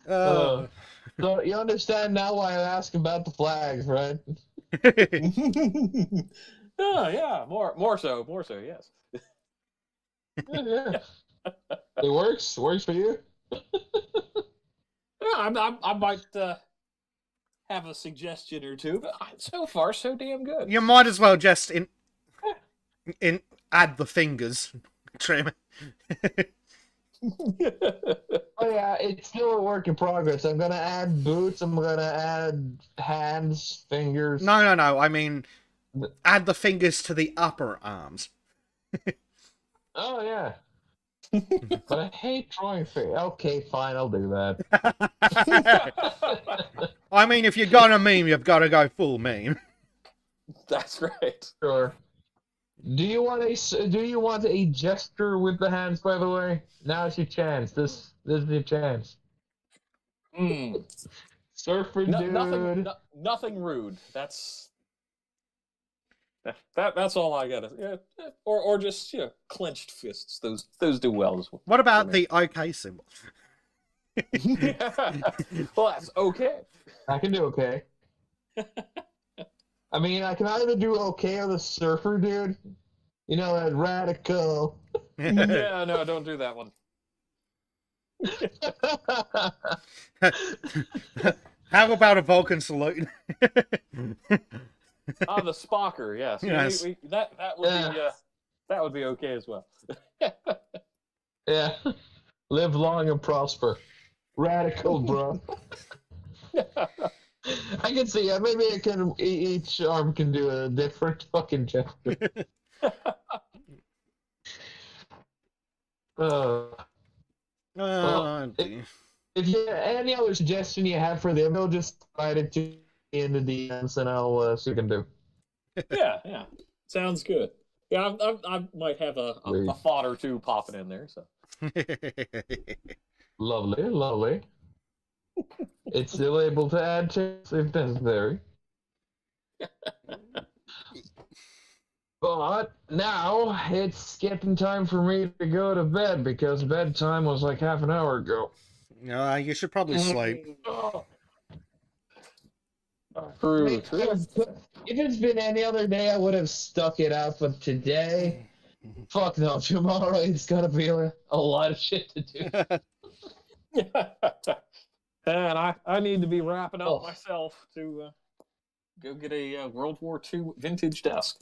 So you understand now why I ask about the flags, right? Oh yeah, more so, yes. Yeah. It works for you. Yeah, I might have a suggestion or two, but so far so damn good. You might as well just add the fingers, trim. Oh yeah, it's still a work in progress. I'm gonna add boots. I'm gonna add hands, fingers. No. I mean, add the fingers to the upper arms. Oh yeah. But I hate drawing fingers. Okay, fine, I'll do that. I mean, if you're gonna meme, you've got to go full meme. That's right. Sure. Do you want a gesture with the hands? By the way, now's your chance. This is your chance. Surfer dude. Nothing rude. That's That's all I got. Yeah, or just clenched fists. Those do well as well. What about the OK symbol? Well, that's okay. I can do okay. I mean, I can either do okay or the surfer dude. You know, that radical. Yeah, no, don't do that one. How about a Vulcan salute? The Spocker, yes. Yes. That would be okay as well. Yeah. Live long and prosper. Radical, bro. I can see. Maybe it can. Each arm can do a different fucking gesture. Oh, dear. If you any other suggestion you have for them, they'll just write it to me in the DMs, and I'll see what I can do. Yeah. Sounds good. Yeah, I might have a thought or two popping in there. So Lovely. It's still able to add text if necessary. But now it's getting time for me to go to bed because bedtime was like half an hour ago. You should probably sleep. True. If it's been any other day, I would have stuck it out, but today, fuck no. Tomorrow, it's gonna be a lot of shit to do. And I need to be wrapping up myself to go get a World War II vintage desk.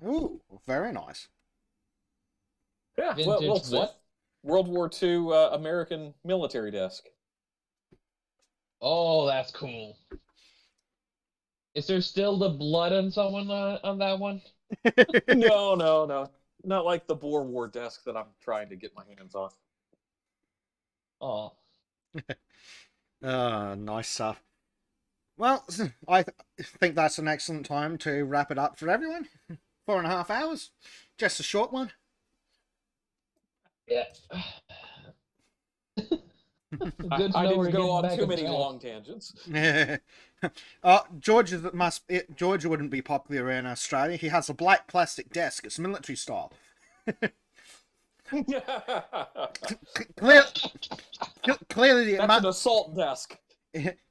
Ooh, very nice. Yeah, Vintage what? World War II American military desk. Oh, that's cool. Is there still the blood on someone on that one? No. Not like the Boer War desk that I'm trying to get my hands on. Oh. Nice stuff. Well, I think that's an excellent time to wrap it up for everyone. 4.5 hours. Just a short one. Yeah. I didn't go on too many long tangents. George wouldn't be popular in Australia. He has a black plastic desk. It's military style. Clearly, that's an assault desk.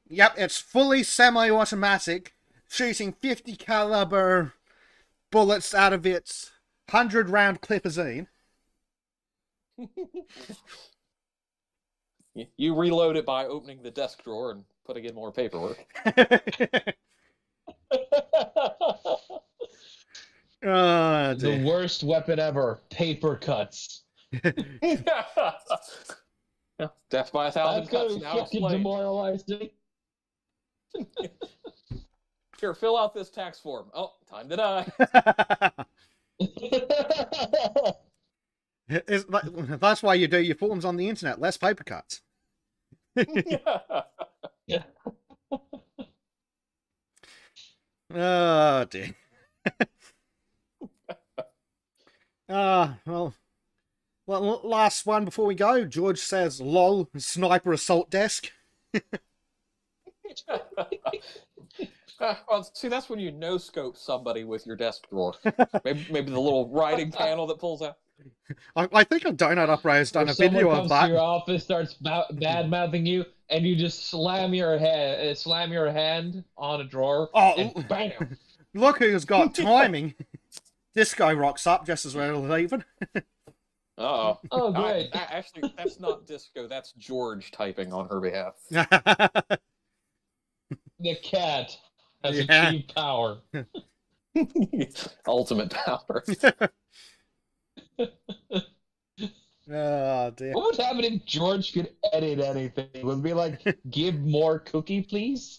Yep, it's fully semi-automatic, shooting 50 caliber bullets out of its 100-round clipazine. You reload it by opening the desk drawer and putting in more paperwork. The worst weapon ever. Paper cuts. Yeah, death by 1,000 cuts. Now fucking demoralizing. Here, fill out this tax form. Oh, time to die. That's why you do your forms on the internet. Less paper cuts. Yeah. Oh, dear. Well, last one before we go. George says, lol, sniper assault desk. Well, see, that's when you no-scope somebody with your desk drawer. Maybe the little writing panel that pulls out. I think a donut operator has done a video of that. Someone comes to your office, starts bad-mouthing you, and you just slam your hand on a drawer, and bam! Look who's got timing. This guy rocks up just as we're leaving. Uh-oh. Oh, great. Actually, that's not Disco. That's George typing on her behalf. The cat has achieved power. Ultimate power. Oh, dear. What would happen if George could edit anything? It would be like, give more cookie, please?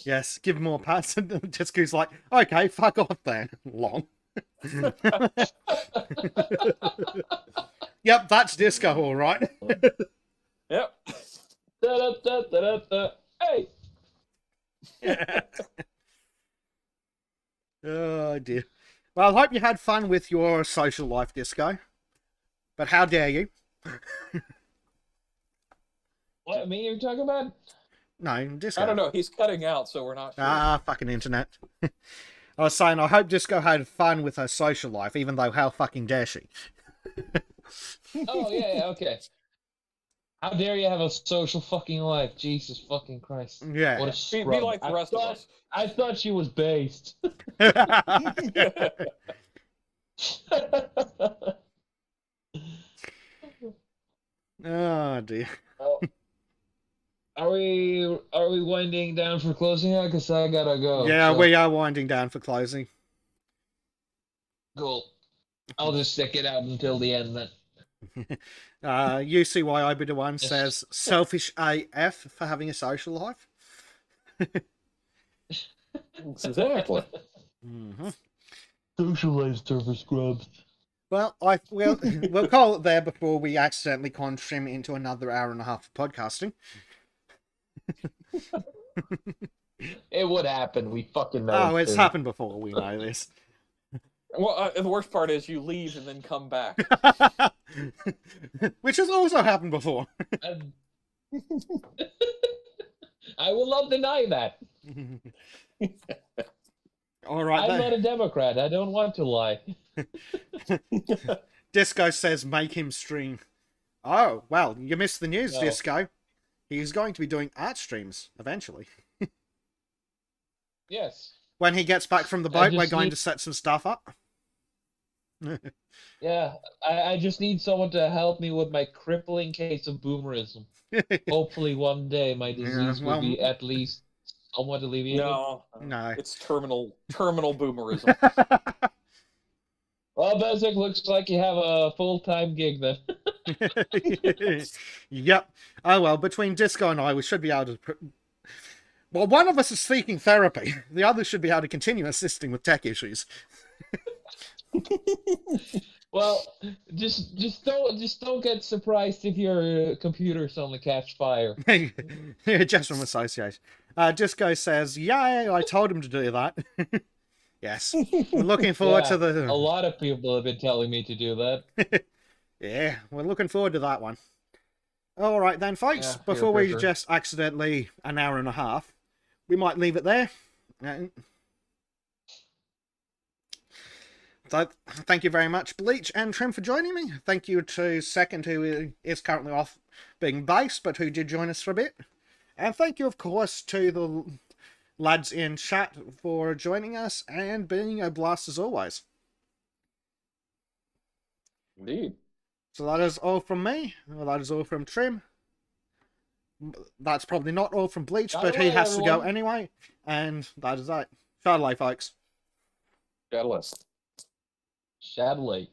Yes, give more pats. And Disco's like, okay, fuck off then. Long. Yep, that's Disco, all right. Yep. Hey! Oh, dear. Well, I hope you had fun with your social life, Disco. But how dare you? What, me you're talking about? No, Disco. I don't know. He's cutting out, so we're not sure. Ah, fucking internet. I was saying, I hope Disco had fun with her social life, even though how fucking dare she? Oh, yeah, okay. How dare you have a social fucking life? Jesus fucking Christ. Yeah. What a Be scrub. like the rest of us. I thought she was based. Oh, dear. Well, are we winding down for closing now? Because I gotta go. Yeah, so- we are winding down for closing. Cool. I'll just stick it out until the end then. UCYIB1 Yes. says, selfish AF for having a social life. Exactly. Mm-hmm. Social life server scrubs. Well, we'll call it there before we accidentally trim into another hour and a half of podcasting. It would happen. We fucking know. Oh, it it's too. happened before, we know this. Well, the worst part is you leave and then come back. Which has also happened before. And- I will not deny that. All right, I'm then. not a Democrat. I don't want to lie. Disco says make him stream. Oh, well, you missed the news, No. Disco. He's going to be doing art streams eventually. Yes. When he gets back from the I boat, we're just going need- to set some stuff up. Yeah. I just need someone to help me with my crippling case of boomerism. Hopefully one day my disease well- will be at least somewhat alleviated. No, No. it's terminal boomerism. Well, Bezek, looks like you have a full-time gig then. Yep. Oh, well, between Disco and I, we should be able to... Well, one of us is seeking therapy. The other should be able to continue assisting with tech issues. Well, just don't get surprised if your computer suddenly catch fire. Just from association. Disco says, yay, I told him to do that. Yes. We're looking forward to A the... lot of people have been telling me to do that. Yeah, we're looking forward to that one. All right then, folks. Yeah, Before we sure. just accidentally an hour and a half, we might leave it there. So, thank you very much, Bleach and Trim, for joining me. Thank you to Second, who is currently off being based, but who did join us for a bit. And thank you, of course, to the lads in chat for joining us and being a blast as always. Indeed. So that is all from me. Well, that is all from Trim. That's probably not all from Bleach, but he Shadilay, has to go everyone. anyway. And that is that. Shadilay, folks. Catalyst. Shadilay.